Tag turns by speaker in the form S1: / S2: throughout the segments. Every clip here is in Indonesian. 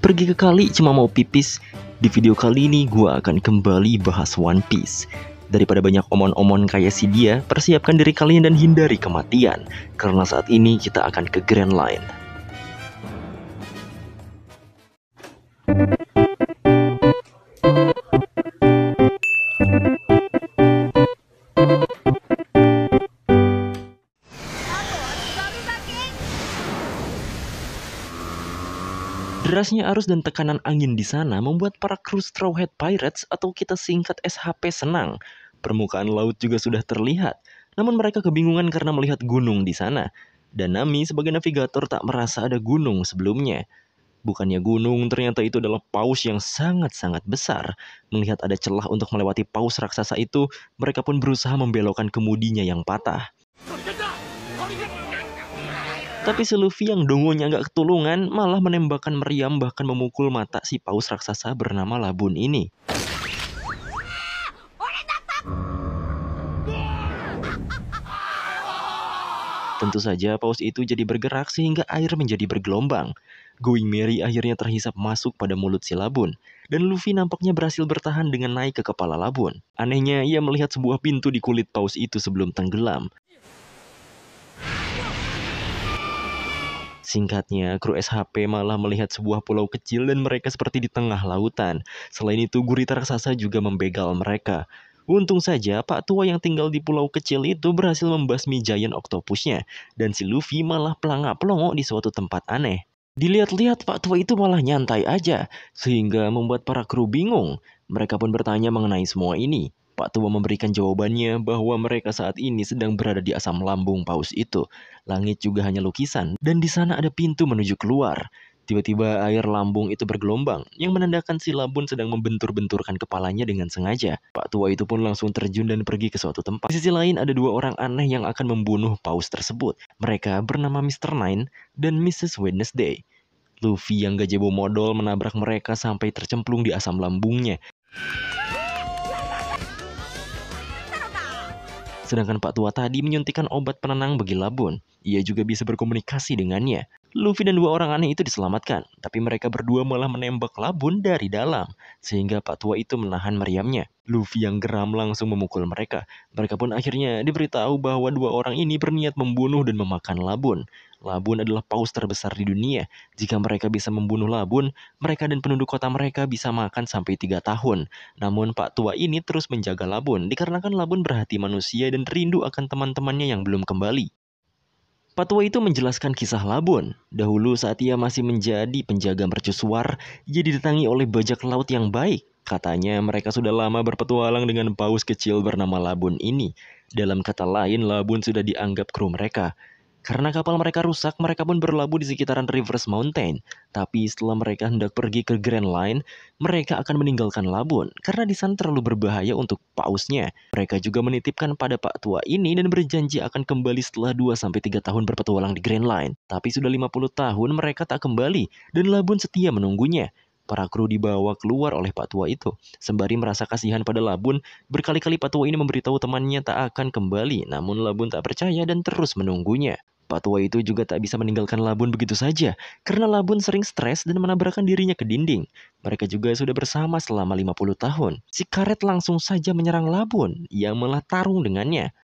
S1: Pergi ke kali cuma mau pipis. Di video kali ini gua akan kembali bahas One Piece. Daripada banyak omon-omon kayak si dia, persiapkan diri kalian dan hindari kematian. Karena saat ini kita akan ke Grand Line. Derasnya arus dan tekanan angin di sana membuat para kru Straw Hat Pirates atau kita singkat SHP senang. Permukaan laut juga sudah terlihat, namun mereka kebingungan karena melihat gunung di sana. Dan Nami sebagai navigator tak merasa ada gunung sebelumnya. Bukannya gunung, ternyata itu adalah paus yang sangat-sangat besar. Melihat ada celah untuk melewati paus raksasa itu, mereka pun berusaha membelokkan kemudinya yang patah. Tapi si Luffy yang dongonya nggak ketulungan malah menembakkan meriam bahkan memukul mata si paus raksasa bernama Labun ini. Tentu saja paus itu jadi bergerak sehingga air menjadi bergelombang. Going Merry akhirnya terhisap masuk pada mulut si Labun. Dan Luffy nampaknya berhasil bertahan dengan naik ke kepala Labun. Anehnya ia melihat sebuah pintu di kulit paus itu sebelum tenggelam. Singkatnya, kru SHP malah melihat sebuah pulau kecil dan mereka seperti di tengah lautan. Selain itu, gurita raksasa juga membegal mereka. Untung saja, Pak Tua yang tinggal di pulau kecil itu berhasil membasmi giant octopusnya. Dan si Luffy malah pelangak-pelongok di suatu tempat aneh. Dilihat-lihat Pak Tua itu malah nyantai aja, sehingga membuat para kru bingung. Mereka pun bertanya mengenai semua ini. Pak Tua memberikan jawabannya bahwa mereka saat ini sedang berada di asam lambung paus itu. Langit juga hanya lukisan, dan di sana ada pintu menuju keluar. Tiba-tiba air lambung itu bergelombang, yang menandakan si Labun sedang membentur-benturkan kepalanya dengan sengaja. Pak Tua itu pun langsung terjun dan pergi ke suatu tempat. Di sisi lain ada dua orang aneh yang akan membunuh paus tersebut. Mereka bernama Mr. Nine dan Mrs. Wednesday. Luffy yang gajebo modal menabrak mereka sampai tercemplung di asam lambungnya. Sedangkan Pak Tua tadi menyuntikkan obat penenang bagi Labun. Ia juga bisa berkomunikasi dengannya. Luffy dan dua orang aneh itu diselamatkan, tapi mereka berdua malah menembak Labun dari dalam, sehingga Pak Tua itu menahan meriamnya. Luffy yang geram langsung memukul mereka. Mereka pun akhirnya diberitahu bahwa dua orang ini berniat membunuh dan memakan Labun. Labun adalah paus terbesar di dunia. Jika mereka bisa membunuh Labun, mereka dan penduduk kota mereka bisa makan sampai 3 tahun. Namun Pak Tua ini terus menjaga Labun, dikarenakan Labun berhati manusia dan rindu akan teman-temannya yang belum kembali. Pak Tua itu menjelaskan kisah Labun. Dahulu saat ia masih menjadi penjaga mercusuar, ia didatangi oleh bajak laut yang baik. Katanya mereka sudah lama berpetualang dengan paus kecil bernama Labun ini. Dalam kata lain, Labun sudah dianggap kru mereka. Karena kapal mereka rusak, mereka pun berlabuh di sekitaran Reverse Mountain. Tapi setelah mereka hendak pergi ke Grand Line, mereka akan meninggalkan Labun karena di sana terlalu berbahaya untuk pausnya. Mereka juga menitipkan pada Pak Tua ini dan berjanji akan kembali setelah 2-3 tahun berpetualang di Grand Line. Tapi sudah 50 tahun mereka tak kembali dan Labun setia menunggunya. Para kru dibawa keluar oleh Pak Tua itu. Sembari merasa kasihan pada Labun, berkali-kali Pak Tua ini memberitahu temannya tak akan kembali. Namun Labun tak percaya dan terus menunggunya. Pak Tua itu juga tak bisa meninggalkan Labun begitu saja, karena Labun sering stres dan menabrakkan dirinya ke dinding. Mereka juga sudah bersama selama 50 tahun. Si karet langsung saja menyerang Labun, yang malah tarung dengannya.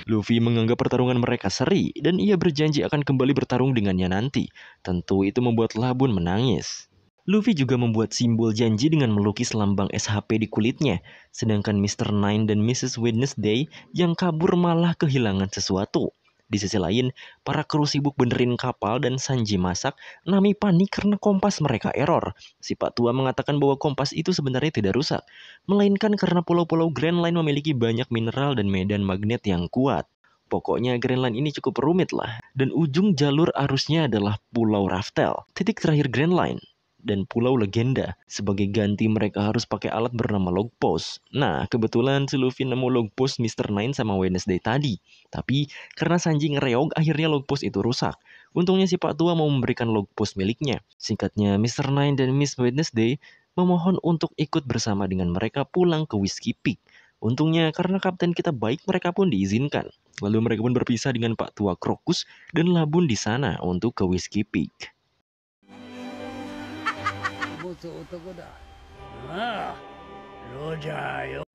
S1: Luffy menganggap pertarungan mereka seri, dan ia berjanji akan kembali bertarung dengannya nanti. Tentu itu membuat Labun menangis. Luffy juga membuat simbol janji dengan melukis lambang SHP di kulitnya, sedangkan Mr. Nine dan Mrs. Wednesday yang kabur malah kehilangan sesuatu. Di sisi lain, para kru sibuk benerin kapal dan Sanji masak. Nami panik karena kompas mereka error. Si Pak Tua mengatakan bahwa kompas itu sebenarnya tidak rusak, melainkan karena pulau-pulau Grand Line memiliki banyak mineral dan medan magnet yang kuat. Pokoknya Grand Line ini cukup rumit lah. Dan ujung jalur arusnya adalah Pulau Raftel, titik terakhir Grand Line. Dan Pulau Legenda. Sebagai ganti mereka harus pakai alat bernama log post. Nah, kebetulan si Luffy nemu log post Mr. Nine sama Wednesday tadi. Tapi karena Sanji ngereog, akhirnya log post itu rusak. Untungnya si Pak Tua mau memberikan log post miliknya. Singkatnya, Mr. Nine dan Miss Wednesday memohon untuk ikut bersama dengan mereka pulang ke Whiskey Peak. Untungnya karena kapten kita baik, mereka pun diizinkan. Lalu mereka pun berpisah dengan Pak Tua Krokus dan Labun di sana untuk ke Whiskey Peak.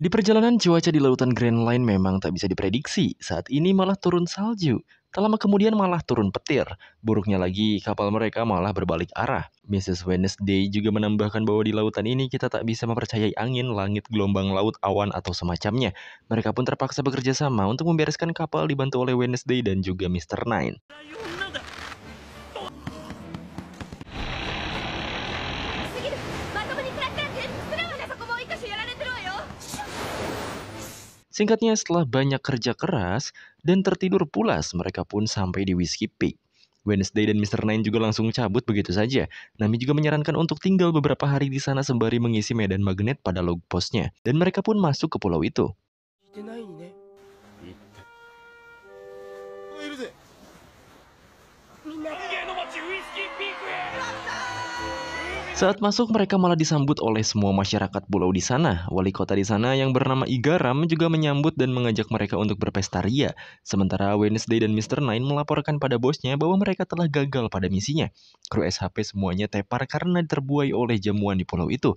S1: Di perjalanan, cuaca di lautan Grand Line memang tak bisa diprediksi. Saat ini malah turun salju. Tak lama kemudian malah turun petir. Buruknya lagi, kapal mereka malah berbalik arah. Mrs. Wednesday juga menambahkan bahwa di lautan ini kita tak bisa mempercayai angin, langit, gelombang laut, awan, atau semacamnya. Mereka pun terpaksa bekerja sama untuk membereskan kapal dibantu oleh Wednesday dan juga Mr. Nine. Singkatnya, setelah banyak kerja keras dan tertidur pulas, mereka pun sampai di Whiskey Peak. Wednesday dan Mr. Nine juga langsung cabut begitu saja. Nami juga menyarankan untuk tinggal beberapa hari di sana sembari mengisi medan magnet pada log postnya. Dan mereka pun masuk ke pulau itu. Saat masuk, mereka malah disambut oleh semua masyarakat pulau di sana. Wali kota di sana yang bernama Igaram juga menyambut dan mengajak mereka untuk berpesta ria. Sementara Wednesday dan Mr. Nine melaporkan pada bosnya bahwa mereka telah gagal pada misinya. Kru SHP semuanya tepar karena terbuai oleh jamuan di pulau itu.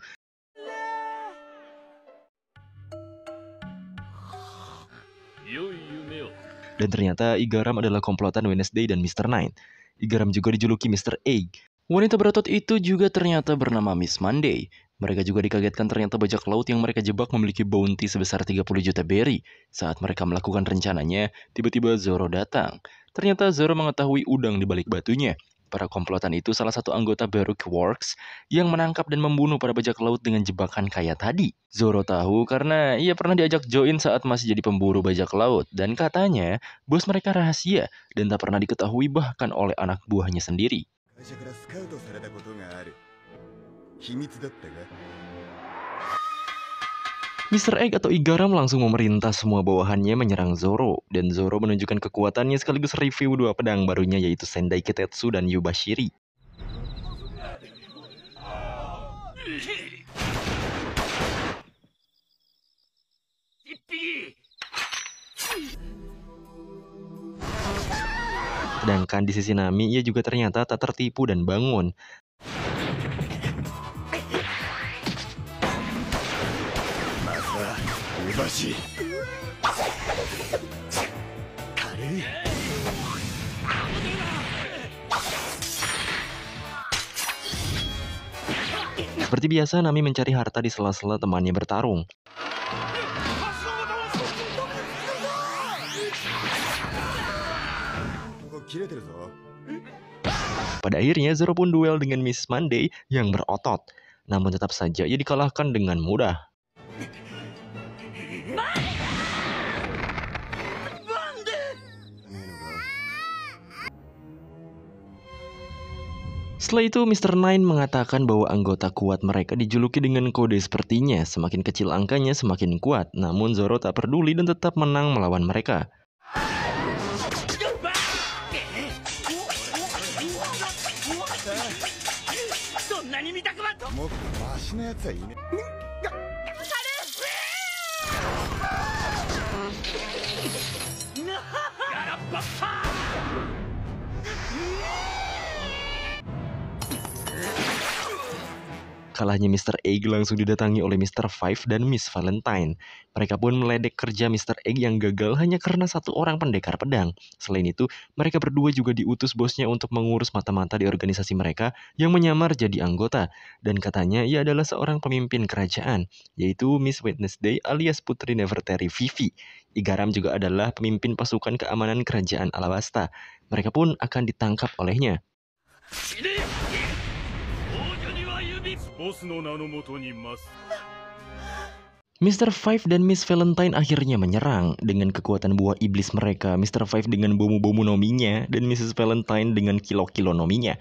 S1: Dan ternyata Igaram adalah komplotan Wednesday dan Mr. Nine. Igaram juga dijuluki Mr. Egg. Wanita berotot itu juga ternyata bernama Miss Monday. Mereka juga dikagetkan ternyata bajak laut yang mereka jebak memiliki bounty sebesar 30 juta berry. Saat mereka melakukan rencananya, tiba-tiba Zoro datang. Ternyata Zoro mengetahui udang di balik batunya. Para komplotan itu salah satu anggota Baroque Works yang menangkap dan membunuh para bajak laut dengan jebakan kaya tadi. Zoro tahu karena ia pernah diajak join saat masih jadi pemburu bajak laut. Dan katanya, bos mereka rahasia dan tak pernah diketahui bahkan oleh anak buahnya sendiri. Mr. Egg atau Igaram langsung memerintah semua bawahannya menyerang Zoro. Dan Zoro menunjukkan kekuatannya sekaligus review dua pedang barunya yaitu Sendai Kitetsu dan Yubashiri. Sedangkan di sisi Nami, ia juga ternyata tak tertipu dan bangun. Seperti biasa, Nami mencari harta di sela-sela temannya bertarung. Pada akhirnya, Zoro pun duel dengan Miss Monday yang berotot. Namun tetap saja ia dikalahkan dengan mudah. Setelah itu, Mr. Nine mengatakan bahwa anggota kuat mereka dijuluki dengan kode sepertinya. Semakin kecil angkanya, semakin kuat. Namun Zoro tak peduli dan tetap menang melawan mereka. Kalahnya Mr. Egg langsung didatangi oleh Mr. Five dan Miss Valentine. Mereka pun meledek kerja Mr. Egg yang gagal hanya karena satu orang pendekar pedang. Selain itu, mereka berdua juga diutus bosnya untuk mengurus mata-mata di organisasi mereka yang menyamar jadi anggota. Dan katanya ia adalah seorang pemimpin kerajaan, yaitu Miss Wednesday alias Putri Nefertari Vivi. Igaram juga adalah pemimpin pasukan keamanan kerajaan Alabasta. Mereka pun akan ditangkap olehnya. Mr. Five dan Miss Valentine akhirnya menyerang. Dengan kekuatan buah iblis mereka, Mr. Five dengan bomu-bomu nominya dan Mrs. Valentine dengan kilo-kilo nominya.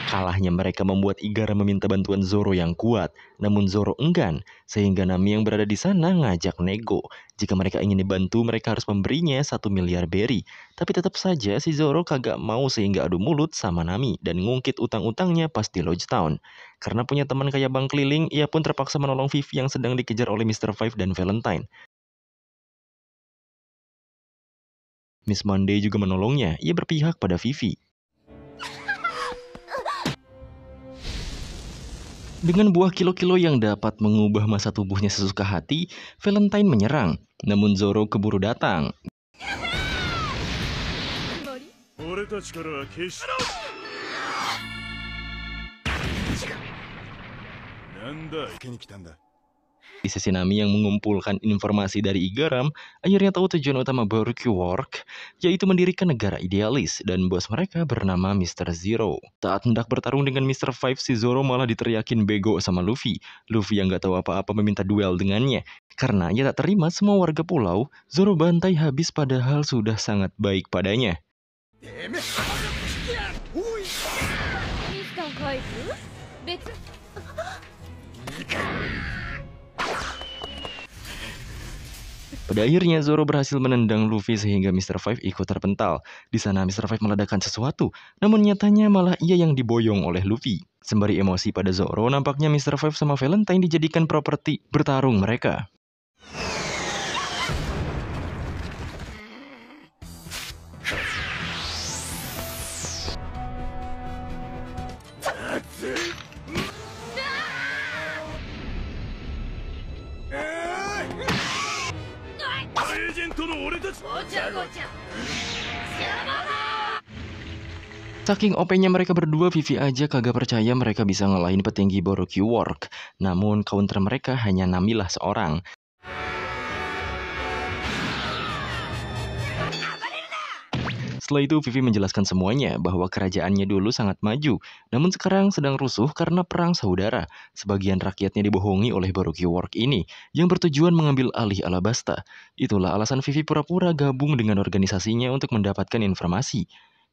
S1: Kalahnya mereka membuat Igara meminta bantuan Zoro yang kuat, namun Zoro enggan, sehingga Nami yang berada di sana ngajak nego. Jika mereka ingin dibantu, mereka harus memberinya 1 miliar berry. Tapi tetap saja si Zoro kagak mau sehingga adu mulut sama Nami dan ngungkit utang-utangnya pas di Lodge Town. Karena punya teman kayak Bang Keliling, ia pun terpaksa menolong Vivi yang sedang dikejar oleh Mr. Five dan Valentine. Miss Monday juga menolongnya, ia berpihak pada Vivi. Dengan buah kilo-kilo yang dapat mengubah masa tubuhnya sesuka hati, Valentine menyerang. Namun Zoro keburu datang. Di sisi Nami yang mengumpulkan informasi dari Igaram, akhirnya tahu tujuan utama Baroque Work, yaitu mendirikan negara idealis, dan bos mereka bernama Mr. Zero. Saat hendak bertarung dengan Mr. Five, si Zoro malah diteriakin bego sama Luffy. Luffy yang gak tahu apa-apa meminta duel dengannya. Karena ia tak terima semua warga pulau, Zoro bantai habis padahal sudah sangat baik padanya. Pada akhirnya Zoro berhasil menendang Luffy sehingga Mr. Five ikut terpental. Di sana Mr. Five meledakkan sesuatu, namun nyatanya malah ia yang diboyong oleh Luffy. Sembari emosi pada Zoro, nampaknya Mr. Five sama Valentine dijadikan properti bertarung mereka. Saking OP-nya mereka berdua, Vivi aja kagak percaya mereka bisa ngalahin petinggi Baroque Work. Namun counter mereka hanya Nami lah seorang. Setelah itu Vivi menjelaskan semuanya bahwa kerajaannya dulu sangat maju, namun sekarang sedang rusuh karena perang saudara. Sebagian rakyatnya dibohongi oleh Baroque Work ini yang bertujuan mengambil alih Alabasta. Itulah alasan Vivi pura-pura gabung dengan organisasinya untuk mendapatkan informasi.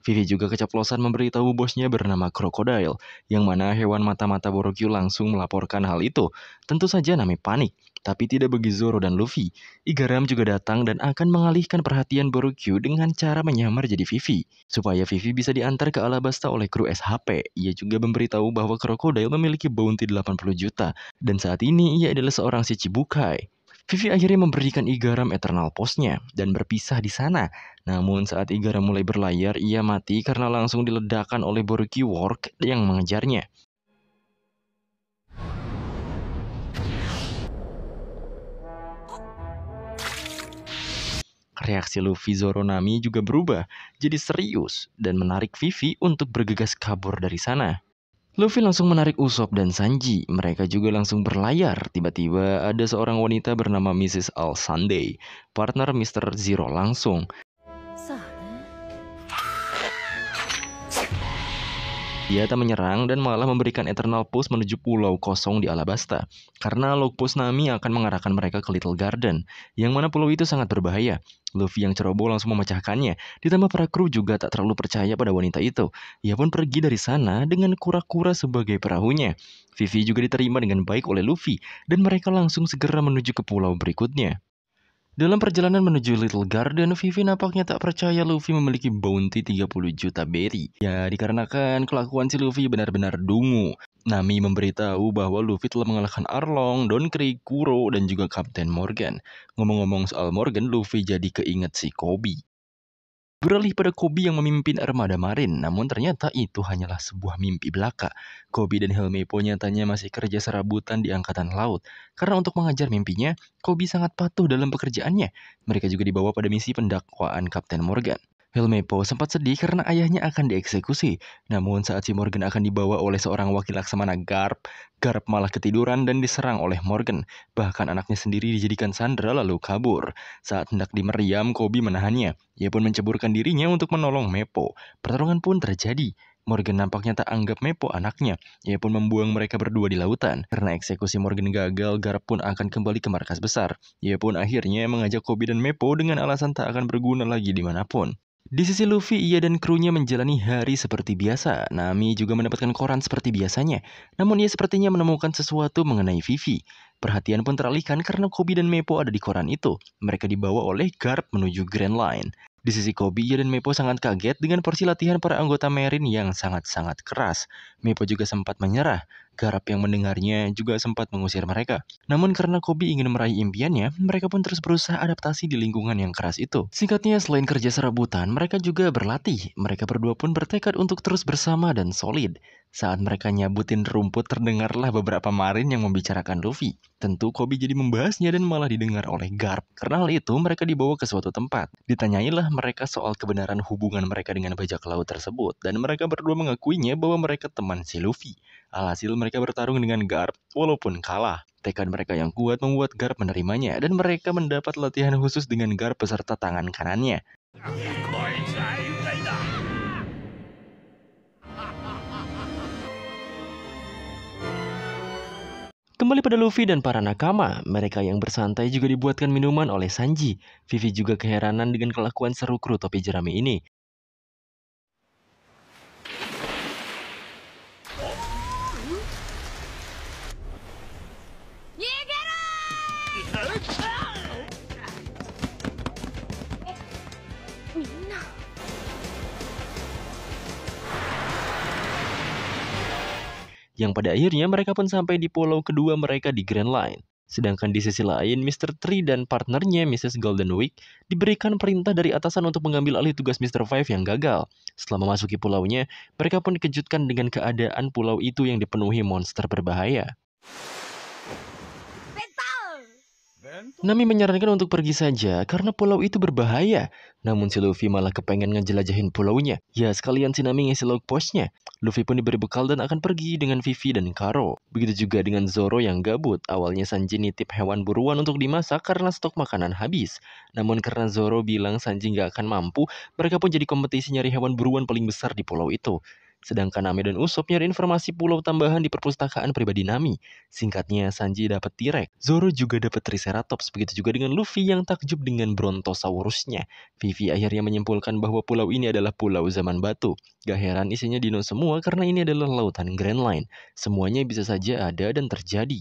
S1: Vivi juga keceplosan memberitahu bosnya bernama Crocodile, yang mana hewan mata-mata Baroque langsung melaporkan hal itu. Tentu saja Nami panik, tapi tidak bagi Zoro dan Luffy. Igaram juga datang dan akan mengalihkan perhatian Baroque dengan cara menyamar jadi Vivi. Supaya Vivi bisa diantar ke Alabasta oleh kru SHP. Ia juga memberitahu bahwa Crocodile memiliki bounty 80 juta, dan saat ini ia adalah seorang Shichibukai. Vivi akhirnya memberikan Igaram Eternal Post-nya dan berpisah di sana. Namun saat Igaram mulai berlayar, ia mati karena langsung diledakkan oleh Baroque Work yang mengejarnya. Reaksi Luffy, Zoro, Nami juga berubah jadi serius dan menarik Vivi untuk bergegas kabur dari sana. Luffy langsung menarik Usopp dan Sanji. Mereka juga langsung berlayar. Tiba-tiba ada seorang wanita bernama Mrs. All Sunday, partner Mr. Zero langsung. Dia tak menyerang dan malah memberikan Eternal Post menuju pulau kosong di Alabasta. Karena log post Nami akan mengarahkan mereka ke Little Garden, yang mana pulau itu sangat berbahaya. Luffy yang ceroboh langsung memecahkannya, ditambah para kru juga tak terlalu percaya pada wanita itu. Ia pun pergi dari sana dengan kura-kura sebagai perahunya. Vivi juga diterima dengan baik oleh Luffy, dan mereka langsung segera menuju ke pulau berikutnya. Dalam perjalanan menuju Little Garden, Vivi nampaknya tak percaya Luffy memiliki bounty 30 juta berry. Ya, dikarenakan kelakuan si Luffy benar-benar dungu. Nami memberitahu bahwa Luffy telah mengalahkan Arlong, Don Krieg, Kuro, dan juga Kapten Morgan. Ngomong-ngomong soal Morgan, Luffy jadi keinget si Koby. Beralih pada Koby yang memimpin armada marin, namun ternyata itu hanyalah sebuah mimpi belaka. Koby dan Helmeppo nyatanya masih kerja serabutan di angkatan laut. Karena untuk mengajar mimpinya, Koby sangat patuh dalam pekerjaannya. Mereka juga dibawa pada misi pendakwaan Kapten Morgan. Helmeppo sempat sedih karena ayahnya akan dieksekusi. Namun saat si Morgan akan dibawa oleh seorang wakil laksamana Garp, Garp malah ketiduran dan diserang oleh Morgan. Bahkan anaknya sendiri dijadikan sandera lalu kabur. Saat hendak dimeriam, Koby menahannya. Ia pun menceburkan dirinya untuk menolong Meppo. Pertarungan pun terjadi. Morgan nampaknya tak anggap Meppo anaknya. Ia pun membuang mereka berdua di lautan. Karena eksekusi Morgan gagal, Garp pun akan kembali ke markas besar. Ia pun akhirnya mengajak Koby dan Meppo dengan alasan tak akan berguna lagi dimanapun. Di sisi Luffy, ia dan krunya menjalani hari seperti biasa. Nami juga mendapatkan koran seperti biasanya. Namun ia sepertinya menemukan sesuatu mengenai Vivi. Perhatian pun teralihkan karena Koby dan Meppo ada di koran itu. Mereka dibawa oleh Garp menuju Grand Line. Di sisi Koby, ia dan Meppo sangat kaget dengan porsi latihan para anggota Marine yang sangat-sangat keras. Meppo juga sempat menyerah. Garp yang mendengarnya juga sempat mengusir mereka. Namun karena Koby ingin meraih impiannya, mereka pun terus berusaha adaptasi di lingkungan yang keras itu. Singkatnya, selain kerja serabutan, mereka juga berlatih. Mereka berdua pun bertekad untuk terus bersama dan solid. Saat mereka nyabutin rumput, terdengarlah beberapa Marine yang membicarakan Luffy. Tentu Koby jadi membahasnya dan malah didengar oleh Garp. Karena hal itu, mereka dibawa ke suatu tempat. Ditanyailah mereka soal kebenaran hubungan mereka dengan bajak laut tersebut. Dan mereka berdua mengakuinya bahwa mereka teman si Luffy. Alhasil mereka bertarung dengan Garp, walaupun kalah. Tekad mereka yang kuat membuat Garp menerimanya, dan mereka mendapat latihan khusus dengan Garp beserta tangan kanannya. Kembali pada Luffy dan para nakama, mereka yang bersantai juga dibuatkan minuman oleh Sanji. Vivi juga keheranan dengan kelakuan seru kru topi jerami ini. Yang pada akhirnya mereka pun sampai di pulau kedua mereka di Grand Line. Sedangkan di sisi lain, Mr. Tree dan partnernya Mrs. Golden Week diberikan perintah dari atasan untuk mengambil alih tugas Mr. Five yang gagal. Setelah memasuki pulaunya, mereka pun dikejutkan dengan keadaan pulau itu yang dipenuhi monster berbahaya. Nami menyarankan untuk pergi saja karena pulau itu berbahaya. Namun si Luffy malah kepengen ngejelajahin pulaunya. Ya sekalian si Nami ngisi log postnya. Luffy pun diberi bekal dan akan pergi dengan Vivi dan Karo. Begitu juga dengan Zoro yang gabut. Awalnya Sanji nitip hewan buruan untuk dimasak karena stok makanan habis. Namun karena Zoro bilang Sanji nggak akan mampu, mereka pun jadi kompetisi nyari hewan buruan paling besar di pulau itu. Sedangkan Nami dan Usopp nyari informasi pulau tambahan di perpustakaan pribadi Nami. Singkatnya, Sanji dapat T-Rex, Zoro juga dapat Triceratops, begitu juga dengan Luffy yang takjub dengan Brontosaurusnya. Vivi akhirnya menyimpulkan bahwa pulau ini adalah pulau zaman batu. Gak heran isinya dino semua karena ini adalah lautan Grand Line. Semuanya bisa saja ada dan terjadi.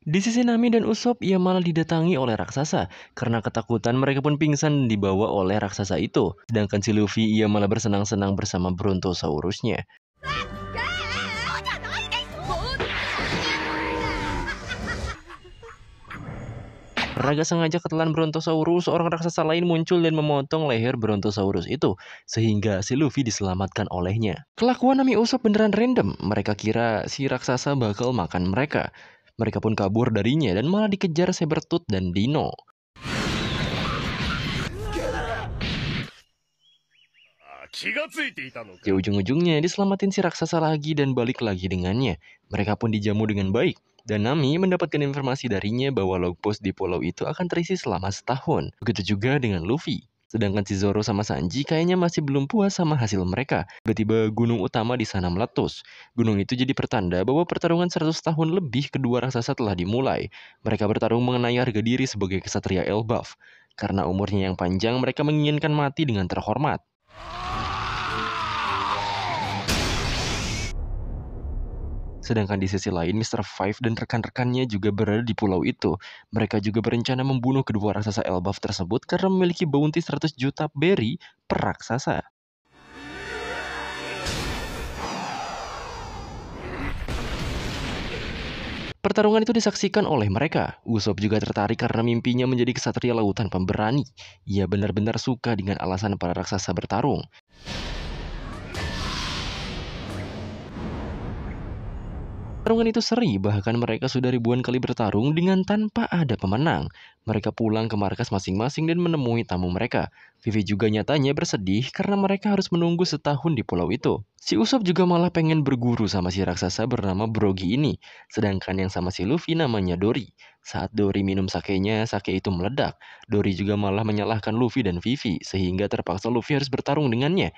S1: Di sisi Nami dan Usopp, ia malah didatangi oleh raksasa. Karena ketakutan, mereka pun pingsan dan dibawa oleh raksasa itu. Sedangkan si Luffy, ia malah bersenang-senang bersama Brontosaurusnya. Raga sengaja ketelan Brontosaurus, seorang raksasa lain muncul dan memotong leher Brontosaurus itu, sehingga si Luffy diselamatkan olehnya. Kelakuan Nami Usopp beneran random, mereka kira si raksasa bakal makan mereka. Mereka pun kabur darinya dan malah dikejar Sabertooth dan Dino. Di ujung-ujungnya diselamatin si raksasa lagi dan balik lagi dengannya. Mereka pun dijamu dengan baik. Dan Nami mendapatkan informasi darinya bahwa log post di pulau itu akan terisi selama setahun. Begitu juga dengan Luffy. Sedangkan si Zoro sama Sanji kayaknya masih belum puas sama hasil mereka. Tiba-tiba gunung utama di sana meletus. Gunung itu jadi pertanda bahwa pertarungan 100 tahun lebih kedua raksasa telah dimulai. Mereka bertarung mengenai harga diri sebagai kesatria Elbaf. Karena umurnya yang panjang, mereka menginginkan mati dengan terhormat. Sedangkan di sisi lain, Mr. Five dan rekan-rekannya juga berada di pulau itu. Mereka juga berencana membunuh kedua raksasa Elbaf tersebut karena memiliki bounty 100 juta berry per raksasa. Pertarungan itu disaksikan oleh mereka. Usopp juga tertarik karena mimpinya menjadi kesatria lautan pemberani. Ia benar-benar suka dengan alasan para raksasa bertarung. Pertarungan itu seri, bahkan mereka sudah ribuan kali bertarung dengan tanpa ada pemenang. Mereka pulang ke markas masing-masing dan menemui tamu mereka. Vivi juga nyatanya bersedih karena mereka harus menunggu setahun di pulau itu. Si Usopp juga malah pengen berguru sama si raksasa bernama Brogy ini. Sedangkan yang sama si Luffy namanya Dory. Saat Dory minum sakenya, sake itu meledak. Dory juga malah menyalahkan Luffy dan Vivi, sehingga terpaksa Luffy harus bertarung dengannya.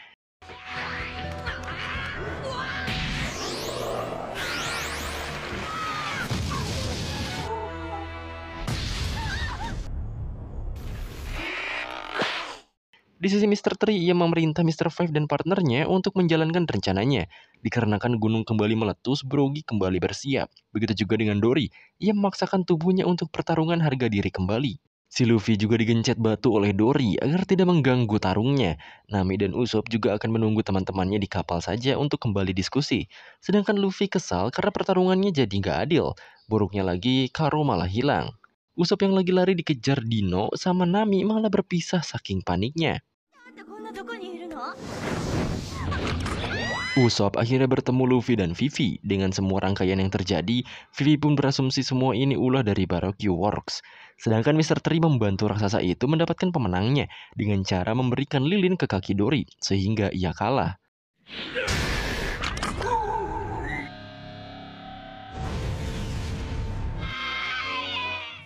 S1: Di sisi Mr. Tree, ia memerintah Mr. Five dan partnernya untuk menjalankan rencananya. Dikarenakan gunung kembali meletus, Brogy kembali bersiap. Begitu juga dengan Dory, ia memaksakan tubuhnya untuk pertarungan harga diri kembali. Si Luffy juga digencet batu oleh Dory agar tidak mengganggu tarungnya. Nami dan Usopp juga akan menunggu teman-temannya di kapal saja untuk kembali diskusi. Sedangkan Luffy kesal karena pertarungannya jadi nggak adil. Buruknya lagi, Karo malah hilang. Usopp yang lagi lari dikejar Dino sama Nami malah berpisah saking paniknya. Usopp akhirnya bertemu Luffy dan Vivi. Dengan semua rangkaian yang terjadi, Vivi pun berasumsi semua ini ulah dari Baroque Works. Sedangkan Mr. Tree membantu raksasa itu mendapatkan pemenangnya dengan cara memberikan lilin ke kaki Dory, sehingga ia kalah.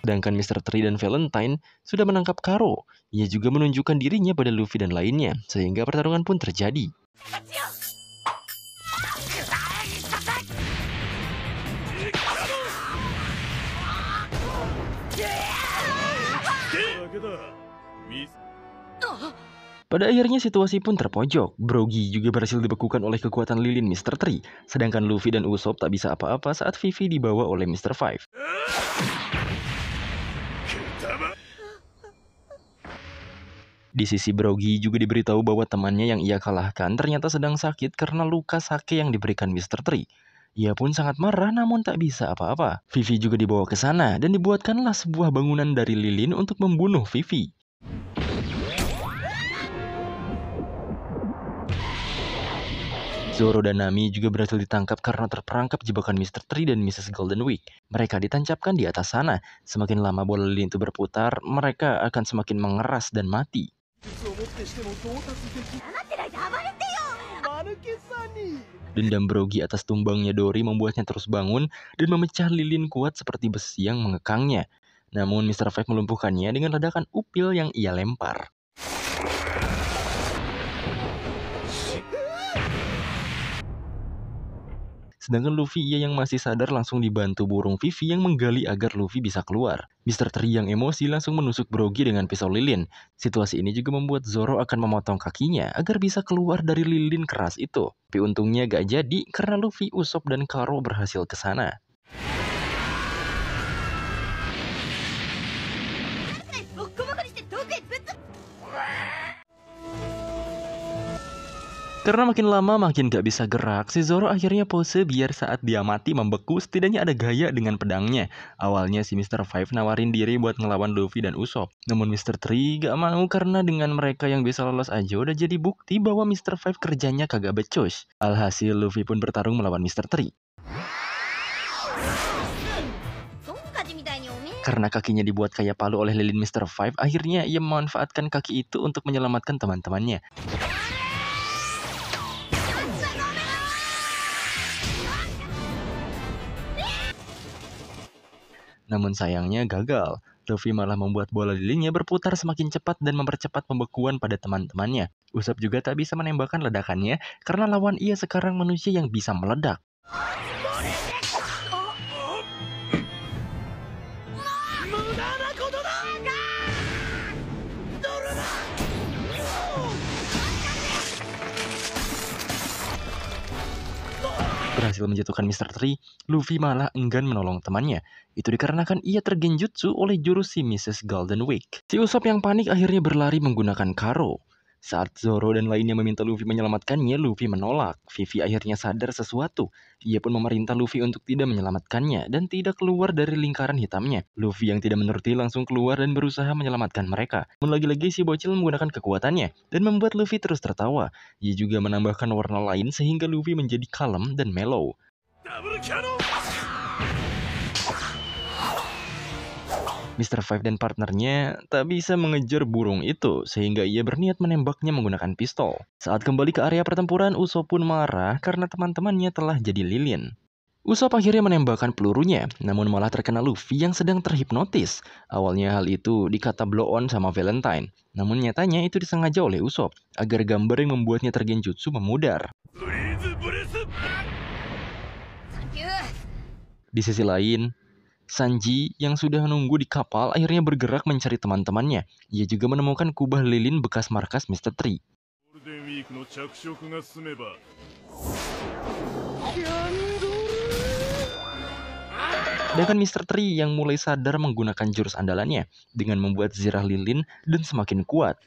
S1: Sedangkan Mr. Tree dan Valentine sudah menangkap Karo. Ia juga menunjukkan dirinya pada Luffy dan lainnya, sehingga pertarungan pun terjadi. Pada akhirnya situasi pun terpojok. Brogy juga berhasil dibekukan oleh kekuatan lilin Mr. Tree, sedangkan Luffy dan Usopp tak bisa apa-apa saat Vivi dibawa oleh Mr. Five. Di sisi Brogy juga diberitahu bahwa temannya yang ia kalahkan ternyata sedang sakit karena luka sake yang diberikan Mr. Tree. Ia pun sangat marah namun tak bisa apa-apa. Vivi juga dibawa ke sana dan dibuatkanlah sebuah bangunan dari lilin untuk membunuh Vivi. Zoro dan Nami juga berhasil ditangkap karena terperangkap jebakan Mr. Tree dan Mrs. Golden Week. Mereka ditancapkan di atas sana. Semakin lama bola lilin itu berputar, mereka akan semakin mengeras dan mati. Dendam Brogy atas tumbangnya Dory membuatnya terus bangun dan memecah lilin kuat seperti besi yang mengekangnya. Namun Mr. Five melumpuhkannya dengan ledakan upil yang ia lempar. Sedangkan Luffy, ia yang masih sadar, langsung dibantu burung Vivi yang menggali agar Luffy bisa keluar. Mr. Tree yang emosi langsung menusuk Brogy dengan pisau lilin. Situasi ini juga membuat Zoro akan memotong kakinya agar bisa keluar dari lilin keras itu. Tapi untungnya gak jadi karena Luffy, Usopp, dan Karo berhasil ke sana. Karena makin lama makin gak bisa gerak, si Zoro akhirnya pose biar saat dia mati membeku setidaknya ada gaya dengan pedangnya. Awalnya si Mr. Five nawarin diri buat ngelawan Luffy dan Usopp. Namun Mr. Tree gak mau karena dengan mereka yang bisa lolos aja udah jadi bukti bahwa Mr. Five kerjanya kagak becus. Alhasil Luffy pun bertarung melawan Mr. Tree. Karena kakinya dibuat kayak palu oleh lilin Mr. Five, akhirnya ia memanfaatkan kaki itu untuk menyelamatkan teman-temannya. Namun sayangnya gagal. Luffy malah membuat bola lilinnya berputar semakin cepat dan mempercepat pembekuan pada teman-temannya. Usopp juga tak bisa menembakkan ledakannya karena lawan ia sekarang manusia yang bisa meledak. Berhasil menjatuhkan Mr. Tree, Luffy malah enggan menolong temannya. Itu dikarenakan ia tergenjutsu oleh jurus si Mrs. Golden Week. Si Usopp yang panik akhirnya berlari menggunakan Karo. Saat Zoro dan lainnya meminta Luffy menyelamatkannya, Luffy menolak. Vivi akhirnya sadar sesuatu. Ia pun memerintah Luffy untuk tidak menyelamatkannya dan tidak keluar dari lingkaran hitamnya. Luffy yang tidak menuruti langsung keluar dan berusaha menyelamatkan mereka. Namun lagi-lagi si bocil menggunakan kekuatannya dan membuat Luffy terus tertawa. Ia juga menambahkan warna lain sehingga Luffy menjadi kalem dan mellow. Mr. Five dan partnernya tak bisa mengejar burung itu, sehingga ia berniat menembaknya menggunakan pistol. Saat kembali ke area pertempuran, Usopp pun marah karena teman-temannya telah jadi lilin. Usopp akhirnya menembakkan pelurunya, namun malah terkena Luffy yang sedang terhipnotis. Awalnya hal itu dikata blow on sama Valentine, namun nyatanya itu disengaja oleh Usopp, agar gambar yang membuatnya tergenjutsu memudar. Di sisi lain, Sanji yang sudah menunggu di kapal akhirnya bergerak mencari teman-temannya. Ia juga menemukan kubah lilin bekas markas Mr. Tree. Sedangkan Mr. Tree yang mulai sadar menggunakan jurus andalannya dengan membuat zirah lilin dan semakin kuat.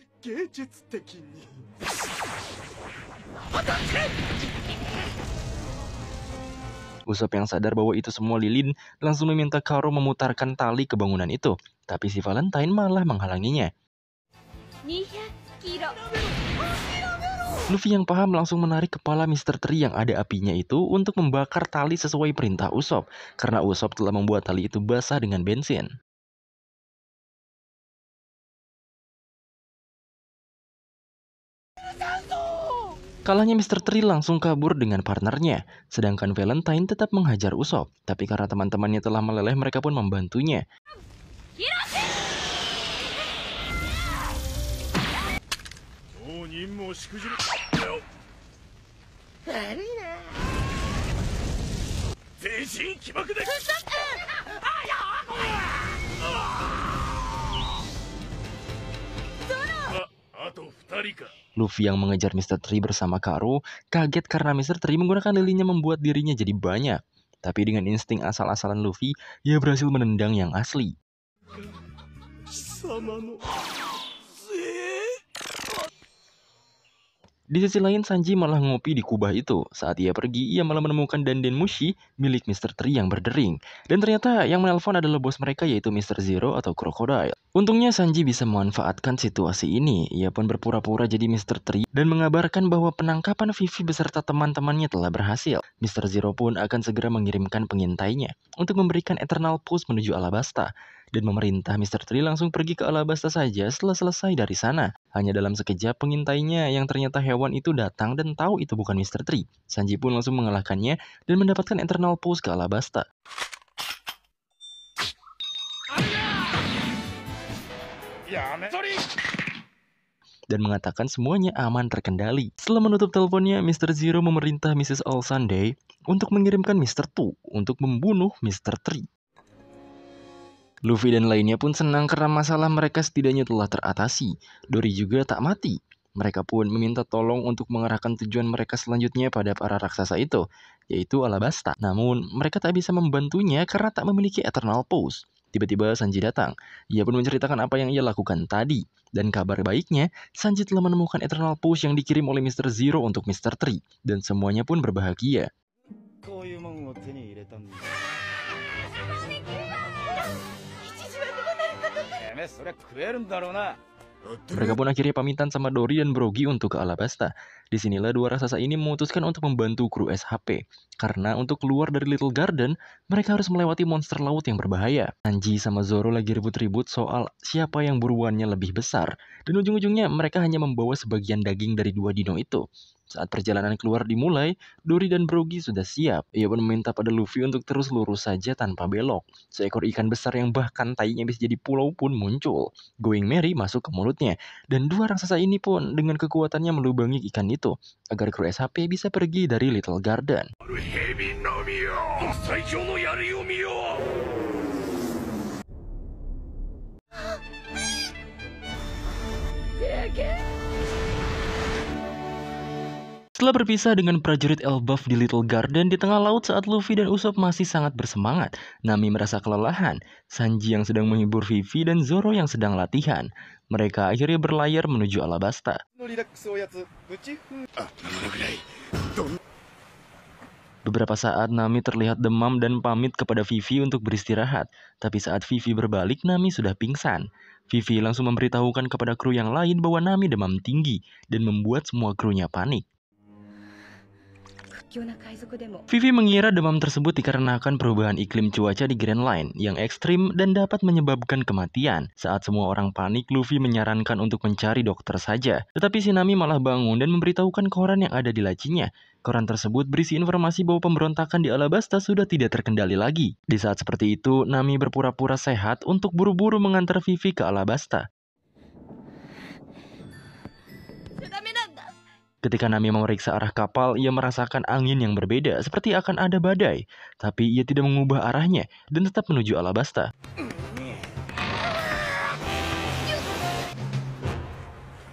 S1: Usopp yang sadar bahwa itu semua lilin langsung meminta Karo memutarkan tali ke bangunan itu. Tapi si Valentine malah menghalanginya. Luffy yang paham langsung menarik kepala Mr. Tree yang ada apinya itu untuk membakar tali sesuai perintah Usopp. Karena Usopp telah membuat tali itu basah dengan bensin. Kalahnya Mr. Tree langsung kabur dengan partnernya, sedangkan Valentine tetap menghajar Usopp. Tapi karena teman-temannya telah meleleh, mereka pun membantunya. Luffy yang mengejar Mr. Tree bersama Karo kaget karena Mr. Tree menggunakan lilinnya membuat dirinya jadi banyak. Tapi dengan insting asal-asalan Luffy, ia berhasil menendang yang asli. Di sisi lain, Sanji malah ngopi di kubah itu. Saat ia pergi, ia malah menemukan Dandenmushi milik Mr. Tree yang berdering. Dan ternyata yang menelpon adalah bos mereka, yaitu Mr. Zero atau Crocodile. Untungnya Sanji bisa memanfaatkan situasi ini. Ia pun berpura-pura jadi Mr. Tree dan mengabarkan bahwa penangkapan Vivi beserta teman-temannya telah berhasil. Mr. Zero pun akan segera mengirimkan pengintainya untuk memberikan Eternal Pulse menuju Alabasta. Dan memerintah Mr. Tree langsung pergi ke Alabasta saja setelah selesai dari sana. Hanya dalam sekejap pengintainya yang ternyata hewan itu datang dan tahu itu bukan Mr. Tree. Sanji pun langsung mengalahkannya dan mendapatkan Eternal Pulse ke Alabasta. Dan mengatakan semuanya aman terkendali. Setelah menutup teleponnya, Mr. Zero memerintah Mrs. All Sunday untuk mengirimkan Mr. Two untuk membunuh Mr. Tree. Luffy dan lainnya pun senang karena masalah mereka setidaknya telah teratasi. Dory juga tak mati. Mereka pun meminta tolong untuk mengarahkan tujuan mereka selanjutnya pada para raksasa itu, yaitu Alabasta. Namun, mereka tak bisa membantunya karena tak memiliki Eternal Pulse. Tiba-tiba Sanji datang. Ia pun menceritakan apa yang ia lakukan tadi. Dan kabar baiknya, Sanji telah menemukan Eternal Pulse yang dikirim oleh Mr. Zero untuk Mr. Tree. Dan semuanya pun berbahagia. Mereka pun akhirnya pamitan sama Dory dan Brogy untuk ke Alabasta. Disinilah dua raksasa ini memutuskan untuk membantu kru SHP. Karena untuk keluar dari Little Garden, mereka harus melewati monster laut yang berbahaya. Sanji sama Zoro lagi ribut-ribut soal siapa yang buruannya lebih besar. Dan ujung-ujungnya mereka hanya membawa sebagian daging dari dua dino itu. Saat perjalanan keluar dimulai, Dory dan Brogy sudah siap. Ia pun meminta pada Luffy untuk terus lurus saja tanpa belok. Seekor ikan besar yang bahkan tainya bisa jadi pulau pun muncul. Going Merry masuk ke mulutnya. Dan dua raksasa ini pun dengan kekuatannya melubangi ikan itu agar kru SHP bisa pergi dari Little Garden. Setelah berpisah dengan prajurit Elbaf di Little Garden di tengah laut saat Luffy dan Usopp masih sangat bersemangat, Nami merasa kelelahan, Sanji yang sedang menghibur Vivi dan Zoro yang sedang latihan. Mereka akhirnya berlayar menuju Alabasta. Beberapa saat Nami terlihat demam dan pamit kepada Vivi untuk beristirahat. Tapi saat Vivi berbalik, Nami sudah pingsan. Vivi langsung memberitahukan kepada kru yang lain bahwa Nami demam tinggi dan membuat semua krunya panik. Vivi mengira demam tersebut dikarenakan perubahan iklim cuaca di Grand Line yang ekstrim dan dapat menyebabkan kematian. Saat semua orang panik, Luffy menyarankan untuk mencari dokter saja. Tetapi si Nami malah bangun dan memberitahukan koran yang ada di lacinya. Koran tersebut berisi informasi bahwa pemberontakan di Alabasta sudah tidak terkendali lagi. Di saat seperti itu, Nami berpura-pura sehat untuk buru-buru mengantar Vivi ke Alabasta. Ketika Nami memeriksa arah kapal, ia merasakan angin yang berbeda, seperti akan ada badai. Tapi ia tidak mengubah arahnya dan tetap menuju Alabasta.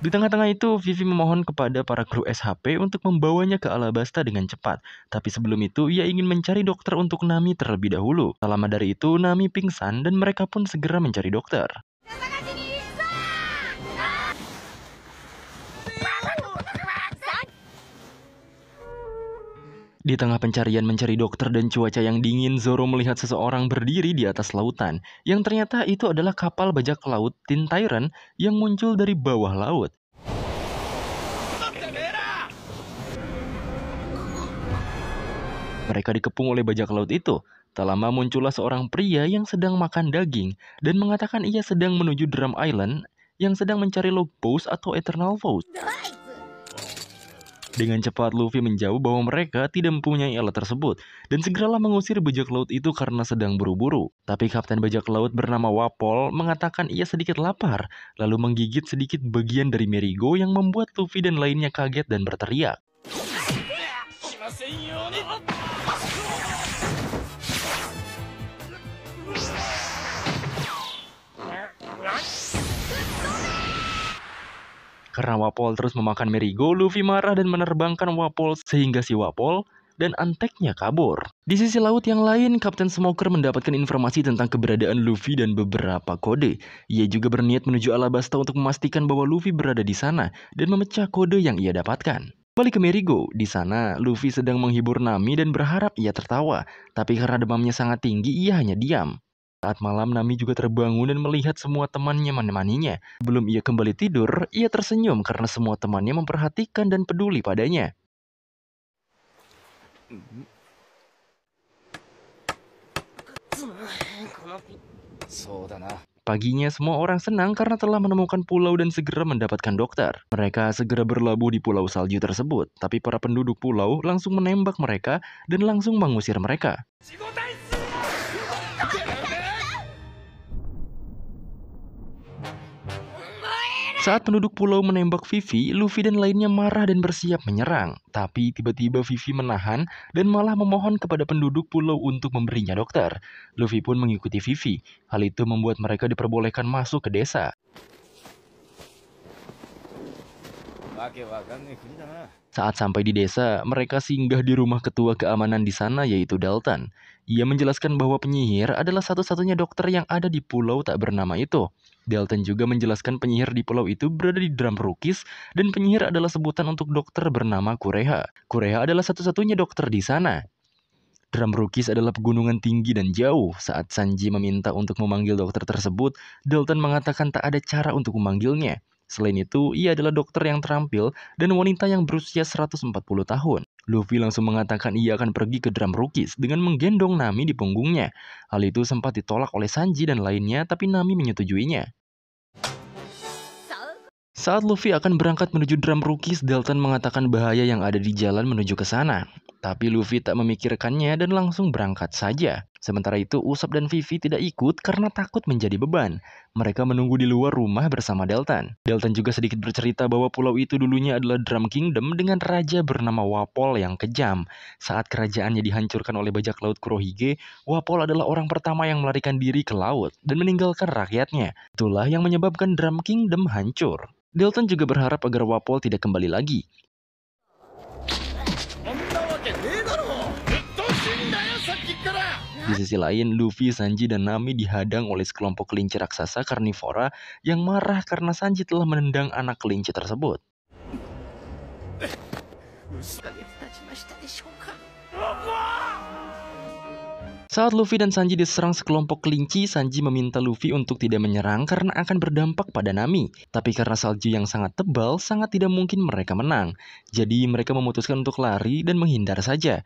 S1: Di tengah-tengah itu, Vivi memohon kepada para kru SHP untuk membawanya ke Alabasta dengan cepat. Tapi sebelum itu, ia ingin mencari dokter untuk Nami terlebih dahulu. Tak lama dari itu, Nami pingsan dan mereka pun segera mencari dokter. Di tengah pencarian mencari dokter dan cuaca yang dingin, Zoro melihat seseorang berdiri di atas lautan. Yang ternyata itu adalah kapal bajak laut Tin Tyrant yang muncul dari bawah laut. Mereka dikepung oleh bajak laut itu. Tak lama muncullah seorang pria yang sedang makan daging dan mengatakan ia sedang menuju Drum Island yang sedang mencari log post atau eternal post. Dengan cepat Luffy menjawab bahwa mereka tidak mempunyai alat tersebut dan segeralah mengusir bajak laut itu karena sedang buru-buru. Tapi kapten bajak laut bernama Wapol mengatakan ia sedikit lapar, lalu menggigit sedikit bagian dari Merigo yang membuat Luffy dan lainnya kaget dan berteriak. Karena Wapol terus memakan Merigo, Luffy marah dan menerbangkan Wapol sehingga si Wapol dan anteknya kabur. Di sisi laut yang lain, Kapten Smoker mendapatkan informasi tentang keberadaan Luffy dan beberapa kode. Ia juga berniat menuju Alabasta untuk memastikan bahwa Luffy berada di sana dan memecah kode yang ia dapatkan. Balik ke Merigo, di sana Luffy sedang menghibur Nami dan berharap ia tertawa. Tapi karena demamnya sangat tinggi, ia hanya diam. Saat malam, Nami juga terbangun dan melihat semua temannya menemaninya. Sebelum ia kembali tidur, ia tersenyum karena semua temannya memperhatikan dan peduli padanya. Paginya, semua orang senang karena telah menemukan pulau dan segera mendapatkan dokter. Mereka segera berlabuh di pulau salju tersebut, tapi para penduduk pulau langsung menembak mereka dan langsung mengusir mereka. Saat penduduk pulau menembak Vivi, Luffy dan lainnya marah dan bersiap menyerang. Tapi tiba-tiba Vivi menahan dan malah memohon kepada penduduk pulau untuk memberinya dokter. Luffy pun mengikuti Vivi. Hal itu membuat mereka diperbolehkan masuk ke desa. Saat sampai di desa, mereka singgah di rumah ketua keamanan di sana yaitu Dalton. Ia menjelaskan bahwa penyihir adalah satu-satunya dokter yang ada di pulau tak bernama itu. Dalton juga menjelaskan penyihir di pulau itu berada di Drum Rookies dan penyihir adalah sebutan untuk dokter bernama Kureha. Kureha adalah satu-satunya dokter di sana. Drum Rookies adalah pegunungan tinggi dan jauh. Saat Sanji meminta untuk memanggil dokter tersebut, Dalton mengatakan tak ada cara untuk memanggilnya. Selain itu, ia adalah dokter yang terampil dan wanita yang berusia 140 tahun. Luffy langsung mengatakan ia akan pergi ke Drum Rookies dengan menggendong Nami di punggungnya. Hal itu sempat ditolak oleh Sanji dan lainnya, tapi Nami menyetujuinya. Saat Luffy akan berangkat menuju Drum Rookies, Dalton mengatakan bahaya yang ada di jalan menuju ke sana. Tapi Luffy tak memikirkannya dan langsung berangkat saja. Sementara itu, Usopp dan Vivi tidak ikut karena takut menjadi beban. Mereka menunggu di luar rumah bersama Dalton. Dalton juga sedikit bercerita bahwa pulau itu dulunya adalah Drum Kingdom dengan raja bernama Wapol yang kejam. Saat kerajaannya dihancurkan oleh bajak laut Kurohige, Wapol adalah orang pertama yang melarikan diri ke laut dan meninggalkan rakyatnya. Itulah yang menyebabkan Drum Kingdom hancur. Dalton juga berharap agar Wapol tidak kembali lagi. Di sisi lain, Luffy, Sanji, dan Nami dihadang oleh sekelompok kelinci raksasa karnivora yang marah karena Sanji telah menendang anak kelinci tersebut. Saat Luffy dan Sanji diserang sekelompok kelinci, Sanji meminta Luffy untuk tidak menyerang karena akan berdampak pada Nami. Tapi karena salju yang sangat tebal, sangat tidak mungkin mereka menang. Jadi mereka memutuskan untuk lari dan menghindar saja.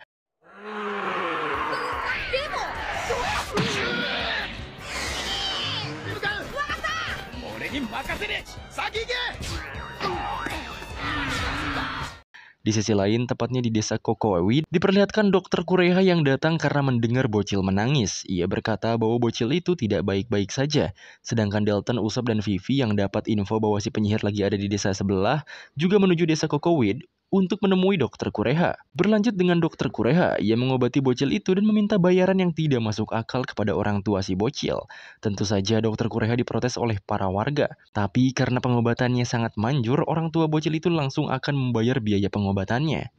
S1: Di sisi lain, tepatnya di desa Kokowi, diperlihatkan dokter Kureha yang datang karena mendengar bocil menangis. Ia berkata bahwa bocil itu tidak baik-baik saja. Sedangkan Dalton, Usopp, dan Vivi yang dapat info bahwa si penyihir lagi ada di desa sebelah, juga menuju desa Kokowi untuk menemui Dokter Kureha. Berlanjut dengan Dokter Kureha, ia mengobati bocil itu dan meminta bayaran yang tidak masuk akal kepada orang tua si bocil. Tentu saja Dokter Kureha diprotes oleh para warga. Tapi karena pengobatannya sangat manjur, orang tua bocil itu langsung akan membayar biaya pengobatannya.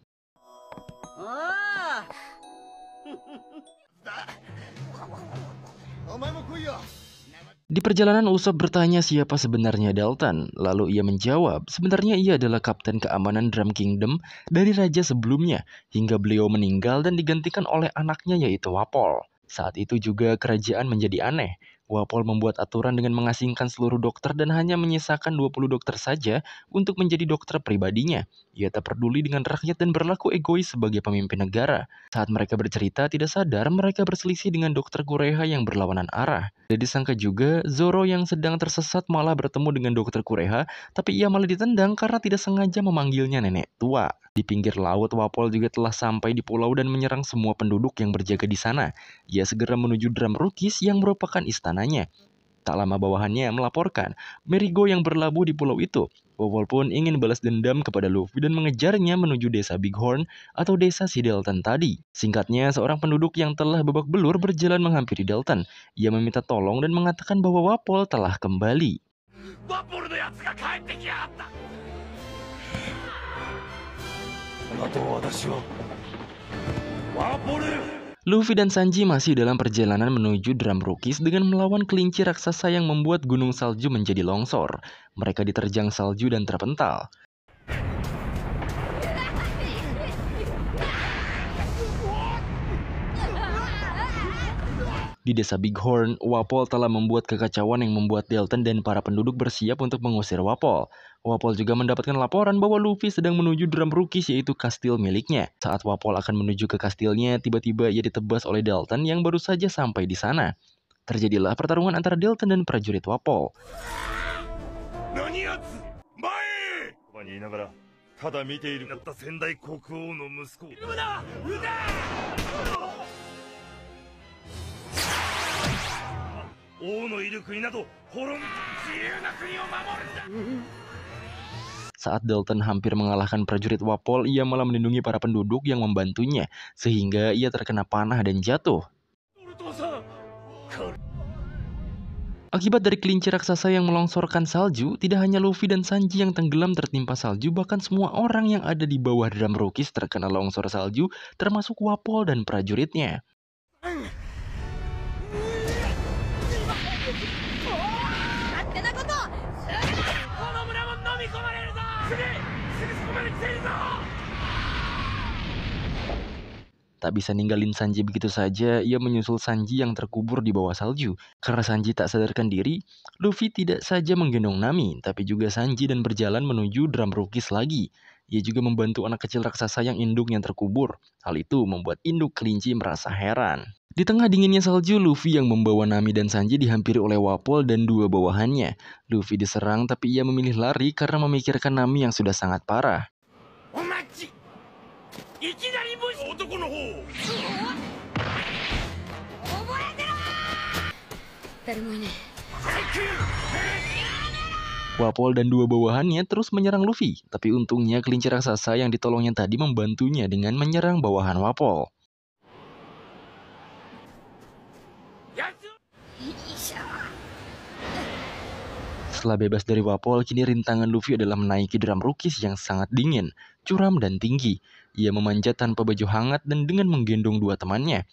S1: Di perjalanan Usopp bertanya siapa sebenarnya Dalton. Lalu ia menjawab, sebenarnya ia adalah kapten keamanan Drum Kingdom dari raja sebelumnya, hingga beliau meninggal dan digantikan oleh anaknya yaitu Wapol. Saat itu juga kerajaan menjadi aneh. Wapol membuat aturan dengan mengasingkan seluruh dokter dan hanya menyisakan 20 dokter saja untuk menjadi dokter pribadinya. Ia tak peduli dengan rakyat dan berlaku egois sebagai pemimpin negara. Saat mereka bercerita, tidak sadar mereka berselisih dengan Dokter Kureha yang berlawanan arah. Tidak disangka juga, Zoro yang sedang tersesat malah bertemu dengan Dokter Kureha, tapi ia malah ditendang karena tidak sengaja memanggilnya nenek tua. Di pinggir laut, Wapol juga telah sampai di pulau dan menyerang semua penduduk yang berjaga di sana. Ia segera menuju Drum Rukis yang merupakan istananya. Tak lama bawahannya melaporkan Merigo yang berlabuh di pulau itu. Wapol pun ingin balas dendam kepada Luffy dan mengejarnya menuju desa Bighorn atau desa si Dalton tadi. Singkatnya, seorang penduduk yang telah babak belur berjalan menghampiri Dalton. Ia meminta tolong dan mengatakan bahwa Wapol telah kembali. Luffy dan Sanji masih dalam perjalanan menuju Drum Rukis dengan melawan kelinci raksasa yang membuat gunung salju menjadi longsor. Mereka diterjang salju dan terpental. Di desa Bighorn, Wapol telah membuat kekacauan yang membuat Dalton dan para penduduk bersiap untuk mengusir Wapol. Wapol juga mendapatkan laporan bahwa Luffy sedang menuju Drum Rukis yaitu kastil miliknya. Saat Wapol akan menuju ke kastilnya, tiba-tiba ia ditebas oleh Dalton yang baru saja sampai di sana. Terjadilah pertarungan antara Dalton dan prajurit Wapol. Saat Dalton hampir mengalahkan prajurit Wapol, ia malah melindungi para penduduk yang membantunya, sehingga ia terkena panah dan jatuh. Akibat dari kelinci raksasa yang melongsorkan salju, tidak hanya Luffy dan Sanji yang tenggelam tertimpa salju, bahkan semua orang yang ada di bawah Drum Rukis terkena longsor salju, termasuk Wapol dan prajuritnya. Tak bisa ninggalin Sanji begitu saja, ia menyusul Sanji yang terkubur di bawah salju. Karena Sanji tak sadarkan diri, Luffy tidak saja menggendong Nami, tapi juga Sanji dan berjalan menuju Drum Rukis lagi. Ia juga membantu anak kecil raksasa yang induknya terkubur. Hal itu membuat induk kelinci merasa heran. Di tengah dinginnya salju, Luffy yang membawa Nami dan Sanji dihampiri oleh Wapol dan dua bawahannya. Luffy diserang tapi ia memilih lari karena memikirkan Nami yang sudah sangat parah. Wapol dan dua bawahannya terus menyerang Luffy, tapi untungnya kelinci raksasa yang ditolongnya tadi membantunya dengan menyerang bawahan Wapol. Setelah bebas dari Wapol, kini rintangan Luffy adalah menaiki Drum Rukis yang sangat dingin, curam dan tinggi. Ia memanjat tanpa baju hangat dan dengan menggendong dua temannya.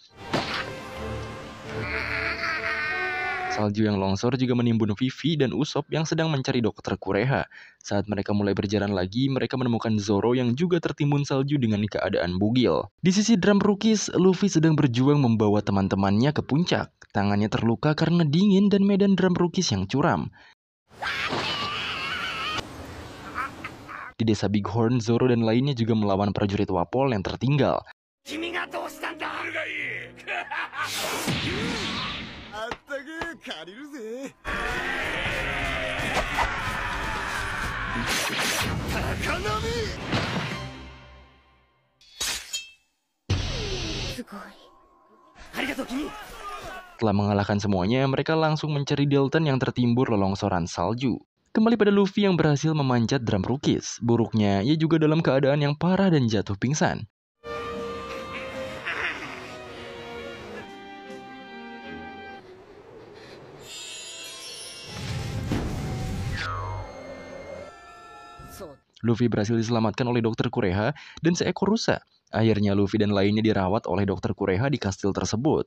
S1: Salju yang longsor juga menimbun Vivi dan Usopp yang sedang mencari Dokter Kureha. Saat mereka mulai berjalan lagi, mereka menemukan Zoro yang juga tertimbun salju dengan keadaan bugil. Di sisi Drum Rukis, Luffy sedang berjuang membawa teman-temannya ke puncak. Tangannya terluka karena dingin dan medan Drum Rukis yang curam. Di desa Bighorn, Zoro dan lainnya juga melawan prajurit Wapol yang tertinggal. Setelah mengalahkan semuanya, mereka langsung mencari Dalton yang tertimbun longsoran salju. Kembali pada Luffy yang berhasil memanjat drum Rukis. Buruknya, ia juga dalam keadaan yang parah dan jatuh pingsan. Luffy berhasil diselamatkan oleh Dokter Kureha dan seekor rusa. Akhirnya Luffy dan lainnya dirawat oleh Dokter Kureha di kastil tersebut.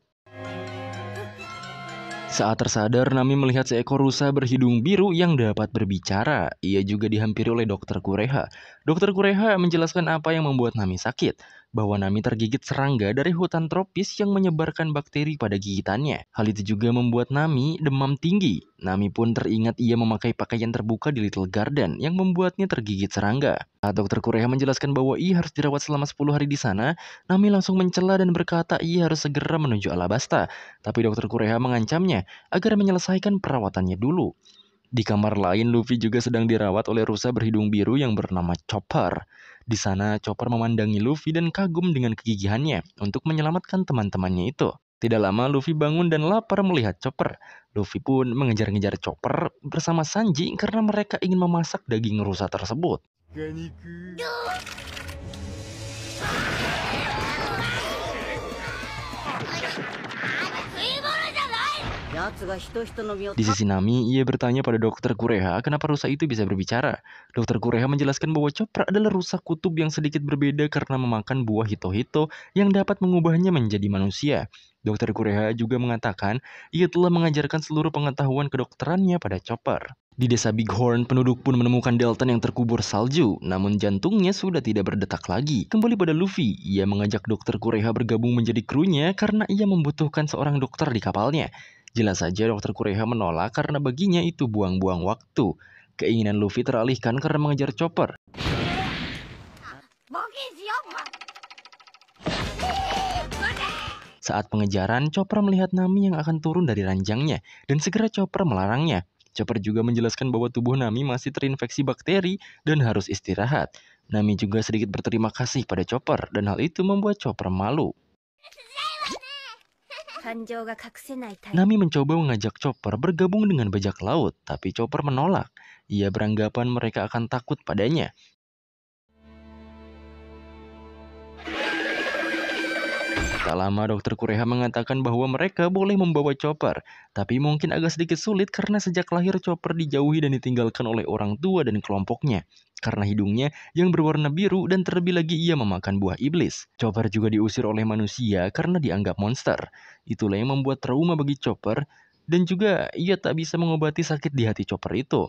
S1: Saat tersadar, Nami melihat seekor rusa berhidung biru yang dapat berbicara. Ia juga dihampiri oleh Dokter Kureha. Dokter Kureha menjelaskan apa yang membuat Nami sakit, bahwa Nami tergigit serangga dari hutan tropis yang menyebarkan bakteri pada gigitannya. Hal itu juga membuat Nami demam tinggi. Nami pun teringat ia memakai pakaian terbuka di Little Garden yang membuatnya tergigit serangga. Saat Dokter Kureha menjelaskan bahwa ia harus dirawat selama 10 hari di sana, Nami langsung mencela dan berkata ia harus segera menuju Alabasta. Tapi Dokter Kureha mengancamnya agar menyelesaikan perawatannya dulu. Di kamar lain, Luffy juga sedang dirawat oleh rusa berhidung biru yang bernama Chopper. Di sana, Chopper memandangi Luffy dan kagum dengan kegigihannya untuk menyelamatkan teman-temannya itu. Tidak lama, Luffy bangun dan lapar melihat Chopper. Luffy pun mengejar-ngejar Chopper bersama Sanji karena mereka ingin memasak daging rusa tersebut. Di sisi Nami, ia bertanya pada Dokter Kureha kenapa rusa itu bisa berbicara. Dokter Kureha menjelaskan bahwa Chopper adalah rusa kutub yang sedikit berbeda karena memakan buah hito-hito yang dapat mengubahnya menjadi manusia. Dokter Kureha juga mengatakan ia telah mengajarkan seluruh pengetahuan kedokterannya pada Chopper. Di desa Bighorn, penduduk pun menemukan Dalton yang terkubur salju, namun jantungnya sudah tidak berdetak lagi. Kembali pada Luffy, ia mengajak Dokter Kureha bergabung menjadi krunya karena ia membutuhkan seorang dokter di kapalnya. Jelas saja Dokter Kureha menolak karena baginya itu buang-buang waktu. Keinginan Luffy teralihkan karena mengejar Chopper. Saat pengejaran, Chopper melihat Nami yang akan turun dari ranjangnya, dan segera Chopper melarangnya. Chopper juga menjelaskan bahwa tubuh Nami masih terinfeksi bakteri dan harus istirahat. Nami juga sedikit berterima kasih pada Chopper, dan hal itu membuat Chopper malu. Nami mencoba mengajak Chopper bergabung dengan bajak laut, tapi Chopper menolak. Ia beranggapan mereka akan takut padanya. Tak lama Dokter Kureha mengatakan bahwa mereka boleh membawa Chopper, tapi mungkin agak sedikit sulit karena sejak lahir Chopper dijauhi dan ditinggalkan oleh orang tua dan kelompoknya. Karena hidungnya yang berwarna biru dan terlebih lagi ia memakan buah iblis. Chopper juga diusir oleh manusia karena dianggap monster. Itulah yang membuat trauma bagi Chopper dan juga ia tak bisa mengobati sakit di hati Chopper itu.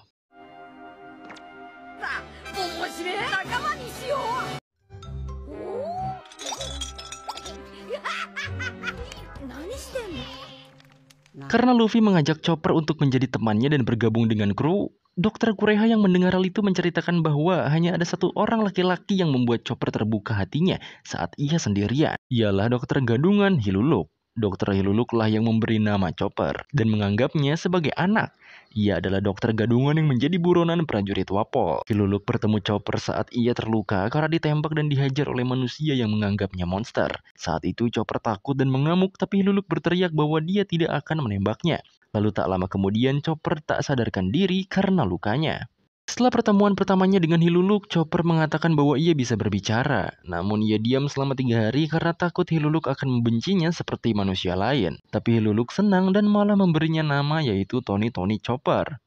S1: Karena Luffy mengajak Chopper untuk menjadi temannya dan bergabung dengan kru, Dokter Kureha yang mendengar hal itu menceritakan bahwa hanya ada satu orang laki-laki yang membuat Chopper terbuka hatinya saat ia sendirian. Ialah Dokter Gadungan Hiluluk. Dokter Hiluluk lah yang memberi nama Chopper dan menganggapnya sebagai anak. Ia adalah dokter gadungan yang menjadi buronan prajurit Wapol. Hiluluk bertemu Chopper saat ia terluka karena ditembak dan dihajar oleh manusia yang menganggapnya monster. Saat itu Chopper takut dan mengamuk, tapi Hiluluk berteriak bahwa dia tidak akan menembaknya. Lalu tak lama kemudian Chopper tak sadarkan diri karena lukanya. Setelah pertemuan pertamanya dengan Hiluluk, Chopper mengatakan bahwa ia bisa berbicara. Namun ia diam selama 3 hari karena takut Hiluluk akan membencinya seperti manusia lain. Tapi Hiluluk senang dan malah memberinya nama yaitu Tony Chopper.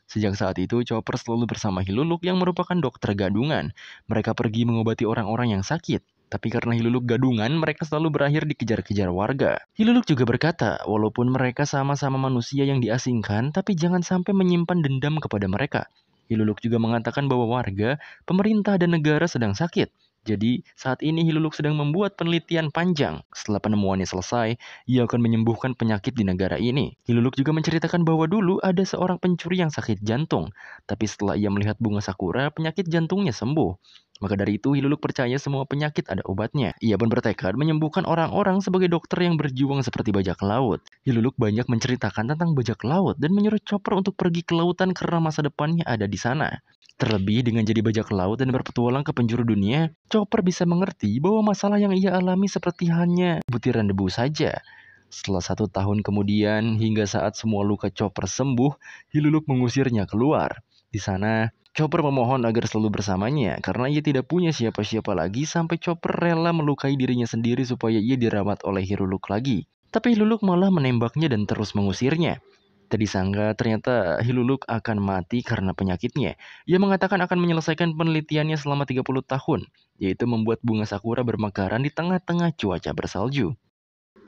S1: Sejak saat itu, Chopper selalu bersama Hiluluk yang merupakan dokter gadungan. Mereka pergi mengobati orang-orang yang sakit. Tapi karena Hiluluk gadungan, mereka selalu berakhir dikejar-kejar warga. Hiluluk juga berkata, walaupun mereka sama-sama manusia yang diasingkan, tapi jangan sampai menyimpan dendam kepada mereka. Hiluluk juga mengatakan bahwa warga, pemerintah, dan negara sedang sakit. Jadi, saat ini Hiluluk sedang membuat penelitian panjang. Setelah penemuannya selesai, ia akan menyembuhkan penyakit di negara ini. Hiluluk juga menceritakan bahwa dulu ada seorang pencuri yang sakit jantung. Tapi setelah ia melihat bunga sakura, penyakit jantungnya sembuh. Maka dari itu, Hiluluk percaya semua penyakit ada obatnya. Ia pun bertekad menyembuhkan orang-orang sebagai dokter yang berjuang seperti bajak laut. Hiluluk banyak menceritakan tentang bajak laut dan menyuruh Chopper untuk pergi ke lautan karena masa depannya ada di sana. Terlebih dengan jadi bajak laut dan berpetualang ke penjuru dunia, Chopper bisa mengerti bahwa masalah yang ia alami seperti hanya butiran debu saja. Setelah 1 tahun kemudian, hingga saat semua luka Chopper sembuh, Hiluluk mengusirnya keluar. Di sana, Chopper memohon agar selalu bersamanya karena ia tidak punya siapa-siapa lagi sampai Chopper rela melukai dirinya sendiri supaya ia dirawat oleh Hiruluk lagi. Tapi Hiruluk malah menembaknya dan terus mengusirnya. Tak disangka ternyata Hiruluk akan mati karena penyakitnya. Ia mengatakan akan menyelesaikan penelitiannya selama 30 tahun, yaitu membuat bunga sakura bermekaran di tengah-tengah cuaca bersalju.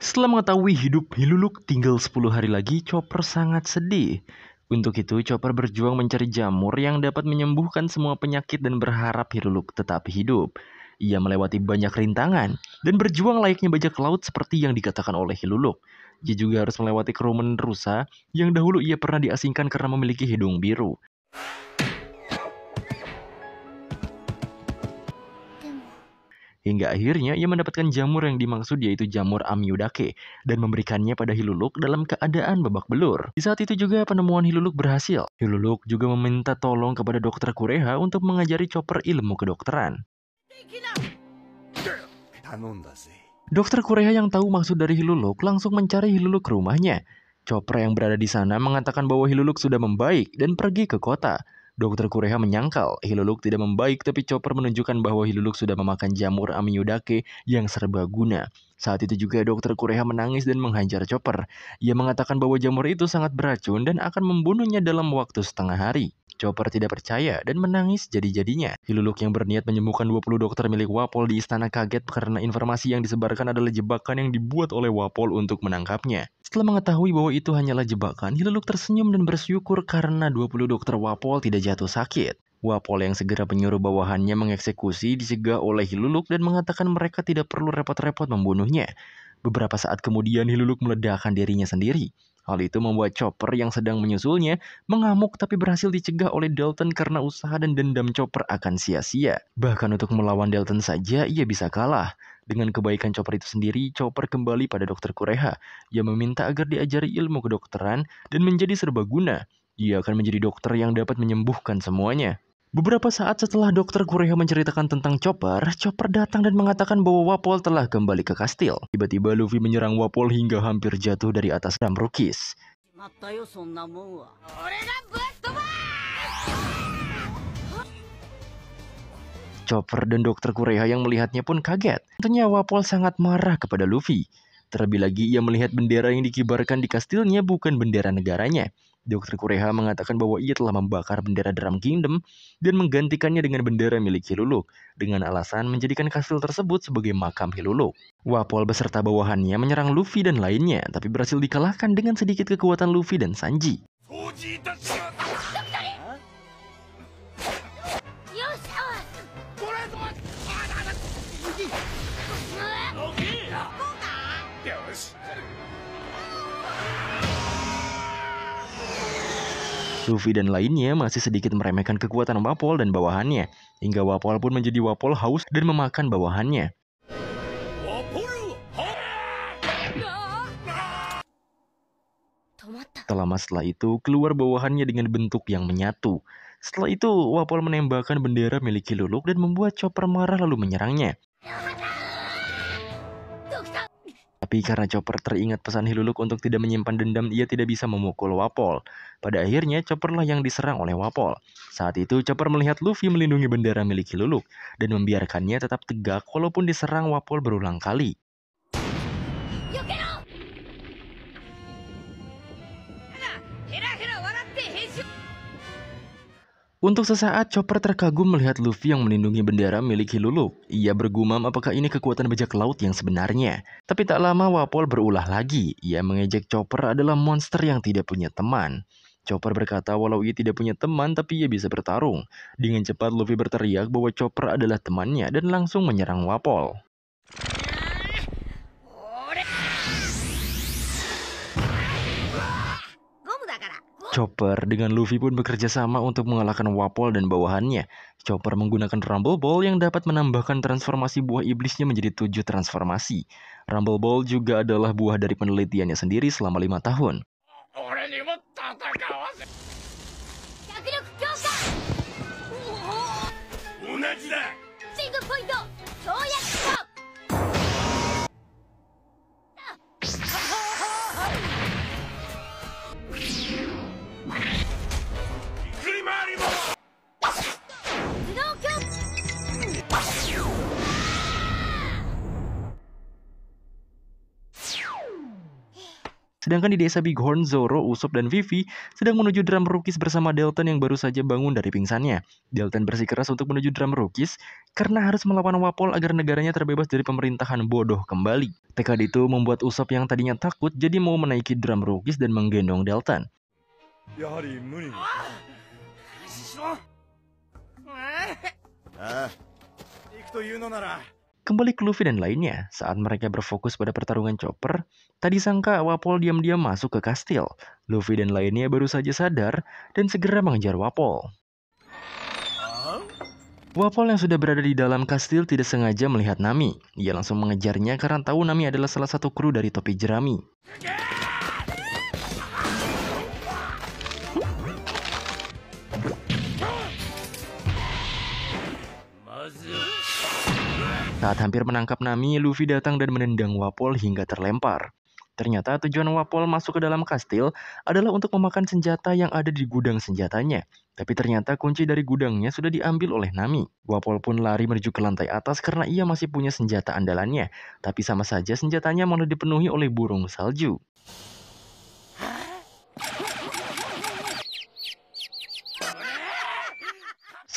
S1: Setelah mengetahui hidup Hiruluk tinggal 10 hari lagi, Chopper sangat sedih. Untuk itu, Chopper berjuang mencari jamur yang dapat menyembuhkan semua penyakit dan berharap Hiruluk tetap hidup. Ia melewati banyak rintangan dan berjuang layaknya bajak laut seperti yang dikatakan oleh Hiruluk. Ia juga harus melewati kerumunan rusa yang dahulu ia pernah diasingkan karena memiliki hidung biru. Hingga akhirnya ia mendapatkan jamur yang dimaksud yaitu jamur Amyudake dan memberikannya pada Hiruluk dalam keadaan babak belur. Di saat itu juga penemuan Hiruluk berhasil. Hiruluk juga meminta tolong kepada dokter Kureha untuk mengajari Chopper ilmu kedokteran. Dokter Kureha yang tahu maksud dari Hiruluk langsung mencari Hiruluk ke rumahnya. Chopper yang berada di sana mengatakan bahwa Hiruluk sudah membaik dan pergi ke kota. Dokter Kureha menyangkal Hiruluk tidak membaik, tapi Chopper menunjukkan bahwa Hiruluk sudah memakan jamur Amyudake yang serbaguna. Saat itu juga Dokter Kureha menangis dan menghajar Chopper. Ia mengatakan bahwa jamur itu sangat beracun dan akan membunuhnya dalam waktu setengah hari. Chopper tidak percaya dan menangis jadi-jadinya. Hiruluk yang berniat menyembuhkan 20 dokter milik Wapol di istana kaget karena informasi yang disebarkan adalah jebakan yang dibuat oleh Wapol untuk menangkapnya. Setelah mengetahui bahwa itu hanyalah jebakan, Hiruluk tersenyum dan bersyukur karena 20 dokter Wapol tidak jatuh sakit. Wapol yang segera menyuruh bawahannya mengeksekusi dicegah oleh Hiruluk dan mengatakan mereka tidak perlu repot-repot membunuhnya. Beberapa saat kemudian Hiruluk meledakkan dirinya sendiri. Hal itu membuat Chopper yang sedang menyusulnya mengamuk tapi berhasil dicegah oleh Dalton karena usaha dan dendam Chopper akan sia-sia. Bahkan untuk melawan Dalton saja ia bisa kalah. Dengan kebaikan Chopper itu sendiri, Chopper kembali pada Dokter Kureha. Ia meminta agar diajari ilmu kedokteran dan menjadi serbaguna. Ia akan menjadi dokter yang dapat menyembuhkan semuanya. Beberapa saat setelah Dokter Kureha menceritakan tentang Chopper, Chopper datang dan mengatakan bahwa Wapol telah kembali ke kastil. Tiba-tiba Luffy menyerang Wapol hingga hampir jatuh dari atas Ramrukis. Chopper dan Dokter Kureha yang melihatnya pun kaget. Tentunya Wapol sangat marah kepada Luffy. Terlebih lagi ia melihat bendera yang dikibarkan di kastilnya bukan bendera negaranya. Dokter Kureha mengatakan bahwa ia telah membakar bendera Drum Kingdom dan menggantikannya dengan bendera milik Hiruluk dengan alasan menjadikan kastil tersebut sebagai makam Hiruluk. Wapol beserta bawahannya menyerang Luffy dan lainnya, tapi berhasil dikalahkan dengan sedikit kekuatan Luffy dan Sanji. Luffy dan lainnya masih sedikit meremehkan kekuatan Wapol dan bawahannya, hingga Wapol pun menjadi Wapol haus dan memakan bawahannya. Tak lama setelah itu, keluar bawahannya dengan bentuk yang menyatu. Setelah itu, Wapol menembakkan bendera milik Hiruluk dan membuat Chopper marah lalu menyerangnya. Tapi karena Chopper teringat pesan Hiruluk untuk tidak menyimpan dendam, ia tidak bisa memukul Wapol. Pada akhirnya, Chopper lah yang diserang oleh Wapol. Saat itu, Chopper melihat Luffy melindungi bendera milik Hiruluk dan membiarkannya tetap tegak walaupun diserang Wapol berulang kali. Untuk sesaat, Chopper terkagum melihat Luffy yang melindungi bendera milik Hiruluk. Ia bergumam apakah ini kekuatan bajak laut yang sebenarnya. Tapi tak lama Wapol berulah lagi. Ia mengejek Chopper adalah monster yang tidak punya teman. Chopper berkata walau ia tidak punya teman tapi ia bisa bertarung. Dengan cepat Luffy berteriak bahwa Chopper adalah temannya dan langsung menyerang Wapol. Chopper dengan Luffy pun bekerja sama untuk mengalahkan Wapol dan bawahannya. Chopper menggunakan Rumble Ball yang dapat menambahkan transformasi buah iblisnya menjadi 7 transformasi. Rumble Ball juga adalah buah dari penelitiannya sendiri selama 5 tahun. Sedangkan di desa Bighorn, Zoro, Usopp, dan Vivi sedang menuju drum rukis bersama Dalton yang baru saja bangun dari pingsannya. Dalton bersikeras untuk menuju drum rukis karena harus melawan Wapol agar negaranya terbebas dari pemerintahan bodoh kembali. Tekad itu membuat Usopp yang tadinya takut jadi mau menaiki drum rukis dan menggendong Dalton. Kembali ke Luffy dan lainnya, saat mereka berfokus pada pertarungan Chopper, tadi sangka Wapol diam-diam masuk ke kastil. Luffy dan lainnya baru saja sadar dan segera mengejar Wapol. Wapol yang sudah berada di dalam kastil tidak sengaja melihat Nami. Ia langsung mengejarnya karena tahu Nami adalah salah satu kru dari topi jerami. Saat hampir menangkap Nami, Luffy datang dan menendang Wapol hingga terlempar. Ternyata tujuan Wapol masuk ke dalam kastil adalah untuk memakan senjata yang ada di gudang senjatanya. Tapi ternyata kunci dari gudangnya sudah diambil oleh Nami. Wapol pun lari menuju ke lantai atas karena ia masih punya senjata andalannya. Tapi sama saja senjatanya malah dipenuhi oleh burung salju.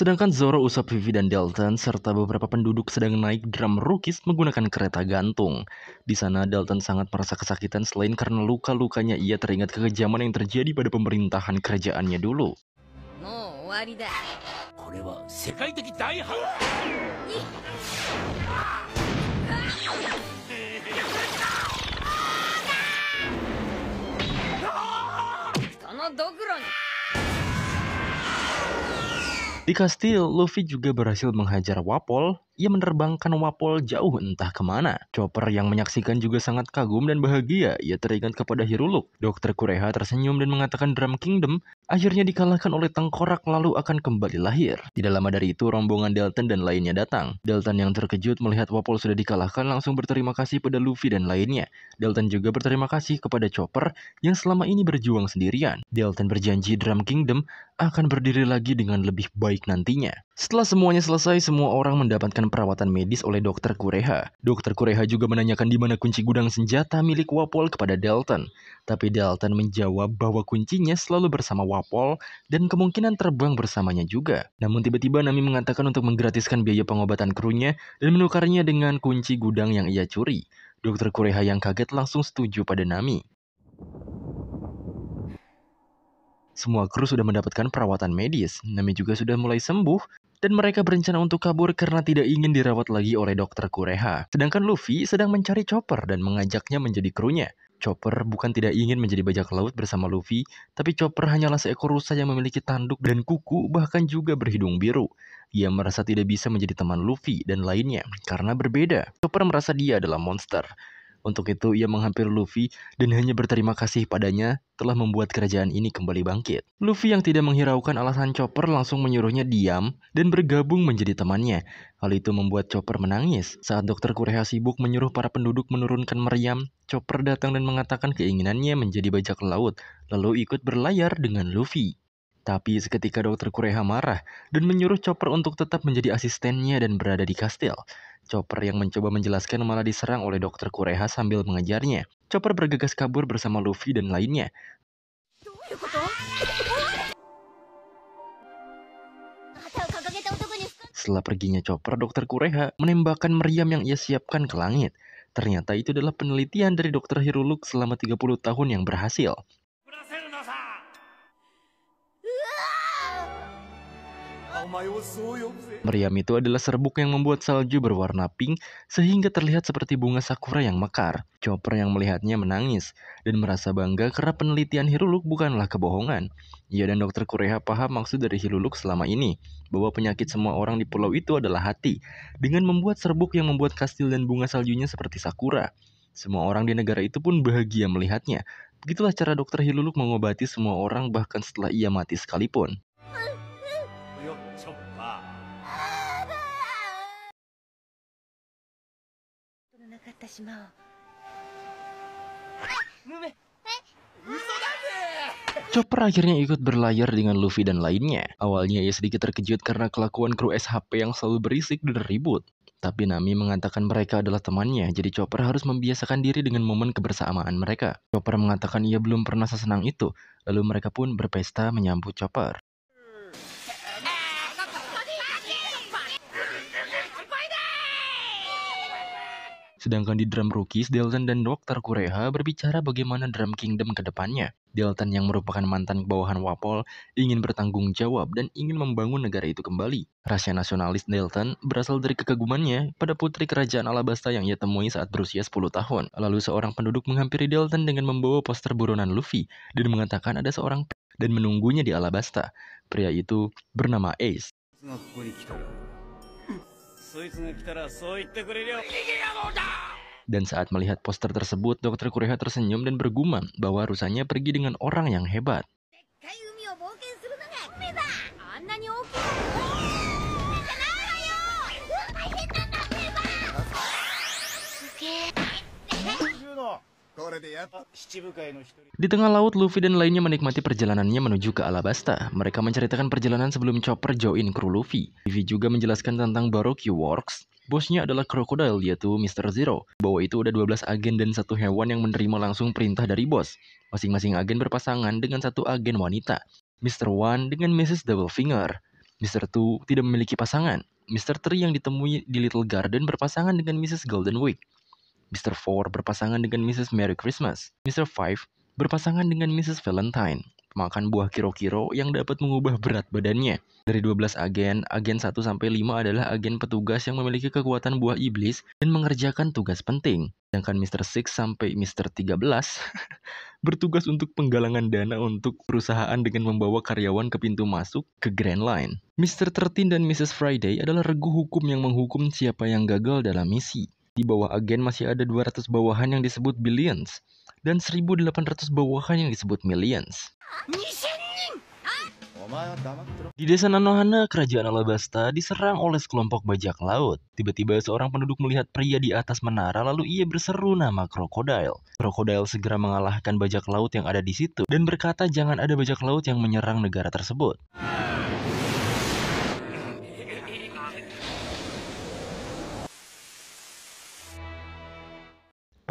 S1: Sedangkan Zoro, Usopp, Vivi, dan Dalton serta beberapa penduduk sedang naik drum rukis menggunakan kereta gantung. Di sana Dalton sangat merasa kesakitan selain karena luka-lukanya ia teringat kekejaman yang terjadi pada pemerintahan kerajaannya dulu. Di kastil, Luffy juga berhasil menghajar Wapol. Ia menerbangkan Wapol jauh entah kemana. Chopper yang menyaksikan juga sangat kagum dan bahagia. Ia teringat kepada Hiruluk. Dr. Kureha tersenyum dan mengatakan Drum Kingdom akhirnya dikalahkan oleh tengkorak lalu akan kembali lahir. Tidak lama dari itu, rombongan Dalton dan lainnya datang. Dalton yang terkejut melihat Wapol sudah dikalahkan langsung berterima kasih pada Luffy dan lainnya. Dalton juga berterima kasih kepada Chopper yang selama ini berjuang sendirian. Dalton berjanji Drum Kingdom akan berdiri lagi dengan lebih baik nantinya. Setelah semuanya selesai, semua orang mendapatkan perawatan medis oleh Dr. Kureha. Dr. Kureha juga menanyakan di mana kunci gudang senjata milik Wapol kepada Dalton. Tapi Dalton menjawab bahwa kuncinya selalu bersama Wapol dan kemungkinan terbang bersamanya juga. Namun tiba-tiba Nami mengatakan untuk menggratiskan biaya pengobatan krunya dan menukarnya dengan kunci gudang yang ia curi. Dr. Kureha yang kaget langsung setuju pada Nami. Semua kru sudah mendapatkan perawatan medis. Nami juga sudah mulai sembuh dan mereka berencana untuk kabur karena tidak ingin dirawat lagi oleh Dr. Kureha. Sedangkan Luffy sedang mencari Chopper dan mengajaknya menjadi krunya. Chopper bukan tidak ingin menjadi bajak laut bersama Luffy, tapi Chopper hanyalah seekor rusa yang memiliki tanduk dan kuku, bahkan juga berhidung biru. Ia merasa tidak bisa menjadi teman Luffy dan lainnya karena berbeda. Chopper merasa dia adalah monster. Untuk itu ia menghampiri Luffy dan hanya berterima kasih padanya telah membuat kerajaan ini kembali bangkit. Luffy yang tidak menghiraukan alasan Chopper langsung menyuruhnya diam dan bergabung menjadi temannya. Hal itu membuat Chopper menangis. Saat Dr. Kureha sibuk menyuruh para penduduk menurunkan meriam, Chopper datang dan mengatakan keinginannya menjadi bajak laut, lalu ikut berlayar dengan Luffy. Tapi seketika Dr. Kureha marah dan menyuruh Chopper untuk tetap menjadi asistennya dan berada di kastil. Chopper yang mencoba menjelaskan malah diserang oleh Dr. Kureha sambil mengejarnya. Chopper bergegas kabur bersama Luffy dan lainnya. Setelah perginya Chopper, Dr. Kureha menembakkan meriam yang ia siapkan ke langit. Ternyata itu adalah penelitian dari Dr. Hiruluk selama 30 tahun yang berhasil. Meriam itu adalah serbuk yang membuat salju berwarna pink sehingga terlihat seperti bunga sakura yang mekar. Chopper yang melihatnya menangis dan merasa bangga karena penelitian Hiruluk bukanlah kebohongan. Ia dan Dr. Kureha paham maksud dari Hiruluk selama ini, bahwa penyakit semua orang di pulau itu adalah hati, dengan membuat serbuk yang membuat kastil dan bunga saljunya seperti sakura. Semua orang di negara itu pun bahagia melihatnya. Begitulah cara Dr. Hiruluk mengobati semua orang bahkan setelah ia mati sekalipun. Chopper akhirnya ikut berlayar dengan Luffy dan lainnya. Awalnya ia sedikit terkejut karena kelakuan kru SHP yang selalu berisik dan ribut. Tapi Nami mengatakan mereka adalah temannya, jadi Chopper harus membiasakan diri dengan momen kebersamaan mereka. Chopper mengatakan ia belum pernah sesenang itu, lalu mereka pun berpesta menyambut Chopper. Sedangkan di Drum Rookies, Dalton dan Dr. Kureha berbicara bagaimana Drum Kingdom ke depannya. Dalton yang merupakan mantan bawahan Wapol ingin bertanggung jawab dan ingin membangun negara itu kembali. Rasa nasionalis Dalton berasal dari kekagumannya pada putri kerajaan Alabasta yang ia temui saat berusia 10 tahun. Lalu seorang penduduk menghampiri Dalton dengan membawa poster buronan Luffy dan mengatakan ada seorang dan menunggunya di Alabasta. Pria itu bernama Ace. Dan saat melihat poster tersebut, Dr. Kureha tersenyum dan bergumam bahwa rusanya pergi dengan orang yang hebat. Di tengah laut, Luffy dan lainnya menikmati perjalanannya menuju ke Alabasta. Mereka menceritakan perjalanan sebelum Chopper join kru Luffy. Luffy juga menjelaskan tentang Baroque Works. Bosnya adalah Crocodile, yaitu Mr. Zero. Bahwa itu ada 12 agen dan satu hewan yang menerima langsung perintah dari bos. Masing-masing agen berpasangan dengan satu agen wanita. Mr. One dengan Mrs. Doublefinger. Mr. Two tidak memiliki pasangan. Mr. Three yang ditemui di Little Garden berpasangan dengan Mrs. Golden Week. Mr. Four berpasangan dengan Mrs. Merry Christmas. Mr. Five berpasangan dengan Mrs. Valentine, pemakan buah kiro-kiro yang dapat mengubah berat badannya. Dari 12 agen, agen 1 sampai 5 adalah agen petugas yang memiliki kekuatan buah iblis dan mengerjakan tugas penting. Sedangkan Mr. 6 sampai Mr. 13 bertugas untuk penggalangan dana untuk perusahaan dengan membawa karyawan ke pintu masuk ke Grand Line. Mr. 13 dan Mrs. Friday adalah regu hukum yang menghukum siapa yang gagal dalam misi. Di bawah agen masih ada 200 bawahan yang disebut Billions dan 1.800 bawahan yang disebut Millions. Di desa Nanohana, kerajaan Alabasta diserang oleh sekelompok bajak laut. Tiba-tiba seorang penduduk melihat pria di atas menara lalu ia berseru nama Crocodile. Crocodile segera mengalahkan bajak laut yang ada di situ dan berkata jangan ada bajak laut yang menyerang negara tersebut.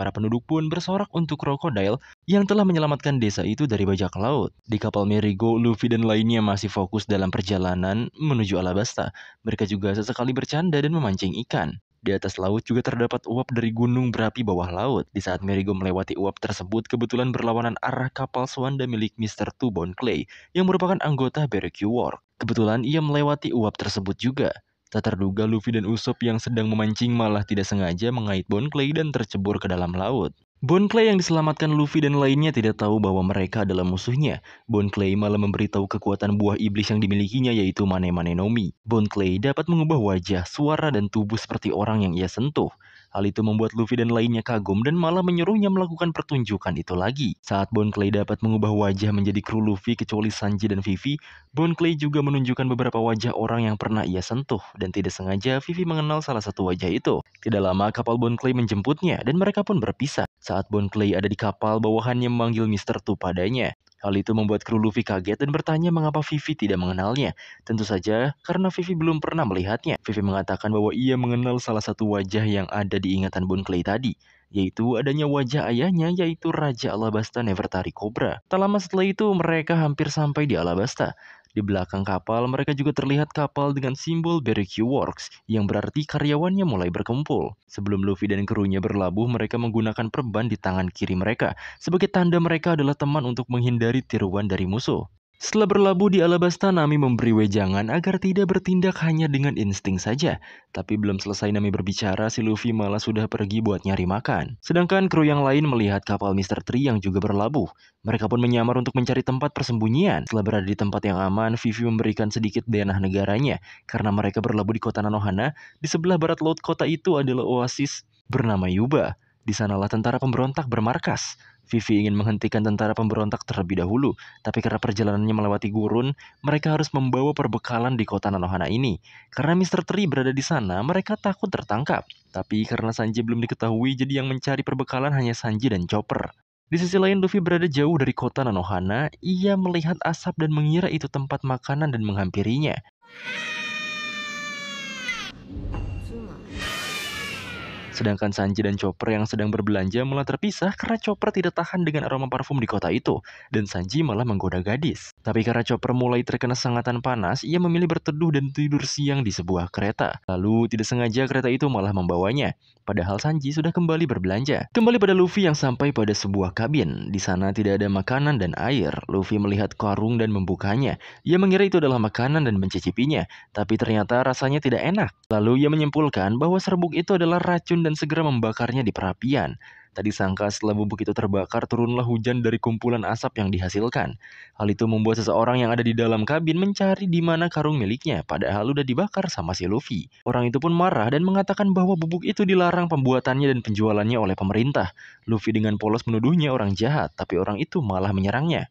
S1: Para penduduk pun bersorak untuk Crocodile yang telah menyelamatkan desa itu dari bajak laut. Di kapal Merigo, Luffy dan lainnya masih fokus dalam perjalanan menuju Alabasta. Mereka juga sesekali bercanda dan memancing ikan. Di atas laut juga terdapat uap dari gunung berapi bawah laut. Di saat Merigo melewati uap tersebut, kebetulan berlawanan arah kapal Swanda milik Mr. Two Bone Clay yang merupakan anggota Baroque Works. Kebetulan ia melewati uap tersebut juga. Tak terduga Luffy dan Usopp yang sedang memancing malah tidak sengaja mengait Bone Clay dan tercebur ke dalam laut. Bone Clay yang diselamatkan Luffy dan lainnya tidak tahu bahwa mereka adalah musuhnya. Bone Clay malah memberitahu kekuatan buah iblis yang dimilikinya yaitu Mane Mane no Mi. Bone Clay dapat mengubah wajah, suara, dan tubuh seperti orang yang ia sentuh. Hal itu membuat Luffy dan lainnya kagum dan malah menyuruhnya melakukan pertunjukan itu lagi. Saat Bone Clay dapat mengubah wajah menjadi kru Luffy kecuali Sanji dan Vivi, Bone Clay juga menunjukkan beberapa wajah orang yang pernah ia sentuh. Dan tidak sengaja Vivi mengenal salah satu wajah itu. Tidak lama kapal Bone Clay menjemputnya dan mereka pun berpisah. Saat Bone Clay ada di kapal, bawahannya memanggil Mr. Two padanya. Hal itu membuat kru Luffy kaget dan bertanya mengapa Vivi tidak mengenalnya. Tentu saja karena Vivi belum pernah melihatnya. Vivi mengatakan bahwa ia mengenal salah satu wajah yang ada di ingatan Bone Clay tadi, yaitu adanya wajah ayahnya yaitu Raja Alabasta Nefertari Cobra. Tak lama setelah itu mereka hampir sampai di Alabasta. Di belakang kapal mereka juga terlihat kapal dengan simbol Baroque Works yang berarti karyawannya mulai berkumpul. Sebelum Luffy dan krunya berlabuh, mereka menggunakan perban di tangan kiri mereka sebagai tanda mereka adalah teman untuk menghindari tiruan dari musuh. Setelah berlabuh di Alabasta, Nami memberi wejangan agar tidak bertindak hanya dengan insting saja. Tapi belum selesai Nami berbicara, si Luffy malah sudah pergi buat nyari makan. Sedangkan kru yang lain melihat kapal Mr. Three yang juga berlabuh. Mereka pun menyamar untuk mencari tempat persembunyian. Setelah berada di tempat yang aman, Vivi memberikan sedikit denah negaranya. Karena mereka berlabuh di kota Nanohana, di sebelah barat laut kota itu adalah oasis bernama Yuba. Di sanalah tentara pemberontak bermarkas. Vivi ingin menghentikan tentara pemberontak terlebih dahulu, tapi karena perjalanannya melewati gurun, mereka harus membawa perbekalan di kota Nanohana ini. Karena Mr. Three berada di sana, mereka takut tertangkap. Tapi karena Sanji belum diketahui, jadi yang mencari perbekalan hanya Sanji dan Chopper. Di sisi lain, Luffy berada jauh dari kota Nanohana. Ia melihat asap dan mengira itu tempat makanan dan menghampirinya. Sedangkan Sanji dan Chopper yang sedang berbelanja malah terpisah karena Chopper tidak tahan dengan aroma parfum di kota itu, dan Sanji malah menggoda gadis. Tapi karena Chopper mulai terkena sengatan panas, ia memilih berteduh dan tidur siang di sebuah kereta. Lalu tidak sengaja kereta itu malah membawanya. Padahal Sanji sudah kembali berbelanja. Kembali pada Luffy yang sampai pada sebuah kabin. Di sana tidak ada makanan dan air. Luffy melihat karung dan membukanya. Ia mengira itu adalah makanan dan mencicipinya, tapi ternyata rasanya tidak enak. Lalu ia menyimpulkan bahwa serbuk itu adalah racun dan segera membakarnya di perapian. Tak disangka setelah bubuk itu terbakar, turunlah hujan dari kumpulan asap yang dihasilkan. Hal itu membuat seseorang yang ada di dalam kabin mencari di mana karung miliknya, padahal udah dibakar sama si Luffy. Orang itu pun marah dan mengatakan bahwa bubuk itu dilarang pembuatannya dan penjualannya oleh pemerintah. Luffy dengan polos menuduhnya orang jahat, tapi orang itu malah menyerangnya.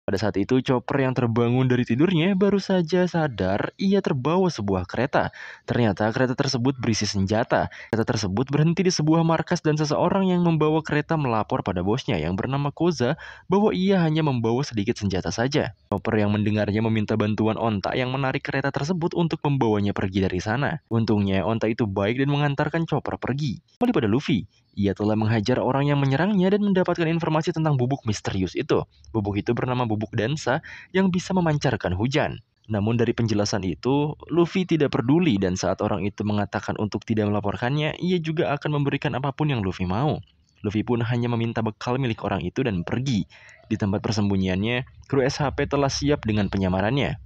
S1: Pada saat itu, Chopper yang terbangun dari tidurnya baru saja sadar ia terbawa sebuah kereta. Ternyata kereta tersebut berisi senjata. Kereta tersebut berhenti di sebuah markas dan seseorang yang membawa kereta melapor pada bosnya yang bernama Koza bahwa ia hanya membawa sedikit senjata saja. Chopper yang mendengarnya meminta bantuan onta yang menarik kereta tersebut untuk membawanya pergi dari sana. Untungnya, onta itu baik dan mengantarkan Chopper pergi. Kembali pada Luffy. Ia telah menghajar orang yang menyerangnya dan mendapatkan informasi tentang bubuk misterius itu. Bubuk itu bernama bubuk dansa yang bisa memancarkan hujan. Namun dari penjelasan itu, Luffy tidak peduli dan saat orang itu mengatakan untuk tidak melaporkannya, ia juga akan memberikan apapun yang Luffy mau. Luffy pun hanya meminta bekal milik orang itu dan pergi. Di tempat persembunyiannya, kru SHP telah siap dengan penyamarannya.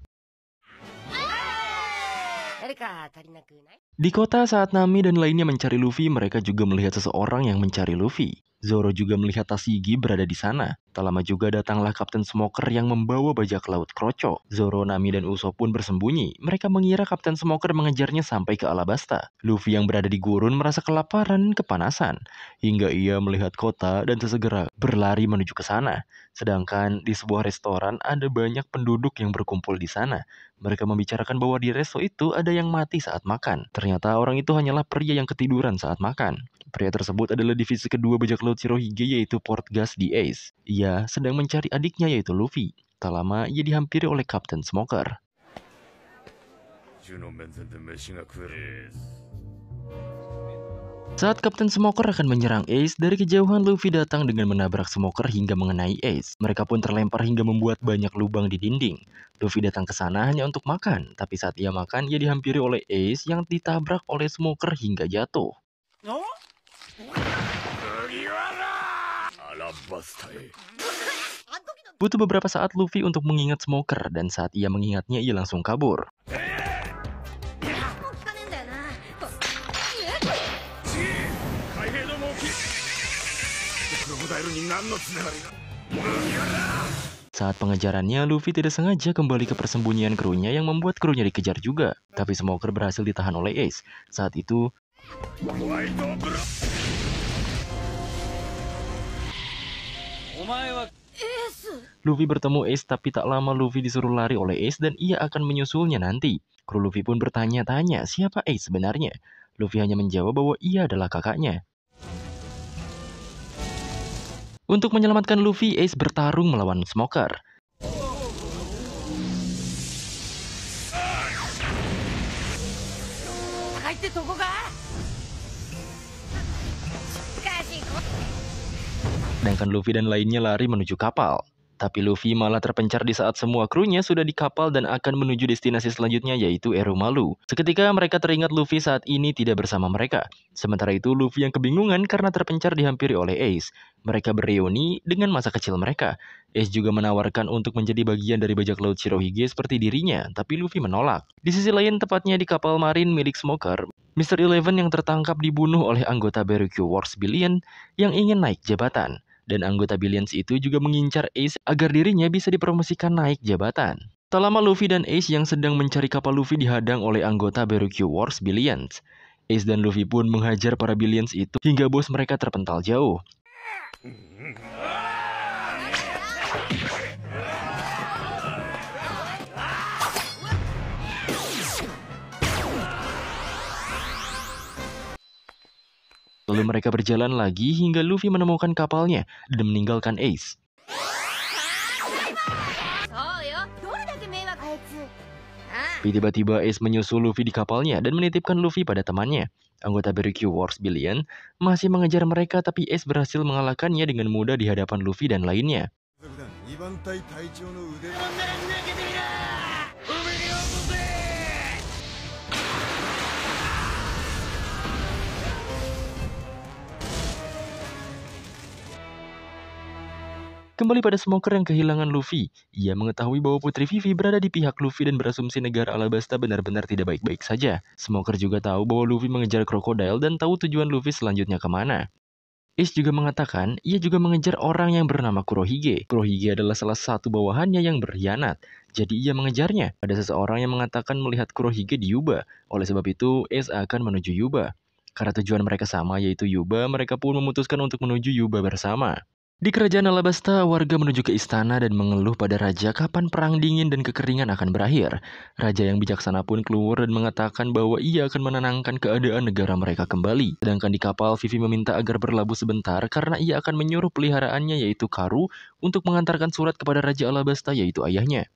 S1: Di kota saat Nami dan lainnya mencari Luffy, mereka juga melihat seseorang yang mencari Luffy. Zoro juga melihat Tashigi berada di sana. Tak lama juga datanglah Kapten Smoker yang membawa bajak laut Kroco. Zoro, Nami, dan Usopp pun bersembunyi. Mereka mengira Kapten Smoker mengejarnya sampai ke Alabasta. Luffy yang berada di gurun merasa kelaparan dan kepanasan. Hingga ia melihat kota dan segera berlari menuju ke sana. Sedangkan di sebuah restoran ada banyak penduduk yang berkumpul di sana. Mereka membicarakan bahwa di resto itu ada yang mati saat makan. Ternyata orang itu hanyalah pria yang ketiduran saat makan. Pria tersebut adalah divisi kedua bajak laut Shirohige yaitu Portgas di Ace. Ia sedang mencari adiknya yaitu Luffy. Tak lama ia dihampiri oleh Kapten Smoker. Saat Kapten Smoker akan menyerang Ace, dari kejauhan Luffy datang dengan menabrak Smoker hingga mengenai Ace. Mereka pun terlempar hingga membuat banyak lubang di dinding. Luffy datang ke sana hanya untuk makan, tapi saat ia makan, ia dihampiri oleh Ace yang ditabrak oleh Smoker hingga jatuh. Butuh beberapa saat Luffy untuk mengingat Smoker, dan saat ia mengingatnya, ia langsung kabur. Saat pengejarannya, Luffy tidak sengaja kembali ke persembunyian krunya yang membuat krunya dikejar juga. Tapi Smoker berhasil ditahan oleh Ace. Saat itu, Luffy bertemu Ace, tapi tak lama Luffy disuruh lari oleh Ace dan ia akan menyusulnya nanti. Kru Luffy pun bertanya-tanya siapa Ace sebenarnya. Luffy hanya menjawab bahwa ia adalah kakaknya. Untuk menyelamatkan Luffy, Ace bertarung melawan Smoker. Sedangkan Luffy dan lainnya lari menuju kapal. Tapi Luffy malah terpencar di saat semua krunya sudah di kapal dan akan menuju destinasi selanjutnya yaitu Eromalu. Seketika mereka teringat Luffy saat ini tidak bersama mereka. Sementara itu Luffy yang kebingungan karena terpencar dihampiri oleh Ace. Mereka bereuni dengan masa kecil mereka. Ace juga menawarkan untuk menjadi bagian dari bajak laut Shirohige seperti dirinya, tapi Luffy menolak. Di sisi lain, tepatnya di kapal marin milik Smoker, Mr. Eleven yang tertangkap dibunuh oleh anggota Baroque Wars Billion yang ingin naik jabatan. Dan anggota Billions itu juga mengincar Ace agar dirinya bisa dipromosikan naik jabatan. Tak lama Luffy dan Ace yang sedang mencari kapal Luffy dihadang oleh anggota Baroque Wars Billions. Ace dan Luffy pun menghajar para Billions itu hingga bos mereka terpental jauh. Lalu mereka berjalan lagi hingga Luffy menemukan kapalnya dan meninggalkan Ace. Tapi tiba-tiba Ace menyusul Luffy di kapalnya dan menitipkan Luffy pada temannya. Anggota BRQ Wars Billion masih mengejar mereka, tapi Ace berhasil mengalahkannya dengan mudah di hadapan Luffy dan lainnya. Kembali pada Smoker yang kehilangan Luffy, ia mengetahui bahwa Putri Vivi berada di pihak Luffy dan berasumsi negara Alabasta benar-benar tidak baik-baik saja. Smoker juga tahu bahwa Luffy mengejar Crocodile dan tahu tujuan Luffy selanjutnya kemana. Ace juga mengatakan, ia juga mengejar orang yang bernama Kurohige. Kurohige adalah salah satu bawahannya yang berkhianat. Jadi ia mengejarnya. Ada seseorang yang mengatakan melihat Kurohige di Yuba. Oleh sebab itu, Ace akan menuju Yuba. Karena tujuan mereka sama yaitu Yuba, mereka pun memutuskan untuk menuju Yuba bersama. Di kerajaan Alabasta, warga menuju ke istana dan mengeluh pada raja kapan perang dingin dan kekeringan akan berakhir. Raja yang bijaksana pun keluar dan mengatakan bahwa ia akan menenangkan keadaan negara mereka kembali. Sedangkan di kapal, Vivi meminta agar berlabuh sebentar karena ia akan menyuruh peliharaannya yaitu Karu untuk mengantarkan surat kepada Raja Alabasta yaitu ayahnya.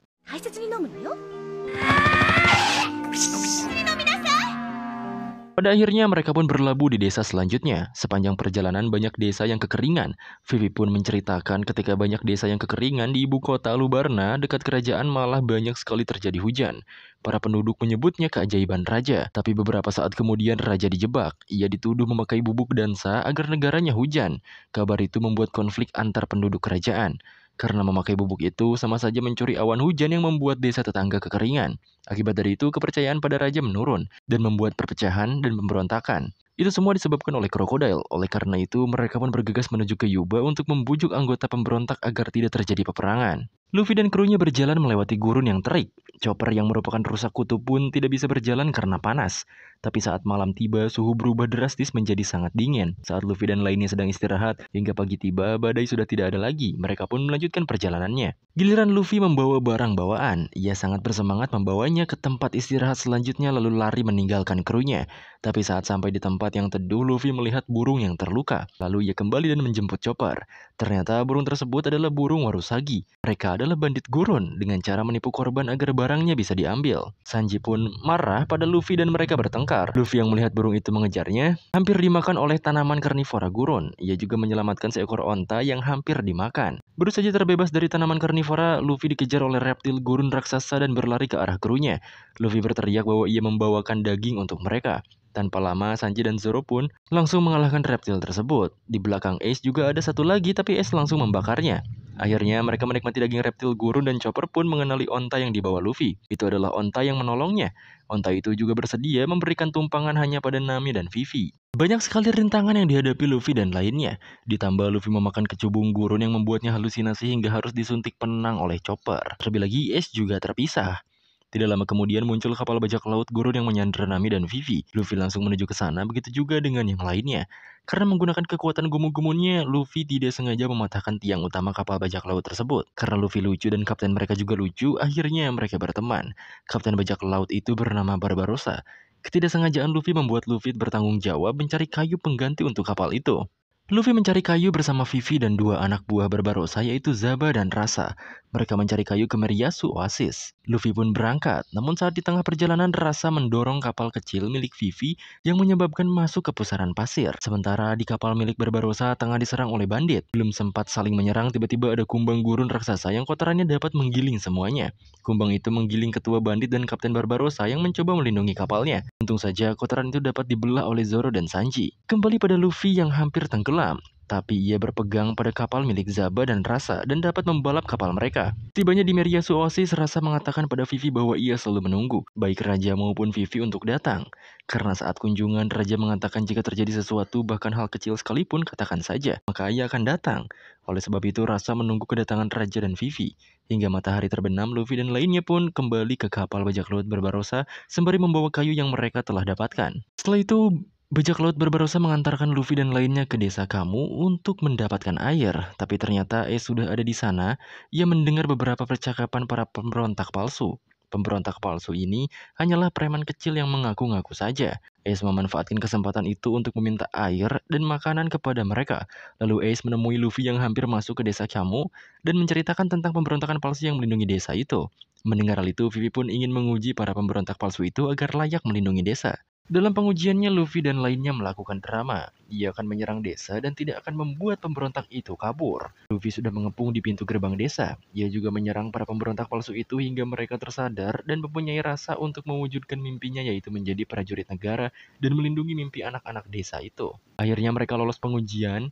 S1: Pada akhirnya mereka pun berlabuh di desa selanjutnya. Sepanjang perjalanan banyak desa yang kekeringan. Vivi pun menceritakan ketika banyak desa yang kekeringan di ibu kota Lubarna dekat kerajaan malah banyak sekali terjadi hujan. Para penduduk menyebutnya keajaiban raja, tapi beberapa saat kemudian raja dijebak. Ia dituduh memakai bubuk dansa agar negaranya hujan. Kabar itu membuat konflik antar penduduk kerajaan. Karena memakai bubuk itu sama saja mencuri awan hujan yang membuat desa tetangga kekeringan. Akibat dari itu, kepercayaan pada raja menurun dan membuat perpecahan dan pemberontakan. Itu semua disebabkan oleh Crocodile. Oleh karena itu, mereka pun bergegas menuju ke Yuba untuk membujuk anggota pemberontak agar tidak terjadi peperangan. Luffy dan krunya berjalan melewati gurun yang terik. Chopper yang merupakan rusa kutub pun tidak bisa berjalan karena panas. Tapi saat malam tiba, suhu berubah drastis menjadi sangat dingin. Saat Luffy dan lainnya sedang istirahat, hingga pagi tiba, badai sudah tidak ada lagi. Mereka pun melanjutkan perjalanannya. Giliran Luffy membawa barang bawaan. Ia sangat bersemangat membawanya ke tempat istirahat selanjutnya lalu lari meninggalkan krunya. Tapi saat sampai di tempat yang teduh, Luffy melihat burung yang terluka. Lalu ia kembali dan menjemput Chopper. Ternyata burung tersebut adalah burung Warusagi. Mereka adalah bandit gurun dengan cara menipu korban agar barangnya bisa diambil. Sanji pun marah pada Luffy dan mereka bertengkar. Luffy yang melihat burung itu mengejarnya, hampir dimakan oleh tanaman karnivora gurun. Ia juga menyelamatkan seekor onta yang hampir dimakan. Baru saja terbebas dari tanaman karnivora, Luffy dikejar oleh reptil gurun raksasa dan berlari ke arah krunya. Luffy berteriak bahwa ia membawakan daging untuk mereka. Tanpa lama, Sanji dan Zoro pun langsung mengalahkan reptil tersebut. Di belakang Ace juga ada satu lagi, tapi Ace langsung membakarnya. Akhirnya mereka menikmati daging reptil gurun dan Chopper pun mengenali onta yang dibawa Luffy. Itu adalah onta yang menolongnya. Onta itu juga bersedia memberikan tumpangan hanya pada Nami dan Vivi. Banyak sekali rintangan yang dihadapi Luffy dan lainnya. Ditambah Luffy memakan kecubung gurun yang membuatnya halusinasi hingga harus disuntik penenang oleh Chopper. Terlebih lagi Ace juga terpisah. Tidak lama kemudian muncul kapal bajak laut gurun yang menyandera Nami dan Vivi. Luffy langsung menuju ke sana, begitu juga dengan yang lainnya. Karena menggunakan kekuatan gumu-gumunnya, Luffy tidak sengaja mematahkan tiang utama kapal bajak laut tersebut. Karena Luffy lucu dan kapten mereka juga lucu, akhirnya mereka berteman. Kapten bajak laut itu bernama Barbarossa. Ketidaksengajaan Luffy membuat Luffy bertanggung jawab mencari kayu pengganti untuk kapal itu. Luffy mencari kayu bersama Vivi dan dua anak buah Barbarossa yaitu Zaba dan Rasa. Mereka mencari kayu ke Meriasu Oasis. Luffy pun berangkat, namun saat di tengah perjalanan Rasa mendorong kapal kecil milik Vivi yang menyebabkan masuk ke pusaran pasir. Sementara di kapal milik Barbarossa tengah diserang oleh bandit. Belum sempat saling menyerang, tiba-tiba ada kumbang gurun raksasa yang kotorannya dapat menggiling semuanya. Kumbang itu menggiling ketua bandit dan Kapten Barbarossa yang mencoba melindungi kapalnya. Untung saja kotoran itu dapat dibelah oleh Zoro dan Sanji. Kembali pada Luffy yang hampir tenggelam. Tapi ia berpegang pada kapal milik Zaba dan Rasa dan dapat membalap kapal mereka. Tibanya di Meriasu Oasis, Rasa mengatakan pada Vivi bahwa ia selalu menunggu, baik Raja maupun Vivi untuk datang. Karena saat kunjungan, Raja mengatakan jika terjadi sesuatu, bahkan hal kecil sekalipun, katakan saja, maka ia akan datang. Oleh sebab itu, Rasa menunggu kedatangan Raja dan Vivi. Hingga matahari terbenam, Luffy dan lainnya pun kembali ke kapal bajak laut Barbarossa sembari membawa kayu yang mereka telah dapatkan. Setelah itu, bajak laut Barbarossa mengantarkan Luffy dan lainnya ke desa Kamu untuk mendapatkan air. Tapi ternyata sudah ada di sana, ia mendengar beberapa percakapan para pemberontak palsu. pemberontak palsu ini hanyalah preman kecil yang mengaku-ngaku saja. Ace memanfaatkan kesempatan itu untuk meminta air dan makanan kepada mereka. Lalu Ace menemui Luffy yang hampir masuk ke desa Camu dan menceritakan tentang pemberontakan palsu yang melindungi desa itu. Mendengar hal itu, Vivi pun ingin menguji para pemberontak palsu itu agar layak melindungi desa. Dalam pengujiannya, Luffy dan lainnya melakukan drama. Ia akan menyerang desa dan tidak akan membuat pemberontak itu kabur. Luffy sudah mengepung di pintu gerbang desa. Ia juga menyerang para pemberontak palsu itu hingga mereka tersadar dan mempunyai rasa untuk mewujudkan mimpinya, yaitu menjadi prajurit negara dan melindungi mimpi anak-anak desa itu. Akhirnya mereka lolos pengujian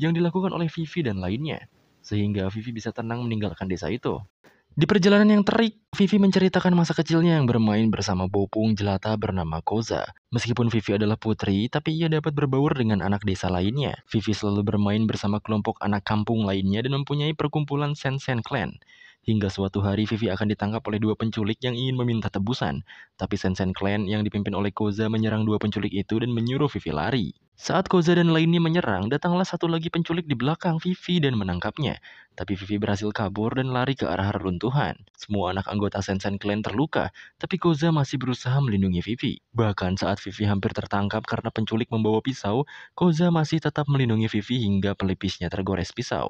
S1: yang dilakukan oleh Vivi dan lainnya, sehingga Vivi bisa tenang meninggalkan desa itu. Di perjalanan yang terik, Vivi menceritakan masa kecilnya yang bermain bersama bopung jelata bernama Koza. Meskipun Vivi adalah putri, tapi ia dapat berbaur dengan anak desa lainnya. Vivi selalu bermain bersama kelompok anak kampung lainnya dan mempunyai perkumpulan Sensen Clan. Hingga suatu hari Vivi akan ditangkap oleh dua penculik yang ingin meminta tebusan. Tapi Sensen Clan yang dipimpin oleh Koza menyerang dua penculik itu dan menyuruh Vivi lari. Saat Koza dan lainnya menyerang, datanglah satu lagi penculik di belakang Vivi dan menangkapnya. Tapi Vivi berhasil kabur dan lari ke arah reruntuhan. Semua anak anggota Sensen Clan terluka, tapi Koza masih berusaha melindungi Vivi. Bahkan saat Vivi hampir tertangkap karena penculik membawa pisau, Koza masih tetap melindungi Vivi hingga pelipisnya tergores pisau.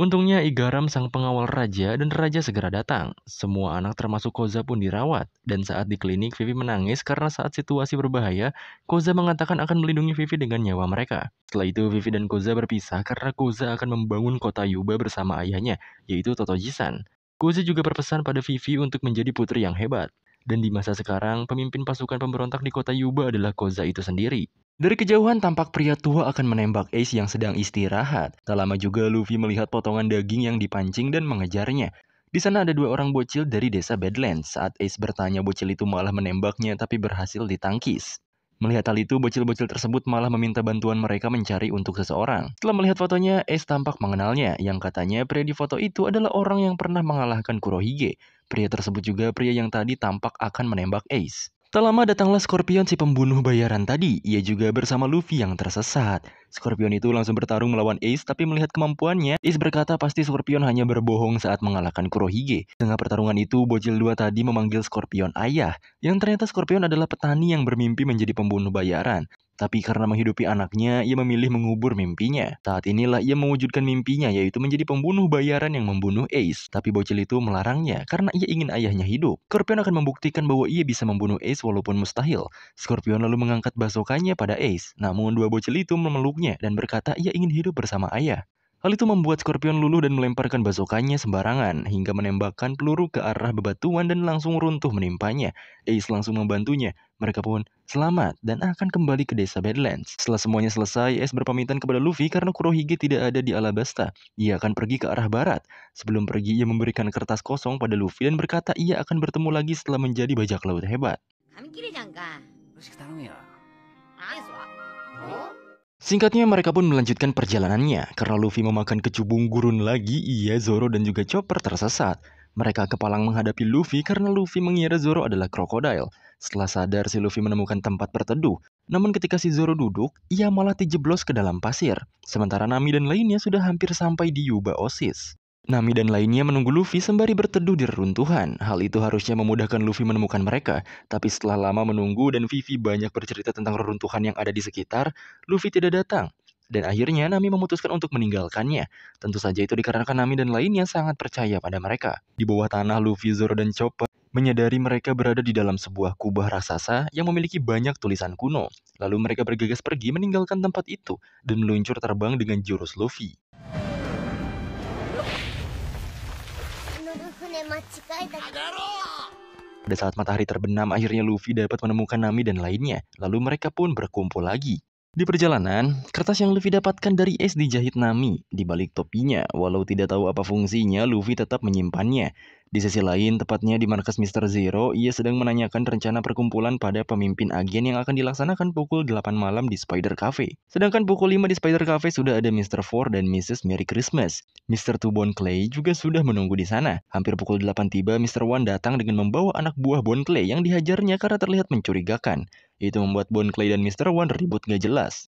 S1: Untungnya Igaram sang pengawal raja dan raja segera datang. Semua anak termasuk Koza pun dirawat. Dan saat di klinik, Vivi menangis karena saat situasi berbahaya, Koza mengatakan akan melindungi Vivi dengan nyawa mereka. Setelah itu, Vivi dan Koza berpisah karena Koza akan membangun kota Yuba bersama ayahnya, yaitu Totoji-san. Koza juga berpesan pada Vivi untuk menjadi putri yang hebat. Dan di masa sekarang, pemimpin pasukan pemberontak di kota Yuba adalah Koza itu sendiri. Dari kejauhan tampak pria tua akan menembak Ace yang sedang istirahat. Tak lama juga Luffy melihat potongan daging yang dipancing dan mengejarnya. Di sana ada dua orang bocil dari desa Badlands. Saat Ace bertanya, bocil itu malah menembaknya tapi berhasil ditangkis. Melihat hal itu, bocil-bocil tersebut malah meminta bantuan mereka mencari untuk seseorang. Setelah melihat fotonya, Ace tampak mengenalnya, yang katanya pria di foto itu adalah orang yang pernah mengalahkan Kurohige. Pria tersebut juga pria yang tadi tampak akan menembak Ace. Tak lama datanglah Scorpion si pembunuh bayaran tadi. Ia juga bersama Luffy yang tersesat. Scorpion itu langsung bertarung melawan Ace, tapi melihat kemampuannya, Ace berkata pasti Scorpion hanya berbohong saat mengalahkan Kurohige. Tengah pertarungan itu, bocil dua tadi memanggil Scorpion ayah, yang ternyata Scorpion adalah petani yang bermimpi menjadi pembunuh bayaran. Tapi karena menghidupi anaknya, ia memilih mengubur mimpinya. Saat inilah ia mewujudkan mimpinya, yaitu menjadi pembunuh bayaran yang membunuh Ace. Tapi bocil itu melarangnya karena ia ingin ayahnya hidup. Scorpion akan membuktikan bahwa ia bisa membunuh Ace walaupun mustahil. Scorpion lalu mengangkat bazooka-nya pada Ace. Namun dua bocil itu memeluknya dan berkata ia ingin hidup bersama ayah. Hal itu membuat Scorpion luluh dan melemparkan bazooka-nya sembarangan hingga menembakkan peluru ke arah bebatuan dan langsung runtuh menimpanya. Ace langsung membantunya. Mereka pun selamat dan akan kembali ke desa Badlands. Setelah semuanya selesai, Ace berpamitan kepada Luffy karena Kurohige tidak ada di Alabasta. Ia akan pergi ke arah barat. Sebelum pergi, ia memberikan kertas kosong pada Luffy dan berkata ia akan bertemu lagi setelah menjadi bajak laut hebat. Singkatnya, mereka pun melanjutkan perjalanannya. Karena Luffy memakan kecubung gurun lagi, ia, Zoro, dan juga Chopper tersesat. Mereka kepalang menghadapi Luffy karena Luffy mengira Zoro adalah krokodil. Setelah sadar, si Luffy menemukan tempat berteduh. Namun ketika si Zoro duduk, ia malah dijeblos ke dalam pasir. Sementara Nami dan lainnya sudah hampir sampai di Yuba Oasis. Nami dan lainnya menunggu Luffy sembari berteduh di reruntuhan. Hal itu harusnya memudahkan Luffy menemukan mereka. Tapi setelah lama menunggu dan Vivi banyak bercerita tentang reruntuhan yang ada di sekitar, Luffy tidak datang. Dan akhirnya Nami memutuskan untuk meninggalkannya. Tentu saja itu dikarenakan Nami dan lainnya sangat percaya pada mereka. Di bawah tanah, Luffy, Zoro, dan Chopper menyadari mereka berada di dalam sebuah kubah raksasa yang memiliki banyak tulisan kuno. Lalu mereka bergegas pergi meninggalkan tempat itu dan meluncur terbang dengan jurus Luffy. Pada saat matahari terbenam, akhirnya Luffy dapat menemukan Nami dan lainnya. Lalu mereka pun berkumpul lagi. Di perjalanan, kertas yang Luffy dapatkan dari Ace dijahit Nami di balik topinya. Walau tidak tahu apa fungsinya, Luffy tetap menyimpannya. Di sisi lain, tepatnya di markas Mr. Zero, ia sedang menanyakan rencana perkumpulan pada pemimpin agen yang akan dilaksanakan pukul 8 malam di Spider Cafe. Sedangkan pukul 5 di Spider Cafe sudah ada Mr. Four dan Mrs. Merry Christmas. Mr. Two Bone Clay juga sudah menunggu di sana. Hampir pukul 8 tiba, Mr. One datang dengan membawa anak buah Bone Clay yang dihajarnya karena terlihat mencurigakan. Itu membuat Bone Clay dan Mr. One ribut gak jelas.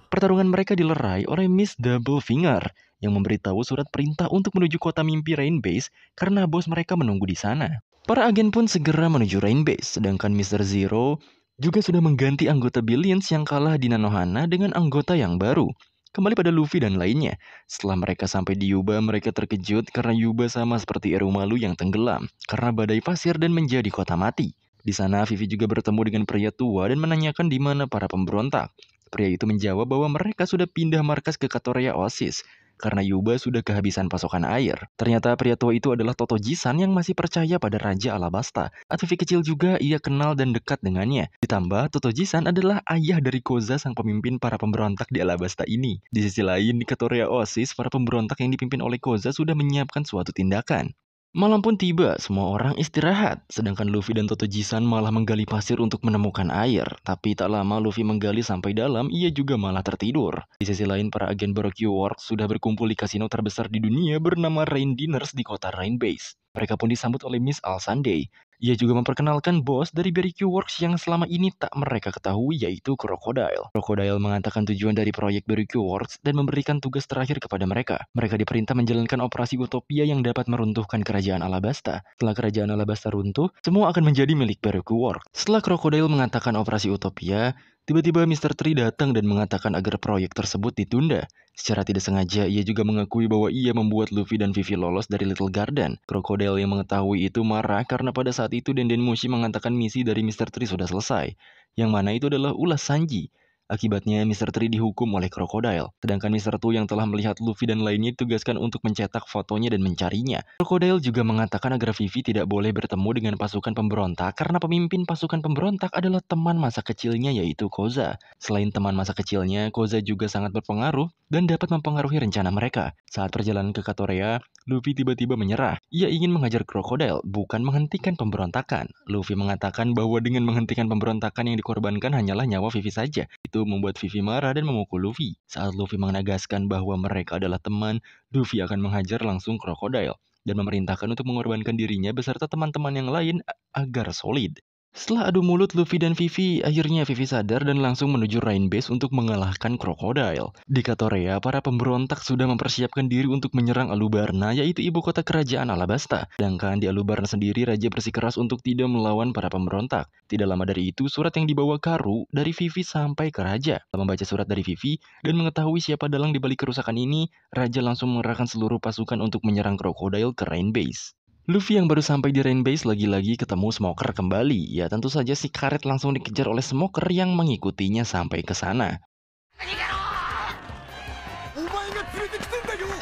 S1: Pertarungan mereka dilerai oleh Miss Double Finger yang memberitahu surat perintah untuk menuju kota mimpi Rain Base karena bos mereka menunggu di sana. Para agen pun segera menuju Rain Base, sedangkan Mr. Zero juga sudah mengganti anggota Billions yang kalah di Nanohana dengan anggota yang baru. Kembali pada Luffy dan lainnya. Setelah mereka sampai di Yuba, mereka terkejut karena Yuba sama seperti Erumalu yang tenggelam karena badai pasir dan menjadi kota mati. Di sana, Vivi juga bertemu dengan pria tua dan menanyakan di mana para pemberontak. Pria itu menjawab bahwa mereka sudah pindah markas ke Katoria Oasis karena Yuba sudah kehabisan pasokan air. Ternyata pria tua itu adalah Totoji-san yang masih percaya pada Raja Alabasta. Saat Vivi kecil juga ia kenal dan dekat dengannya. Ditambah, Totoji-san adalah ayah dari Koza sang pemimpin para pemberontak di Alabasta ini. Di sisi lain, di Katoria Oasis, para pemberontak yang dipimpin oleh Koza sudah menyiapkan suatu tindakan. Malam pun tiba, semua orang istirahat, sedangkan Luffy dan Totoji-san malah menggali pasir untuk menemukan air. Tapi tak lama Luffy menggali sampai dalam, ia juga malah tertidur. Di sisi lain, para agen Baroque Works sudah berkumpul di kasino terbesar di dunia bernama Rain Dinners di kota Rain Base. Mereka pun disambut oleh Miss Al Sunday. Ia juga memperkenalkan bos dari Baroque Works yang selama ini tak mereka ketahui, yaitu Crocodile. Crocodile mengatakan tujuan dari proyek Baroque Works dan memberikan tugas terakhir kepada mereka. Mereka diperintah menjalankan operasi Utopia yang dapat meruntuhkan kerajaan Alabasta. Setelah kerajaan Alabasta runtuh, semua akan menjadi milik Baroque Works. Setelah Crocodile mengatakan operasi Utopia, tiba-tiba Mr. Tree datang dan mengatakan agar proyek tersebut ditunda. Secara tidak sengaja, ia juga mengakui bahwa ia membuat Luffy dan Vivi lolos dari Little Garden. Crocodile yang mengetahui itu marah karena pada saat itu Denden Mushi mengatakan misi dari Mr. Tree sudah selesai. Yang mana itu adalah ulas Sanji. Akibatnya, Mr. Tree dihukum oleh Crocodile. Sedangkan Mr. Two yang telah melihat Luffy dan lainnya ditugaskan untuk mencetak fotonya dan mencarinya. Crocodile juga mengatakan agar Vivi tidak boleh bertemu dengan pasukan pemberontak karena pemimpin pasukan pemberontak adalah teman masa kecilnya yaitu Koza. Selain teman masa kecilnya, Koza juga sangat berpengaruh dan dapat mempengaruhi rencana mereka. Saat perjalanan ke Katorea, Luffy tiba-tiba menyerah. Ia ingin menghajar Crocodile, bukan menghentikan pemberontakan. Luffy mengatakan bahwa dengan menghentikan pemberontakan yang dikorbankan hanyalah nyawa Vivi saja. Itu membuat Vivi marah dan memukul Luffy. Saat Luffy menegaskan bahwa mereka adalah teman, Luffy akan menghajar langsung Crocodile dan memerintahkan untuk mengorbankan dirinya beserta teman-teman yang lain agar solid. Setelah adu mulut Luffy dan Vivi, akhirnya Vivi sadar dan langsung menuju Rain Base untuk mengalahkan Crocodile. Di Katorea, para pemberontak sudah mempersiapkan diri untuk menyerang Alubarna, yaitu ibu kota kerajaan Alabasta. Sedangkan di Alubarna sendiri, Raja bersikeras untuk tidak melawan para pemberontak. Tidak lama dari itu, surat yang dibawa Karu dari Vivi sampai ke Raja. Setelah membaca surat dari Vivi dan mengetahui siapa dalang di balik kerusakan ini, Raja langsung mengerahkan seluruh pasukan untuk menyerang Crocodile ke Rain Base. Luffy yang baru sampai di Rain Base lagi-lagi ketemu Smoker kembali. Ya tentu saja si karet langsung dikejar oleh Smoker yang mengikutinya sampai ke sana.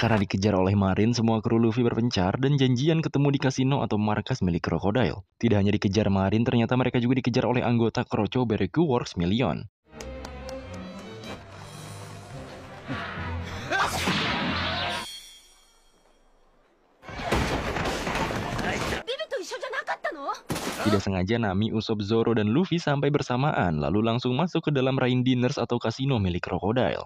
S1: Karena dikejar oleh Marin, semua kru Luffy berpencar dan janjian ketemu di kasino atau markas milik Crocodile. Tidak hanya dikejar Marin, ternyata mereka juga dikejar oleh anggota Croco Baroque Works Million. Tidak sengaja Nami, Usopp, Zoro, dan Luffy sampai bersamaan, lalu langsung masuk ke dalam Rain Dinners atau kasino milik Crocodile.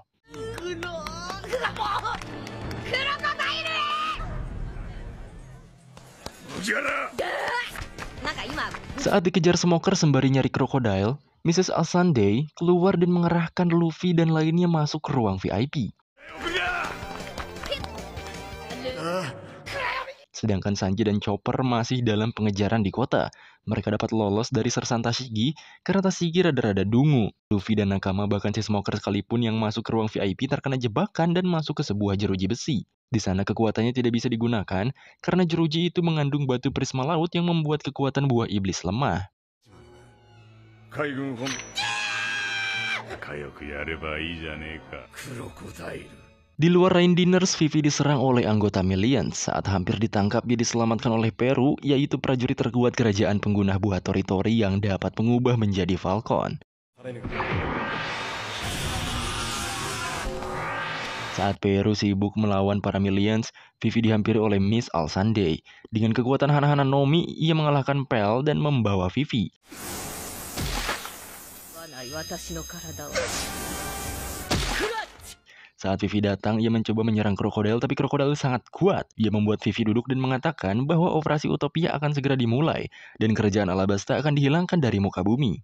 S1: Saat dikejar Smoker sembari nyari Crocodile, Mrs. Al Sunday keluar dan mengerahkan Luffy dan lainnya masuk ke ruang VIP. Sedangkan Sanji dan Chopper masih dalam pengejaran di kota. Mereka dapat lolos dari sersan Tashigi karena Tashigi rada-rada dungu. Luffy dan Nakama bahkan si Smoker sekalipun yang masuk ke ruang VIP terkena jebakan dan masuk ke sebuah jeruji besi. Di sana kekuatannya tidak bisa digunakan karena jeruji itu mengandung batu prisma laut yang membuat kekuatan buah iblis lemah. Di luar Rain Dinners, Vivi diserang oleh anggota Millions. Saat hampir ditangkap, dia diselamatkan oleh Peru, yaitu prajurit terkuat kerajaan pengguna buah Tori-Tori yang dapat mengubah menjadi Falcon. Saat Peru sibuk melawan para Millions, Vivi dihampiri oleh Miss Al Sunday. Dengan kekuatan Hana-Hana Nomi, ia mengalahkan Pell dan membawa Vivi. Saat Vivi datang, ia mencoba menyerang Crocodile, tapi Crocodile sangat kuat. Ia membuat Vivi duduk dan mengatakan bahwa operasi Utopia akan segera dimulai, dan kerajaan Alabasta akan dihilangkan dari muka bumi.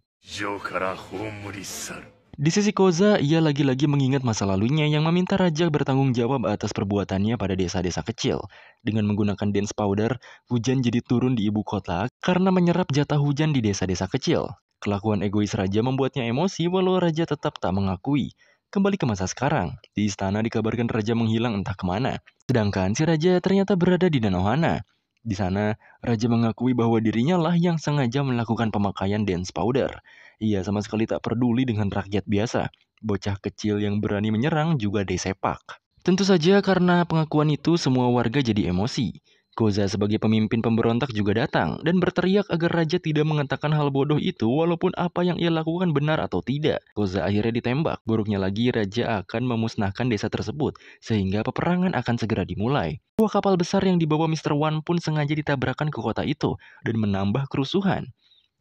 S1: Di sisi Koza, ia lagi-lagi mengingat masa lalunya yang meminta raja bertanggung jawab atas perbuatannya pada desa-desa kecil. Dengan menggunakan dance powder, hujan jadi turun di ibu kota karena menyerap jatah hujan di desa-desa kecil. Kelakuan egois raja membuatnya emosi walau raja tetap tak mengakui. Kembali ke masa sekarang, di istana dikabarkan raja menghilang entah kemana. Sedangkan si raja ternyata berada di Danau Hana. Di sana, raja mengakui bahwa dirinya lah yang sengaja melakukan pemakaian dance powder. Ia sama sekali tak peduli dengan rakyat biasa. Bocah kecil yang berani menyerang juga disepak. Tentu saja karena pengakuan itu semua warga jadi emosi. Koza sebagai pemimpin pemberontak juga datang dan berteriak agar raja tidak mengatakan hal bodoh itu walaupun apa yang ia lakukan benar atau tidak. Koza akhirnya ditembak. Buruknya lagi raja akan memusnahkan desa tersebut sehingga peperangan akan segera dimulai. Dua kapal besar yang dibawa Mr. Wan pun sengaja ditabrakkan ke kota itu dan menambah kerusuhan.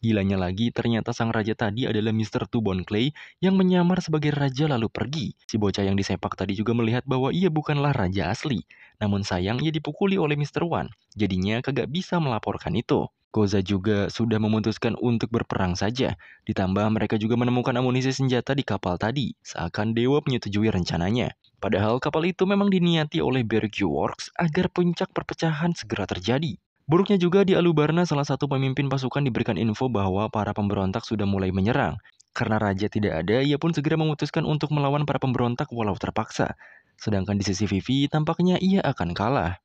S1: Gilanya lagi, ternyata sang raja tadi adalah Mr. Tubon Clay yang menyamar sebagai raja lalu pergi. Si bocah yang disepak tadi juga melihat bahwa ia bukanlah raja asli. Namun sayang ia dipukuli oleh Mr. Wan, jadinya kagak bisa melaporkan itu. Koza juga sudah memutuskan untuk berperang saja. Ditambah mereka juga menemukan amunisi senjata di kapal tadi, seakan dewa menyetujui rencananya. Padahal kapal itu memang diniati oleh Bergue Works agar puncak perpecahan segera terjadi. Buruknya juga di Alubarna salah satu pemimpin pasukan diberikan info bahwa para pemberontak sudah mulai menyerang. Karena raja tidak ada, ia pun segera memutuskan untuk melawan para pemberontak walau terpaksa. Sedangkan di sisi Vivi, tampaknya ia akan kalah.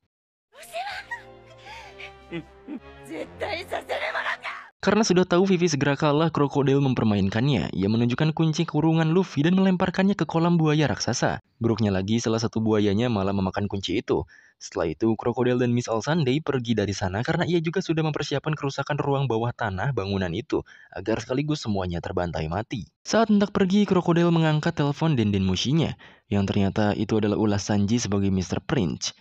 S1: Karena sudah tahu Vivi segera kalah, Krokodil mempermainkannya. Ia menunjukkan kunci kurungan Luffy dan melemparkannya ke kolam buaya raksasa. Buruknya lagi, salah satu buayanya malah memakan kunci itu. Setelah itu, Krokodil dan Miss All Sunday pergi dari sana karena ia juga sudah mempersiapkan kerusakan ruang bawah tanah bangunan itu, agar sekaligus semuanya terbantai mati. Saat hendak pergi, Krokodil mengangkat telepon Denden Mushinya, yang ternyata itu adalah ulas Sanji sebagai Mr. Prince.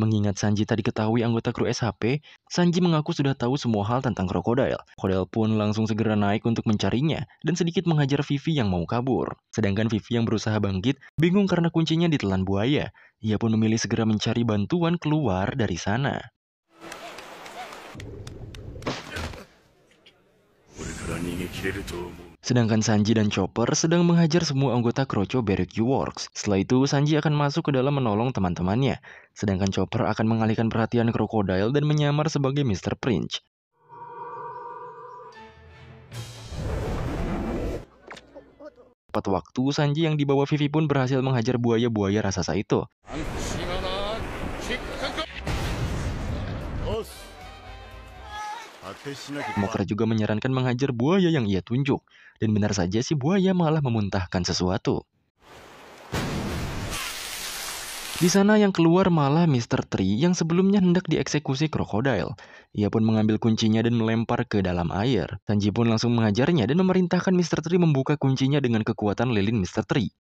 S1: Mengingat Sanji tadi ketahui anggota kru SHP, Sanji mengaku sudah tahu semua hal tentang Krokodil. Krokodil pun langsung segera naik untuk mencarinya dan sedikit menghajar Vivi yang mau kabur. Sedangkan Vivi yang berusaha bangkit, bingung karena kuncinya ditelan buaya. Ia pun memilih segera mencari bantuan keluar dari sana. Sedangkan Sanji dan Chopper sedang menghajar semua anggota Kroco Bergue Works. Setelah itu, Sanji akan masuk ke dalam menolong teman-temannya. Sedangkan Chopper akan mengalihkan perhatian Krokodil dan menyamar sebagai Mr. Prince. Tepat waktu, Sanji yang dibawa Vivi pun berhasil menghajar buaya-buaya raksasa itu. Smoker juga menyarankan menghajar buaya yang ia tunjuk. Dan benar saja si buaya malah memuntahkan sesuatu. Di sana yang keluar malah Mr. Tree yang sebelumnya hendak dieksekusi Krokodil. Ia pun mengambil kuncinya dan melempar ke dalam air. Sanji pun langsung mengajarnya dan memerintahkan Mr. Tree membuka kuncinya dengan kekuatan lilin Mr. Tree.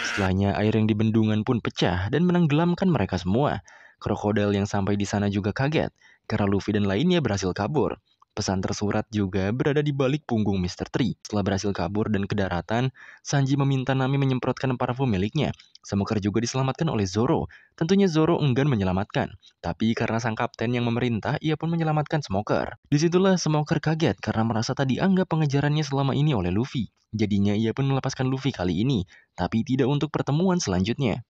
S1: Setelahnya, air yang di bendungan pun pecah dan menenggelamkan mereka semua. Krokodil yang sampai di sana juga kaget, karena Luffy dan lainnya berhasil kabur. Pesan tersurat juga berada di balik punggung Mr. Tree. Setelah berhasil kabur dan ke daratan, Sanji meminta Nami menyemprotkan parfum miliknya. Smoker juga diselamatkan oleh Zoro. Tentunya Zoro enggan menyelamatkan. Tapi karena sang kapten yang memerintah, ia pun menyelamatkan Smoker. Disitulah Smoker kaget karena merasa tadi anggap pengejarannya selama ini oleh Luffy. Jadinya ia pun melepaskan Luffy kali ini, tapi tidak untuk pertemuan selanjutnya.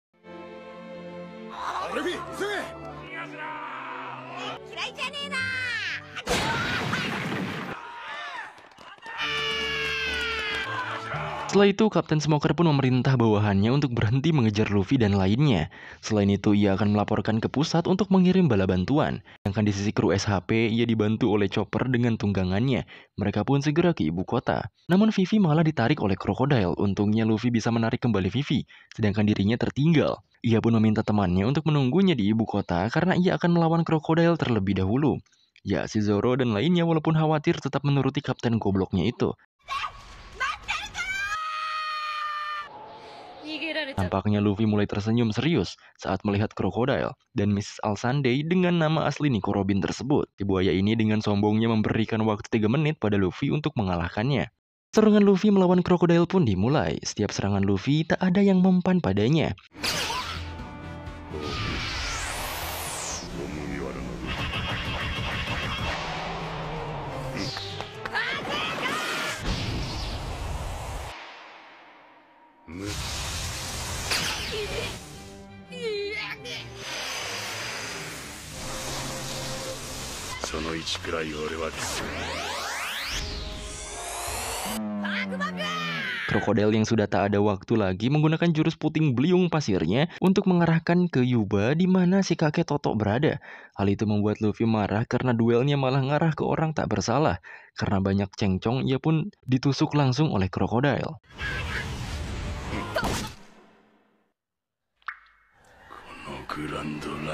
S1: Setelah itu, Kapten Smoker pun memerintah bawahannya untuk berhenti mengejar Luffy dan lainnya. Selain itu, ia akan melaporkan ke pusat untuk mengirim bala bantuan. Sedangkan di sisi kru SHP, ia dibantu oleh Chopper dengan tunggangannya. Mereka pun segera ke ibu kota. Namun Vivi malah ditarik oleh Krokodil. Untungnya Luffy bisa menarik kembali Vivi, sedangkan dirinya tertinggal. Ia pun meminta temannya untuk menunggunya di ibu kota karena ia akan melawan Krokodil terlebih dahulu. Ya, si Zoro dan lainnya walaupun khawatir tetap menuruti kapten gobloknya itu. Tampaknya Luffy mulai tersenyum serius saat melihat Krokodil dan Miss All Sunday dengan nama asli Nico Robin tersebut. Si buaya ini dengan sombongnya memberikan waktu 3 menit pada Luffy untuk mengalahkannya. Serangan Luffy melawan Krokodil pun dimulai. Setiap serangan Luffy tak ada yang mempan padanya. Krokodil yang sudah tak ada waktu lagi menggunakan jurus puting beliung pasirnya untuk mengarahkan ke Yuba di mana si kakek Toto berada. Hal itu membuat Luffy marah karena duelnya malah ngarah ke orang tak bersalah. Karena banyak cengcong, ia pun ditusuk langsung oleh krokodil.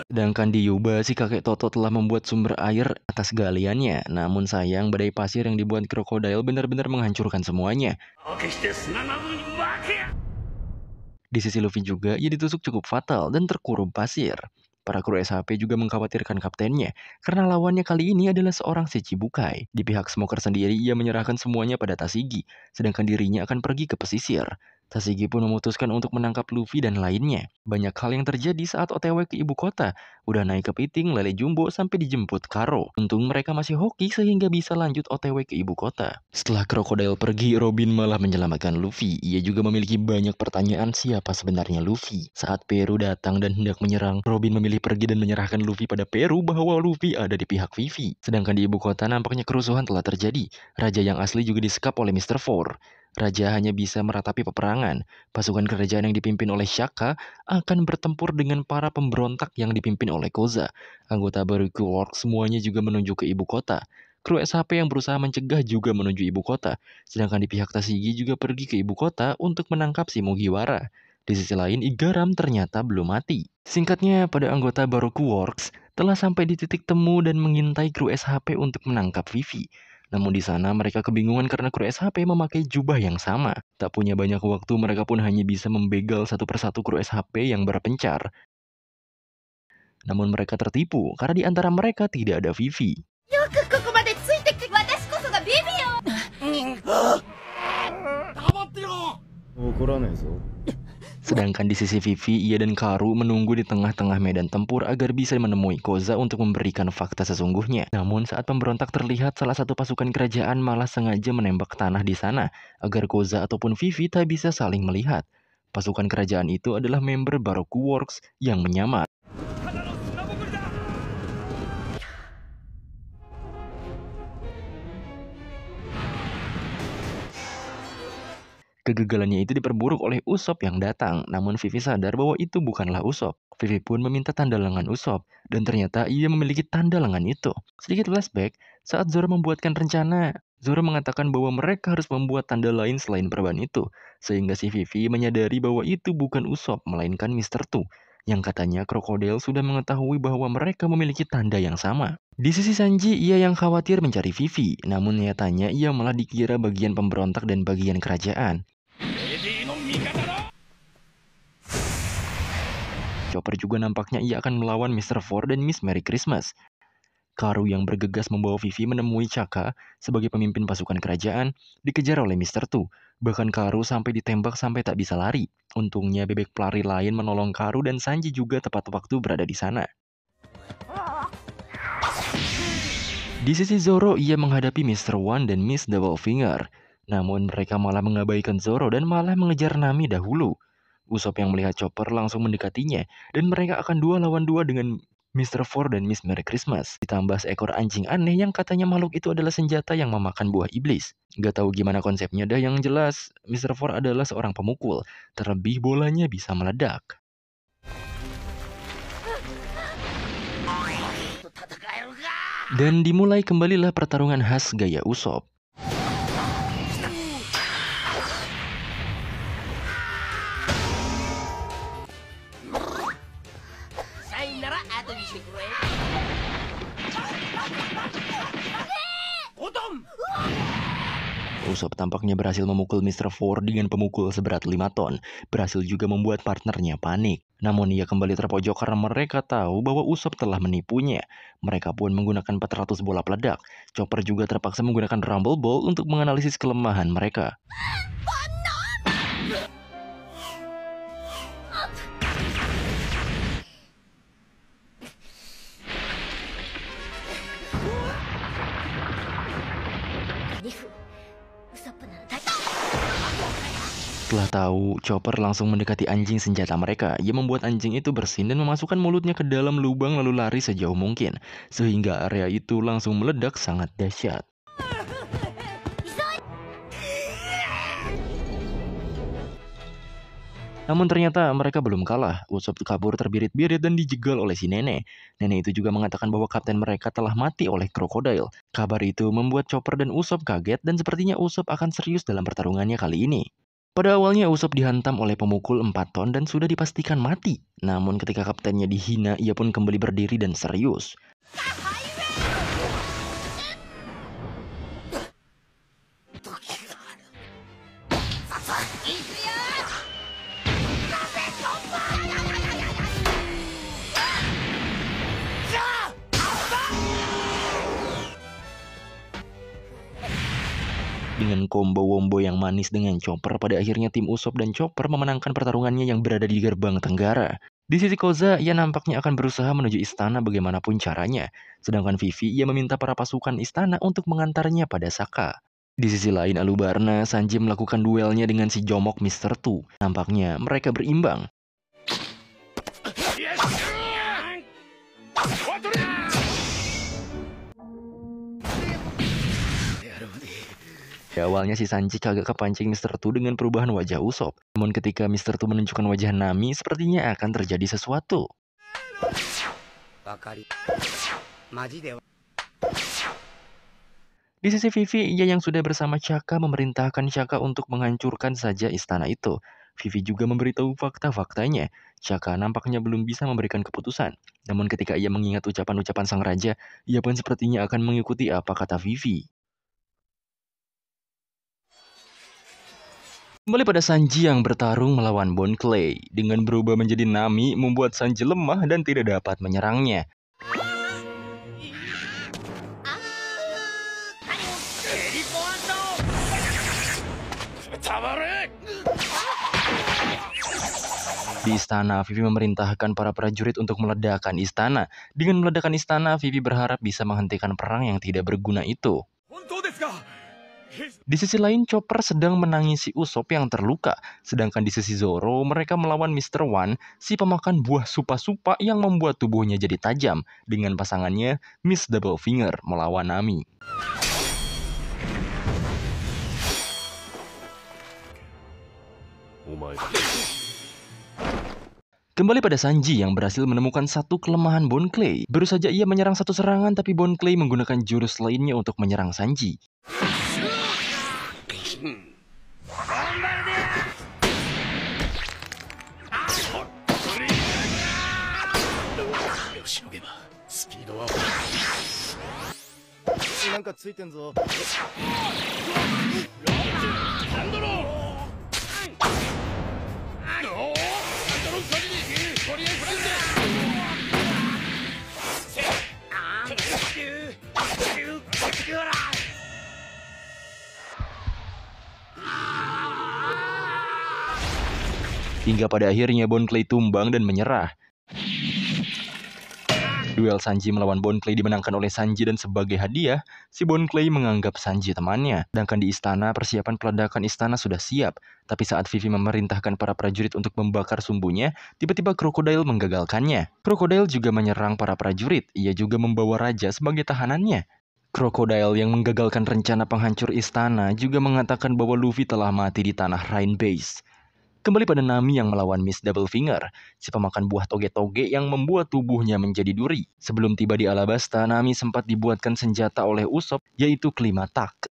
S1: Sedangkan di Yuba, si kakek Toto telah membuat sumber air atas galiannya. Namun sayang, badai pasir yang dibuat krokodil benar-benar menghancurkan semuanya. Di sisi Luffy juga, ia ditusuk cukup fatal dan terkurung pasir. Para kru SHP juga mengkhawatirkan kaptennya, karena lawannya kali ini adalah seorang Shichibukai. Di pihak Smoker sendiri, ia menyerahkan semuanya pada Tashigi, sedangkan dirinya akan pergi ke pesisir. Tashigi pun memutuskan untuk menangkap Luffy dan lainnya. Banyak hal yang terjadi saat OTW ke ibu kota. Udah naik ke piting, lele jumbo, sampai dijemput Karo. Untung mereka masih hoki sehingga bisa lanjut OTW ke ibu kota. Setelah krokodil pergi, Robin malah menyelamatkan Luffy. Ia juga memiliki banyak pertanyaan siapa sebenarnya Luffy. Saat Peru datang dan hendak menyerang, Robin memilih pergi dan menyerahkan Luffy pada Peru bahwa Luffy ada di pihak Vivi. Sedangkan di ibu kota nampaknya kerusuhan telah terjadi. Raja yang asli juga disekap oleh Mr. Four. Raja hanya bisa meratapi peperangan. Pasukan kerajaan yang dipimpin oleh Shaka akan bertempur dengan para pemberontak yang dipimpin oleh Koza. Anggota Baroque Works semuanya juga menuju ke ibu kota. Kru SHP yang berusaha mencegah juga menuju ibu kota. Sedangkan di pihak Tashigi juga pergi ke ibu kota untuk menangkap si Mugiwara. Di sisi lain, Igaram ternyata belum mati. Singkatnya, pada anggota Baroque Works telah sampai di titik temu dan mengintai kru SHP untuk menangkap Vivi. Namun di sana mereka kebingungan karena kru SHP memakai jubah yang sama. Tak punya banyak waktu, mereka pun hanya bisa membegal satu persatu kru SHP yang berpencar. Namun mereka tertipu karena di antara mereka tidak ada Vivi. Sedangkan di sisi Vivi, ia dan Karu menunggu di tengah-tengah medan tempur agar bisa menemui Koza untuk memberikan fakta sesungguhnya. Namun saat pemberontak terlihat, salah satu pasukan kerajaan malah sengaja menembak tanah di sana agar Koza ataupun Vivi tak bisa saling melihat. Pasukan kerajaan itu adalah member Baroque Works yang menyamar. Kegagalannya itu diperburuk oleh Usopp yang datang, namun Vivi sadar bahwa itu bukanlah Usopp. Vivi pun meminta tanda lengan Usopp, dan ternyata ia memiliki tanda lengan itu. Sedikit flashback, saat Zoro membuatkan rencana, Zoro mengatakan bahwa mereka harus membuat tanda lain selain perban itu, sehingga si Vivi menyadari bahwa itu bukan Usopp, melainkan Mr. Tu, yang katanya krokodil sudah mengetahui bahwa mereka memiliki tanda yang sama. Di sisi Sanji, ia yang khawatir mencari Vivi, namun nyatanya ia malah dikira bagian pemberontak dan bagian kerajaan. Chopper juga nampaknya ia akan melawan Mr. Four dan Miss Merry Christmas. Karu yang bergegas membawa Vivi menemui Chaka sebagai pemimpin pasukan kerajaan dikejar oleh Mr. Tu. Bahkan Karu sampai ditembak sampai tak bisa lari. Untungnya bebek pelari lain menolong Karu dan Sanji juga tepat waktu berada di sana. Di sisi Zoro, ia menghadapi Mr. One dan Miss Double Finger. Namun mereka malah mengabaikan Zoro dan malah mengejar Nami dahulu. Usopp yang melihat Chopper langsung mendekatinya, dan mereka akan 2 lawan 2 dengan Mr. Four dan Miss Merry Christmas. Ditambah seekor anjing aneh yang katanya makhluk itu adalah senjata yang memakan buah iblis. Gak tahu gimana konsepnya dah, yang jelas Mr. Four adalah seorang pemukul. Terlebih bolanya bisa meledak. Dan dimulai kembalilah pertarungan khas gaya Usopp. Usopp tampaknya berhasil memukul Mr. Four dengan pemukul seberat 5 ton. Berhasil juga membuat partnernya panik. Namun ia kembali terpojok karena mereka tahu bahwa Usopp telah menipunya. Mereka pun menggunakan 400 bola peledak. Chopper juga terpaksa menggunakan Rumble Ball untuk menganalisis kelemahan mereka. Setelah tahu, Chopper langsung mendekati anjing senjata mereka. Ia membuat anjing itu bersin dan memasukkan mulutnya ke dalam lubang lalu lari sejauh mungkin. Sehingga area itu langsung meledak sangat dahsyat. Namun ternyata mereka belum kalah. Usopp kabur terbirit-birit dan dijegal oleh si nenek. Nenek itu juga mengatakan bahwa kapten mereka telah mati oleh krokodil. Kabar itu membuat Chopper dan Usopp kaget dan sepertinya Usopp akan serius dalam pertarungannya kali ini. Pada awalnya Usopp dihantam oleh pemukul 4 ton dan sudah dipastikan mati. Namun ketika kaptennya dihina, ia pun kembali berdiri dan serius. Dengan combo wombo yang manis dengan Chopper, pada akhirnya tim Usopp dan Chopper memenangkan pertarungannya yang berada di gerbang tenggara. Di sisi Koza, ia nampaknya akan berusaha menuju istana bagaimanapun caranya. Sedangkan Vivi, ia meminta para pasukan istana untuk mengantarnya pada Sokka. Di sisi lain, Alubarna, Sanji melakukan duelnya dengan si Jomok Mr. Tu. Nampaknya mereka berimbang. Awalnya si Sanji kagak kepancing Mr. Tu dengan perubahan wajah Usopp. Namun ketika Mr. Tu menunjukkan wajah Nami, sepertinya akan terjadi sesuatu. Di sisi Vivi, ia yang sudah bersama Chaka memerintahkan Chaka untuk menghancurkan saja istana itu. Vivi juga memberitahu fakta-faktanya. Chaka nampaknya belum bisa memberikan keputusan. Namun ketika ia mengingat ucapan-ucapan sang raja, ia pun sepertinya akan mengikuti apa kata Vivi. Kembali pada Sanji yang bertarung melawan Bon Clay. Dengan berubah menjadi Nami, membuat Sanji lemah dan tidak dapat menyerangnya. Di istana, Vivi memerintahkan para prajurit untuk meledakkan istana. Dengan meledakkan istana, Vivi berharap bisa menghentikan perang yang tidak berguna itu. Di sisi lain, Chopper sedang menangisi Usopp yang terluka. Sedangkan di sisi Zoro, mereka melawan Mr. One, si pemakan buah supa-supa yang membuat tubuhnya jadi tajam. Dengan pasangannya, Miss Double Finger melawan Nami. Kembali pada Sanji yang berhasil menemukan satu kelemahan Bon Clay. Baru saja ia menyerang satu serangan, tapi Bon Clay menggunakan jurus lainnya untuk menyerang Sanji. Hingga pada akhirnya Bon Clay tumbang dan menyerah. Duel Sanji melawan Bon Clay dimenangkan oleh Sanji dan sebagai hadiah, si Bon Clay menganggap Sanji temannya. Sedangkan di istana, persiapan peledakan istana sudah siap. Tapi saat Vivi memerintahkan para prajurit untuk membakar sumbunya, tiba-tiba krokodil menggagalkannya. Krokodil juga menyerang para prajurit, ia juga membawa raja sebagai tahanannya. Krokodil yang menggagalkan rencana penghancur istana juga mengatakan bahwa Luffy telah mati di tanah Rhine Base. Kembali pada Nami yang melawan Miss Double Finger, si pemakan buah toge-toge yang membuat tubuhnya menjadi duri. Sebelum tiba di Alabasta, Nami sempat dibuatkan senjata oleh Usopp, yaitu Klimatak.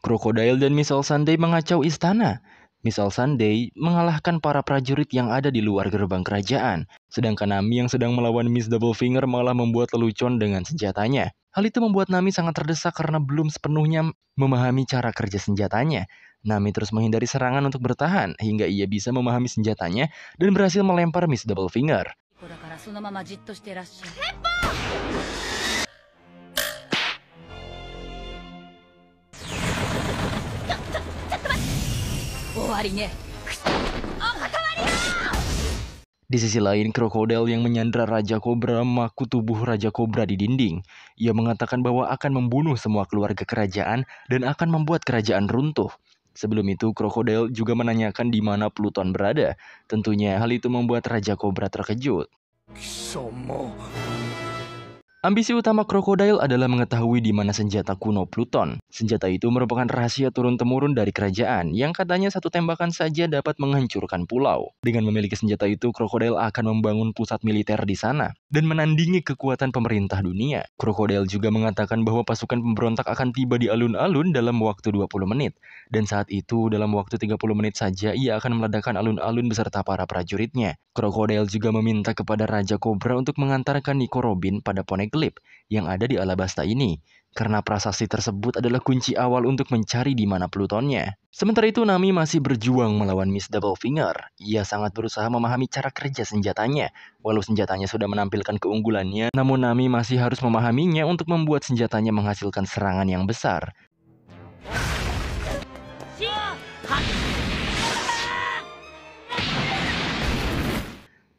S1: Krokodil dan Missile Sunday mengacau istana. Missile Sunday mengalahkan para prajurit yang ada di luar gerbang kerajaan. Sedangkan Nami yang sedang melawan Miss Double Finger malah membuat lelucon dengan senjatanya. Hal itu membuat Nami sangat terdesak karena belum sepenuhnya memahami cara kerja senjatanya. Nami terus menghindari serangan untuk bertahan hingga ia bisa memahami senjatanya dan berhasil melempar Miss Double Finger. Di sisi lain, krokodil yang menyandra Raja Kobra memaku tubuh Raja Kobra di dinding. Ia mengatakan bahwa akan membunuh semua keluarga kerajaan dan akan membuat kerajaan runtuh. Sebelum itu, krokodil juga menanyakan di mana Pluton berada. Tentunya hal itu membuat Raja Kobra terkejut. Ambisi utama krokodil adalah mengetahui di mana senjata kuno Pluton. Senjata itu merupakan rahasia turun-temurun dari kerajaan yang katanya satu tembakan saja dapat menghancurkan pulau. Dengan memiliki senjata itu, krokodil akan membangun pusat militer di sana dan menandingi kekuatan pemerintah dunia. Krokodil juga mengatakan bahwa pasukan pemberontak akan tiba di alun-alun dalam waktu 20 menit. Dan saat itu, dalam waktu 30 menit saja, ia akan meledakkan alun-alun beserta para prajuritnya. Krokodil juga meminta kepada Raja Kobra untuk mengantarkan Nico Robin pada Poneglyph yang ada di Alabasta ini, karena prasasti tersebut adalah kunci awal untuk mencari di mana Plutonnya. Sementara itu, Nami masih berjuang melawan Miss Doublefinger. Ia sangat berusaha memahami cara kerja senjatanya. Walau senjatanya sudah menampilkan keunggulannya, namun Nami masih harus memahaminya untuk membuat senjatanya menghasilkan serangan yang besar.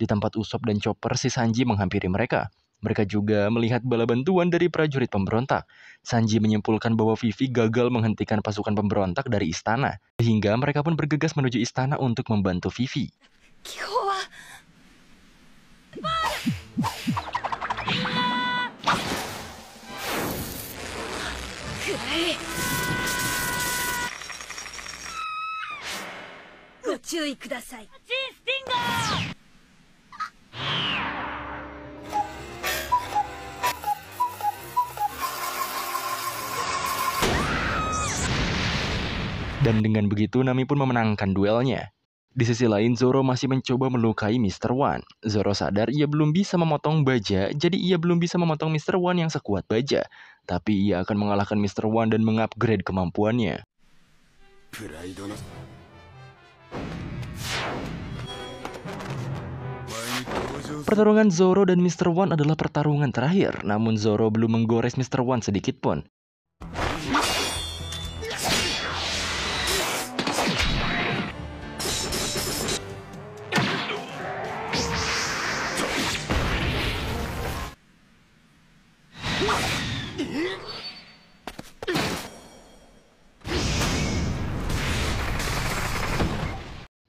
S1: Di tempat Usopp dan Chopper, si Sanji menghampiri mereka. Mereka juga melihat bala bantuan dari prajurit pemberontak. Sanji menyimpulkan bahwa Vivi gagal menghentikan pasukan pemberontak dari istana, sehingga mereka pun bergegas menuju istana untuk membantu Vivi. Dan dengan begitu, Nami pun memenangkan duelnya. Di sisi lain, Zoro masih mencoba melukai Mr. One. Zoro sadar ia belum bisa memotong baja, jadi ia belum bisa memotong Mr. One yang sekuat baja. Tapi ia akan mengalahkan Mr. One dan mengupgrade kemampuannya. Pertarungan Zoro dan Mr. One adalah pertarungan terakhir, namun Zoro belum menggores Mr. One sedikit pun.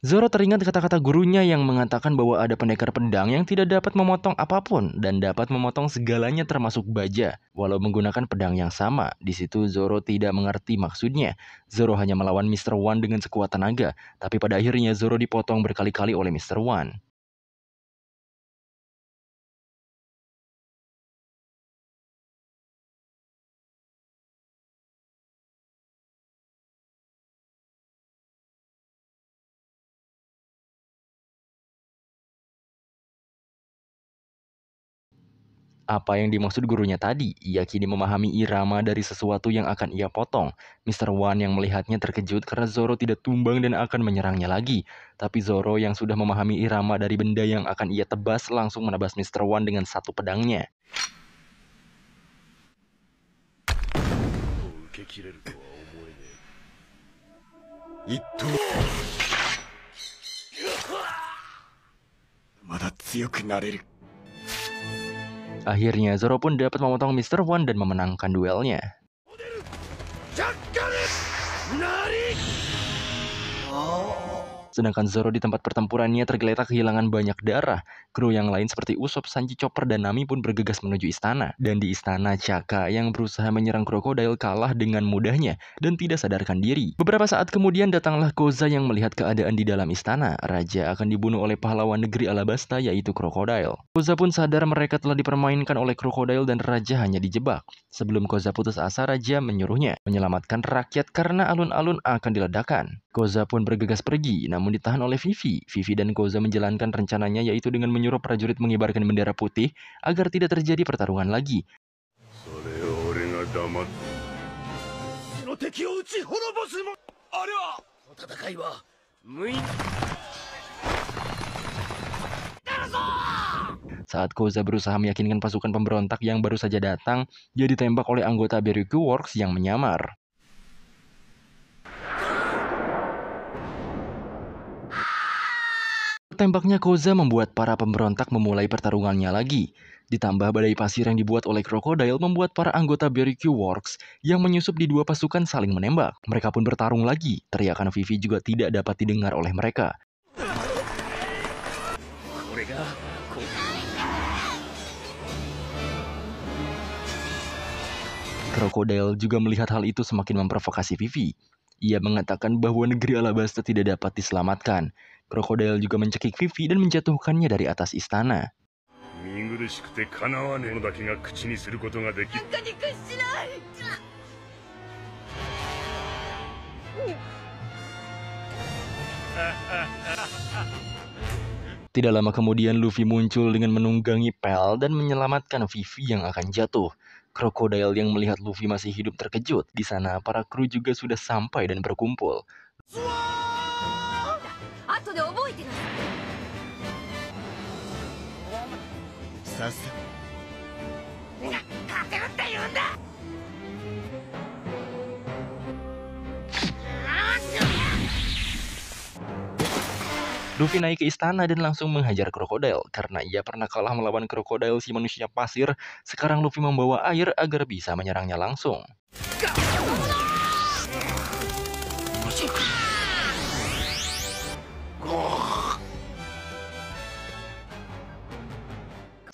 S1: Zoro teringat kata-kata gurunya yang mengatakan bahwa ada pendekar pedang yang tidak dapat memotong apapun dan dapat memotong segalanya termasuk baja, walau menggunakan pedang yang sama. Di situ Zoro tidak mengerti maksudnya. Zoro hanya melawan Mr. One dengan sekuat tenaga, tapi pada akhirnya Zoro dipotong berkali-kali oleh Mr. One. Apa yang dimaksud gurunya tadi? Ia kini memahami irama dari sesuatu yang akan ia potong. Mr. One yang melihatnya terkejut karena Zoro tidak tumbang dan akan menyerangnya lagi. Tapi Zoro yang sudah memahami irama dari benda yang akan ia tebas langsung menebas Mr. One dengan satu pedangnya. Akhirnya Zoro pun dapat memotong Mr. One dan memenangkan duelnya. Sedangkan Zoro di tempat pertempurannya tergeletak kehilangan banyak darah. Kru yang lain seperti Usopp, Sanji, Chopper, dan Nami pun bergegas menuju istana. Dan di istana, Chaka yang berusaha menyerang krokodil kalah dengan mudahnya dan tidak sadarkan diri. Beberapa saat kemudian datanglah Koza yang melihat keadaan di dalam istana. Raja akan dibunuh oleh pahlawan negeri Alabasta yaitu krokodil. Koza pun sadar mereka telah dipermainkan oleh krokodil dan Raja hanya dijebak. Sebelum Koza putus asa, Raja menyuruhnya menyelamatkan rakyat karena alun-alun akan diledakkan. Koza pun bergegas pergi, namun ditahan oleh Vivi. Vivi dan Koza menjalankan rencananya yaitu dengan menyuruh prajurit mengibarkan bendera putih agar tidak terjadi pertarungan lagi. Saat Koza berusaha meyakinkan pasukan pemberontak yang baru saja datang, dia ditembak oleh anggota Beryugu Works yang menyamar. Tertembaknya Koza membuat para pemberontak memulai pertarungannya lagi. Ditambah badai pasir yang dibuat oleh krokodil membuat para anggota BRQ Works yang menyusup di dua pasukan saling menembak. Mereka pun bertarung lagi. Teriakan Vivi juga tidak dapat didengar oleh mereka. Krokodil juga melihat hal itu semakin memprovokasi Vivi. Ia mengatakan bahwa negeri Alabasta tidak dapat diselamatkan. Krokodil juga mencekik Vivi dan menjatuhkannya dari atas istana. Tidak lama kemudian Luffy muncul dengan menunggangi Pel dan menyelamatkan Vivi yang akan jatuh. Krokodil yang melihat Luffy masih hidup terkejut. Di sana para kru juga sudah sampai dan berkumpul. Luffy naik ke istana dan langsung menghajar krokodil. Karena ia pernah kalah melawan krokodil si manusia pasir, sekarang Luffy membawa air agar bisa menyerangnya langsung.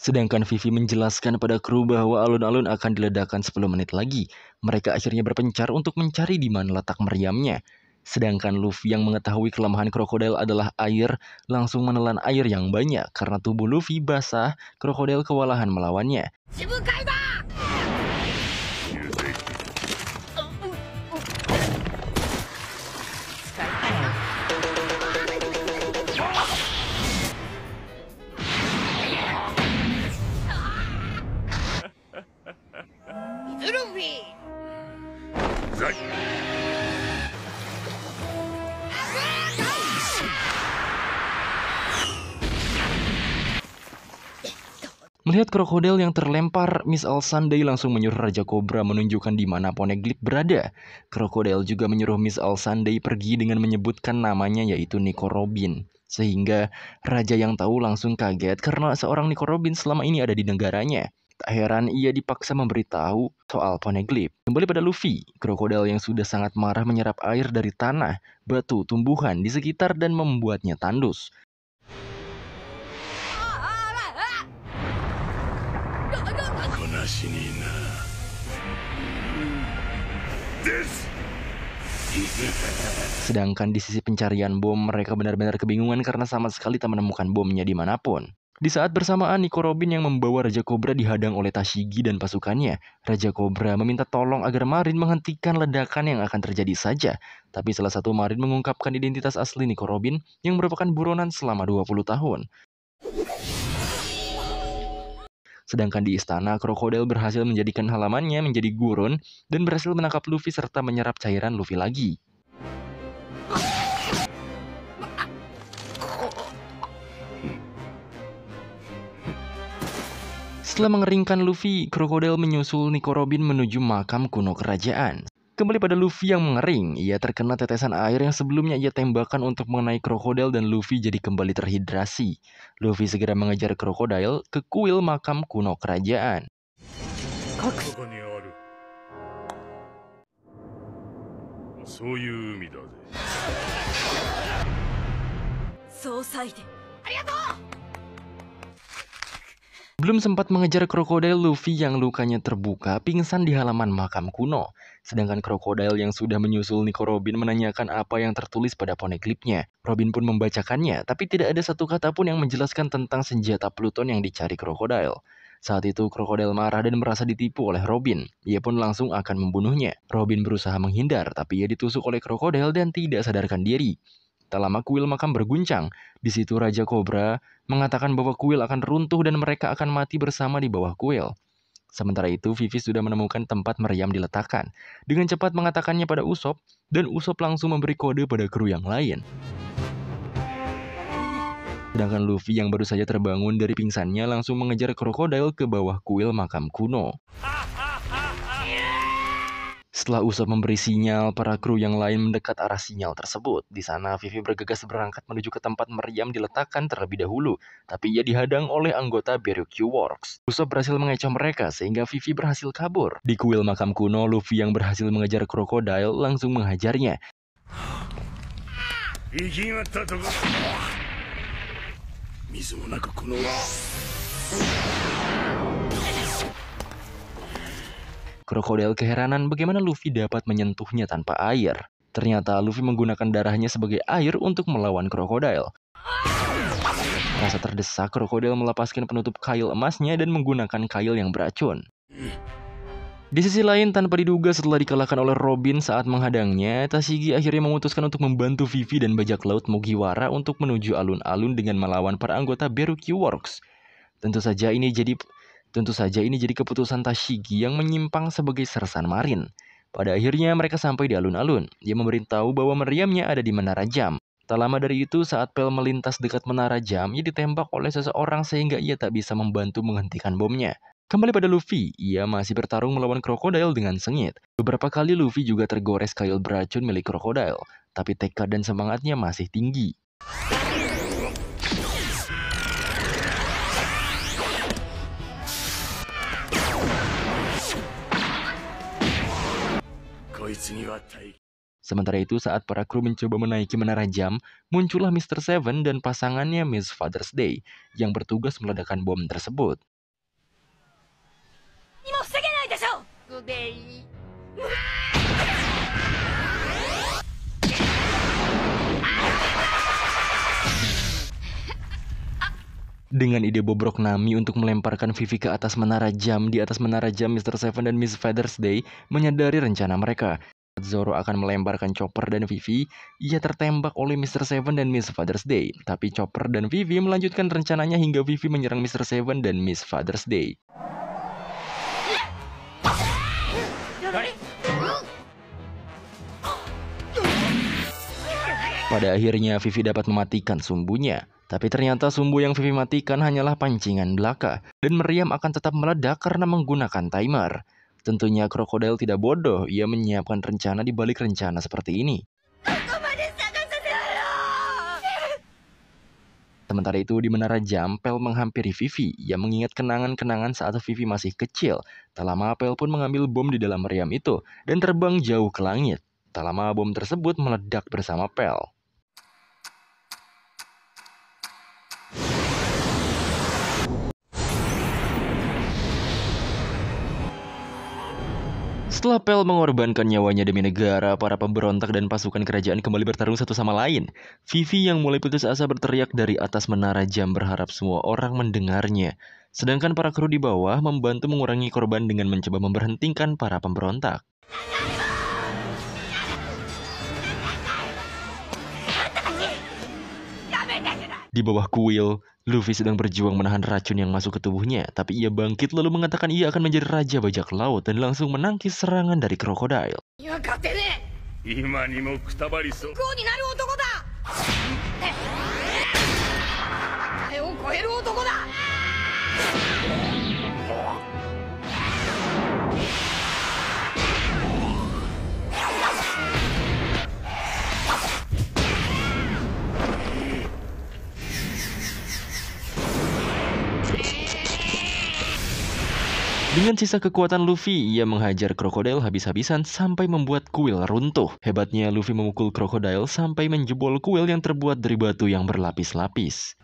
S1: Sedangkan Vivi menjelaskan pada kru bahwa alun-alun akan diledakkan 10 menit lagi. Mereka akhirnya berpencar untuk mencari di mana letak meriamnya. Sedangkan Luffy yang mengetahui kelemahan krokodil adalah air, langsung menelan air yang banyak. Karena tubuh Luffy basah, krokodil kewalahan melawannya. Melihat krokodil yang terlempar, Miss All Sunday langsung menyuruh Raja Cobra menunjukkan di mana Poneglyph berada. Krokodil juga menyuruh Miss All Sunday pergi dengan menyebutkan namanya yaitu Nico Robin. Sehingga Raja yang tahu langsung kaget karena seorang Nico Robin selama ini ada di negaranya. Tak heran ia dipaksa memberitahu soal Poneglyph. Kembali pada Luffy, krokodil yang sudah sangat marah menyerap air dari tanah, batu, tumbuhan di sekitar dan membuatnya tandus. Sedangkan di sisi pencarian bom, mereka benar-benar kebingungan karena sama sekali tak menemukan bomnya dimanapun. Di saat bersamaan, Nico Robin yang membawa Raja Cobra dihadang oleh Tashigi dan pasukannya. Raja Cobra meminta tolong agar Marin menghentikan ledakan yang akan terjadi saja. Tapi salah satu Marin mengungkapkan identitas asli Nico Robin yang merupakan buronan selama 20 tahun. Sedangkan di istana, krokodil berhasil menjadikan halamannya menjadi gurun dan berhasil menangkap Luffy serta menyerap cairan Luffy lagi. Setelah mengeringkan Luffy, krokodil menyusul Nico Robin menuju makam kuno kerajaan. Kembali pada Luffy yang mengering, ia terkena tetesan air yang sebelumnya ia tembakkan untuk mengenai krokodil dan Luffy jadi kembali terhidrasi. Luffy segera mengejar krokodil ke kuil makam kuno kerajaan. Belum sempat mengejar krokodil, Luffy yang lukanya terbuka pingsan di halaman makam kuno. Sedangkan krokodil yang sudah menyusul Nico Robin menanyakan apa yang tertulis pada poneglyphnya. Robin pun membacakannya, tapi tidak ada satu kata pun yang menjelaskan tentang senjata Pluton yang dicari krokodil. Saat itu krokodil marah dan merasa ditipu oleh Robin. Ia pun langsung akan membunuhnya. Robin berusaha menghindar, tapi ia ditusuk oleh krokodil dan tidak sadarkan diri. Tak lama kuil makam berguncang. Di situ Raja Cobra mengatakan bahwa kuil akan runtuh dan mereka akan mati bersama di bawah kuil. Sementara itu, Vivi sudah menemukan tempat meriam diletakkan. Dengan cepat mengatakannya pada Usopp, dan Usopp langsung memberi kode pada kru yang lain. Sedangkan Luffy yang baru saja terbangun dari pingsannya langsung mengejar krokodil ke bawah kuil makam kuno. Setelah Usopp memberi sinyal, para kru yang lain mendekat arah sinyal tersebut. Di sana, Vivi bergegas berangkat menuju ke tempat meriam diletakkan terlebih dahulu, tapi ia dihadang oleh anggota Baruch Works. Usopp berhasil mengecoh mereka sehingga Vivi berhasil kabur. Di kuil makam kuno, Luffy yang berhasil mengejar krokodil langsung menghajarnya. Krokodil keheranan bagaimana Luffy dapat menyentuhnya tanpa air. Ternyata Luffy menggunakan darahnya sebagai air untuk melawan krokodil. Rasa terdesak, krokodil melepaskan penutup kail emasnya dan menggunakan kail yang beracun. Di sisi lain, tanpa diduga setelah dikalahkan oleh Robin saat menghadangnya, Tashigi akhirnya memutuskan untuk membantu Vivi dan bajak laut Mugiwara untuk menuju alun-alun dengan melawan para anggota Baruch Works. Tentu saja ini jadi keputusan Tashigi yang menyimpang sebagai sersan marin. Pada akhirnya mereka sampai di alun-alun. Dia memberitahu bahwa meriamnya ada di Menara Jam. Tak lama dari itu, saat Pel melintas dekat Menara Jam, ia ditembak oleh seseorang sehingga ia tak bisa membantu menghentikan bomnya. Kembali pada Luffy, ia masih bertarung melawan krokodil dengan sengit. Beberapa kali Luffy juga tergores kail beracun milik krokodil, tapi tekad dan semangatnya masih tinggi. Sementara itu, saat para kru mencoba menaiki Menara Jam, muncullah Mr. Seven dan pasangannya Miss Father's Day yang bertugas meledakkan bom tersebut. Dengan ide bobrok Nami untuk melemparkan Vivi ke atas Menara Jam, di atas Menara Jam Mr. Seven dan Miss Father's Day menyadari rencana mereka. Zoro akan melemparkan Chopper dan Vivi, ia tertembak oleh Mr. Seven dan Miss Father's Day. Tapi Chopper dan Vivi melanjutkan rencananya hingga Vivi menyerang Mr. Seven dan Miss Father's Day. Pada akhirnya Vivi dapat mematikan sumbunya. Tapi ternyata sumbu yang Vivi matikan hanyalah pancingan belaka, dan meriam akan tetap meledak karena menggunakan timer. Tentunya krokodil tidak bodoh, ia menyiapkan rencana di balik rencana seperti ini. Sementara itu di Menara Jam, Pel menghampiri Vivi. Ia mengingat kenangan-kenangan saat Vivi masih kecil. Tak lama Pel pun mengambil bom di dalam meriam itu, dan terbang jauh ke langit. Tak lama bom tersebut meledak bersama Pel. Setelah Pel mengorbankan nyawanya demi negara, para pemberontak dan pasukan kerajaan kembali bertarung satu sama lain. Vivi yang mulai putus asa berteriak dari atas Menara Jam berharap semua orang mendengarnya. Sedangkan para kru di bawah membantu mengurangi korban dengan mencoba memberhentikan para pemberontak. Di bawah kuil, Luffy sedang berjuang menahan racun yang masuk ke tubuhnya, tapi ia bangkit lalu mengatakan ia akan menjadi raja bajak laut dan langsung menangkis serangan dari krokodil. Dengan sisa kekuatan Luffy, ia menghajar krokodil habis-habisan sampai membuat kuil runtuh. Hebatnya Luffy memukul krokodil sampai menjebol kuil yang terbuat dari batu yang berlapis-lapis.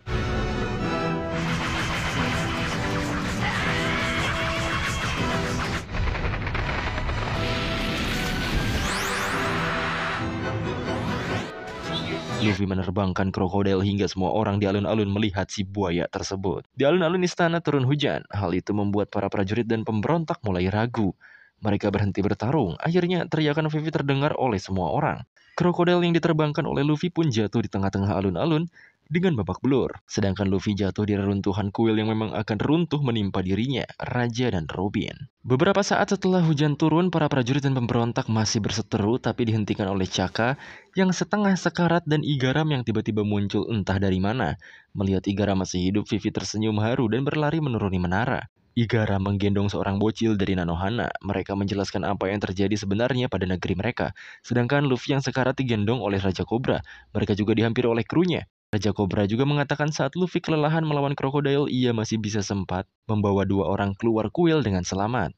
S1: Luffy menerbangkan krokodil hingga semua orang di alun-alun melihat si buaya tersebut. Di alun-alun istana turun hujan. Hal itu membuat para prajurit dan pemberontak mulai ragu. Mereka berhenti bertarung. Akhirnya teriakan Vivi terdengar oleh semua orang. Krokodil yang diterbangkan oleh Luffy pun jatuh di tengah-tengah alun-alun dengan babak belur. Sedangkan Luffy jatuh di reruntuhan kuil yang memang akan runtuh menimpa dirinya, Raja dan Robin. Beberapa saat setelah hujan turun, para prajurit dan pemberontak masih berseteru tapi dihentikan oleh Chaka yang setengah sekarat dan Igaram yang tiba-tiba muncul entah dari mana. Melihat Igaram masih hidup, Vivi tersenyum haru dan berlari menuruni menara. Igara menggendong seorang bocil dari Nanohana. Mereka menjelaskan apa yang terjadi sebenarnya pada negeri mereka. Sedangkan Luffy yang sekarat digendong oleh Raja Cobra. Mereka juga dihampiri oleh krunya. Raja Cobra juga mengatakan saat Luffy kelelahan melawan krokodil, ia masih bisa sempat membawa dua orang keluar kuil dengan selamat.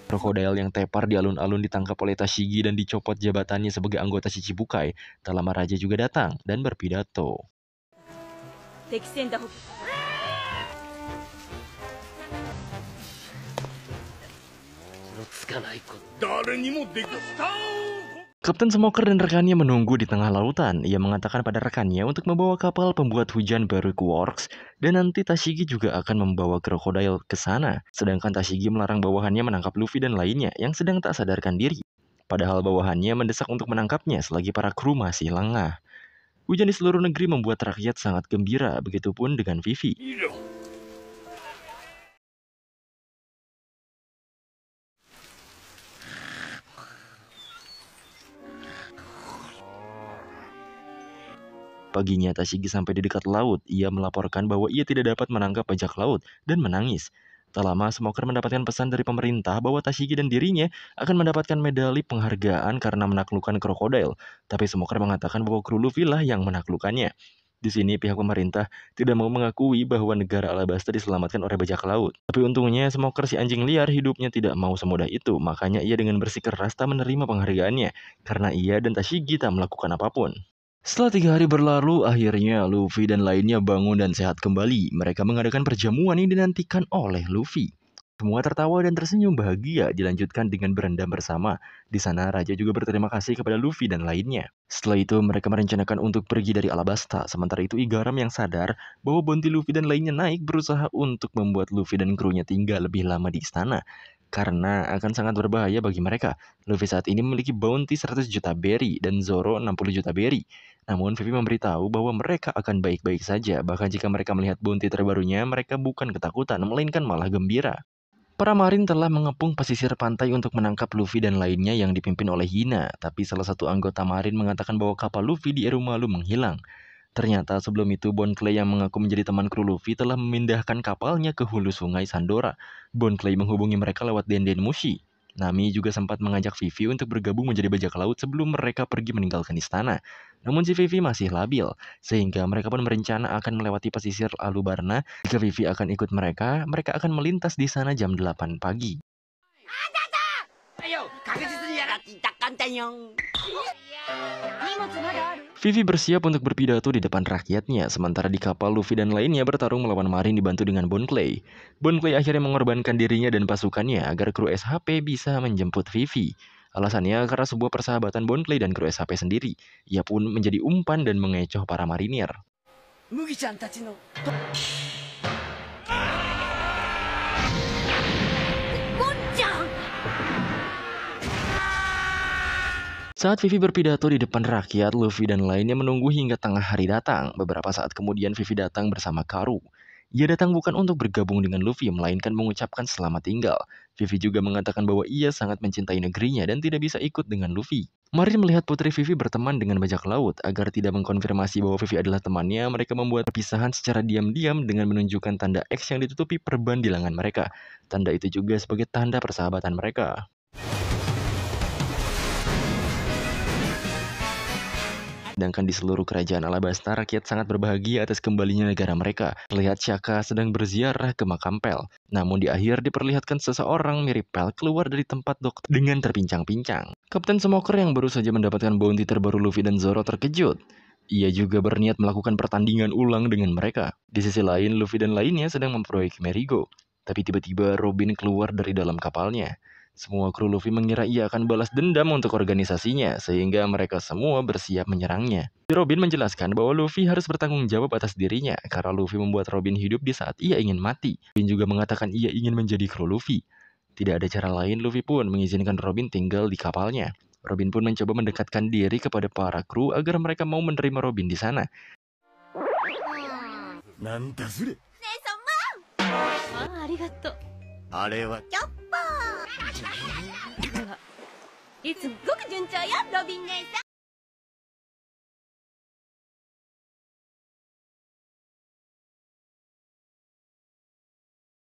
S1: Krokodil yang tepar di alun-alun ditangkap oleh Tashigi dan dicopot jabatannya sebagai anggota Shichibukai. Tak lama Raja juga datang dan berpidato. Kapten Smoker dan rekannya menunggu di tengah lautan. Ia mengatakan pada rekannya untuk membawa kapal pembuat hujan Baroque Works dan nanti Tashigi juga akan membawa krokodil ke sana. Sedangkan Tashigi melarang bawahannya menangkap Luffy dan lainnya yang sedang tak sadarkan diri. Padahal bawahannya mendesak untuk menangkapnya selagi para kru masih lengah. Hujan di seluruh negeri membuat rakyat sangat gembira, begitupun dengan Vivi. Paginya Tashigi sampai di dekat laut. Ia melaporkan bahwa ia tidak dapat menangkap bajak laut dan menangis. Tak lama Smoker mendapatkan pesan dari pemerintah bahwa Tashigi dan dirinya akan mendapatkan medali penghargaan karena menaklukkan krokodil. Tapi Smoker mengatakan bahwa kru Luffy lah yang menaklukkannya. Di sini pihak pemerintah tidak mau mengakui bahwa negara Alabasta diselamatkan oleh bajak laut. Tapi untungnya Smoker si anjing liar hidupnya tidak mau semudah itu. Makanya ia dengan bersikeras tak menerima penghargaannya. Karena ia dan Tashigi tak melakukan apapun. Setelah 3 hari berlalu, akhirnya Luffy dan lainnya bangun dan sehat kembali. Mereka mengadakan perjamuan yang dinantikan oleh Luffy. Semua tertawa dan tersenyum bahagia, dilanjutkan dengan berendam bersama. Di sana Raja juga berterima kasih kepada Luffy dan lainnya. Setelah itu mereka merencanakan untuk pergi dari Alabasta. Sementara itu Igaram yang sadar bahwa bounty Luffy dan lainnya naik berusaha untuk membuat Luffy dan krunya tinggal lebih lama di istana. Karena akan sangat berbahaya bagi mereka. Luffy saat ini memiliki bounty 100 juta berry dan Zoro 60 juta berry. Namun Vivi memberitahu bahwa mereka akan baik-baik saja. Bahkan jika mereka melihat bounty terbarunya, mereka bukan ketakutan, melainkan malah gembira. Para marin telah mengepung pesisir pantai untuk menangkap Luffy dan lainnya yang dipimpin oleh Hina. Tapi salah satu anggota marin mengatakan bahwa kapal Luffy di Erumalu menghilang. Ternyata sebelum itu Bon Clay yang mengaku menjadi teman kru Luffy telah memindahkan kapalnya ke hulu sungai Sandora. Bon Clay menghubungi mereka lewat Denden Mushi. Nami juga sempat mengajak Vivi untuk bergabung menjadi bajak laut sebelum mereka pergi meninggalkan istana. Namun si Vivi masih labil, sehingga mereka pun berencana akan melewati pesisir Alubarna. Jika Vivi akan ikut mereka, mereka akan melintas di sana jam 8 pagi. Vivi bersiap untuk berpidato di depan rakyatnya, sementara di kapal Luffy dan lainnya bertarung melawan marin dibantu dengan Bon Clay. Bon Clay akhirnya mengorbankan dirinya dan pasukannya agar kru SHP bisa menjemput Vivi. Alasannya karena sebuah persahabatan Bon Clay dan kru SHP sendiri. Ia pun menjadi umpan dan mengecoh para marinir. Saat Vivi berpidato di depan rakyat, Luffy dan lainnya menunggu hingga tengah hari datang. Beberapa saat kemudian Vivi datang bersama Karu. Ia datang bukan untuk bergabung dengan Luffy, melainkan mengucapkan selamat tinggal. Vivi juga mengatakan bahwa ia sangat mencintai negerinya dan tidak bisa ikut dengan Luffy. Marin melihat putri Vivi berteman dengan bajak laut. Agar tidak mengkonfirmasi bahwa Vivi adalah temannya, mereka membuat perpisahan secara diam-diam dengan menunjukkan tanda X yang ditutupi perban di lengan mereka. Tanda itu juga sebagai tanda persahabatan mereka. Sedangkan di seluruh kerajaan Alabasta, rakyat sangat berbahagia atas kembalinya negara mereka. Terlihat Shaka sedang berziarah ke makam Pel. Namun di akhir diperlihatkan seseorang mirip Pel keluar dari tempat dokter dengan terpincang-pincang. Kapten Smoker yang baru saja mendapatkan bounty terbaru Luffy dan Zoro terkejut. Ia juga berniat melakukan pertandingan ulang dengan mereka. Di sisi lain, Luffy dan lainnya sedang memproyek Merigo. Tapi tiba-tiba Robin keluar dari dalam kapalnya. Semua kru Luffy mengira ia akan balas dendam untuk organisasinya, sehingga mereka semua bersiap menyerangnya. Robin menjelaskan bahwa Luffy harus bertanggung jawab atas dirinya, karena Luffy membuat Robin hidup di saat ia ingin mati. Robin juga mengatakan ia ingin menjadi kru Luffy. Tidak ada cara lain, Luffy pun mengizinkan Robin tinggal di kapalnya. Robin pun mencoba mendekatkan diri kepada para kru agar mereka mau menerima Robin di sana.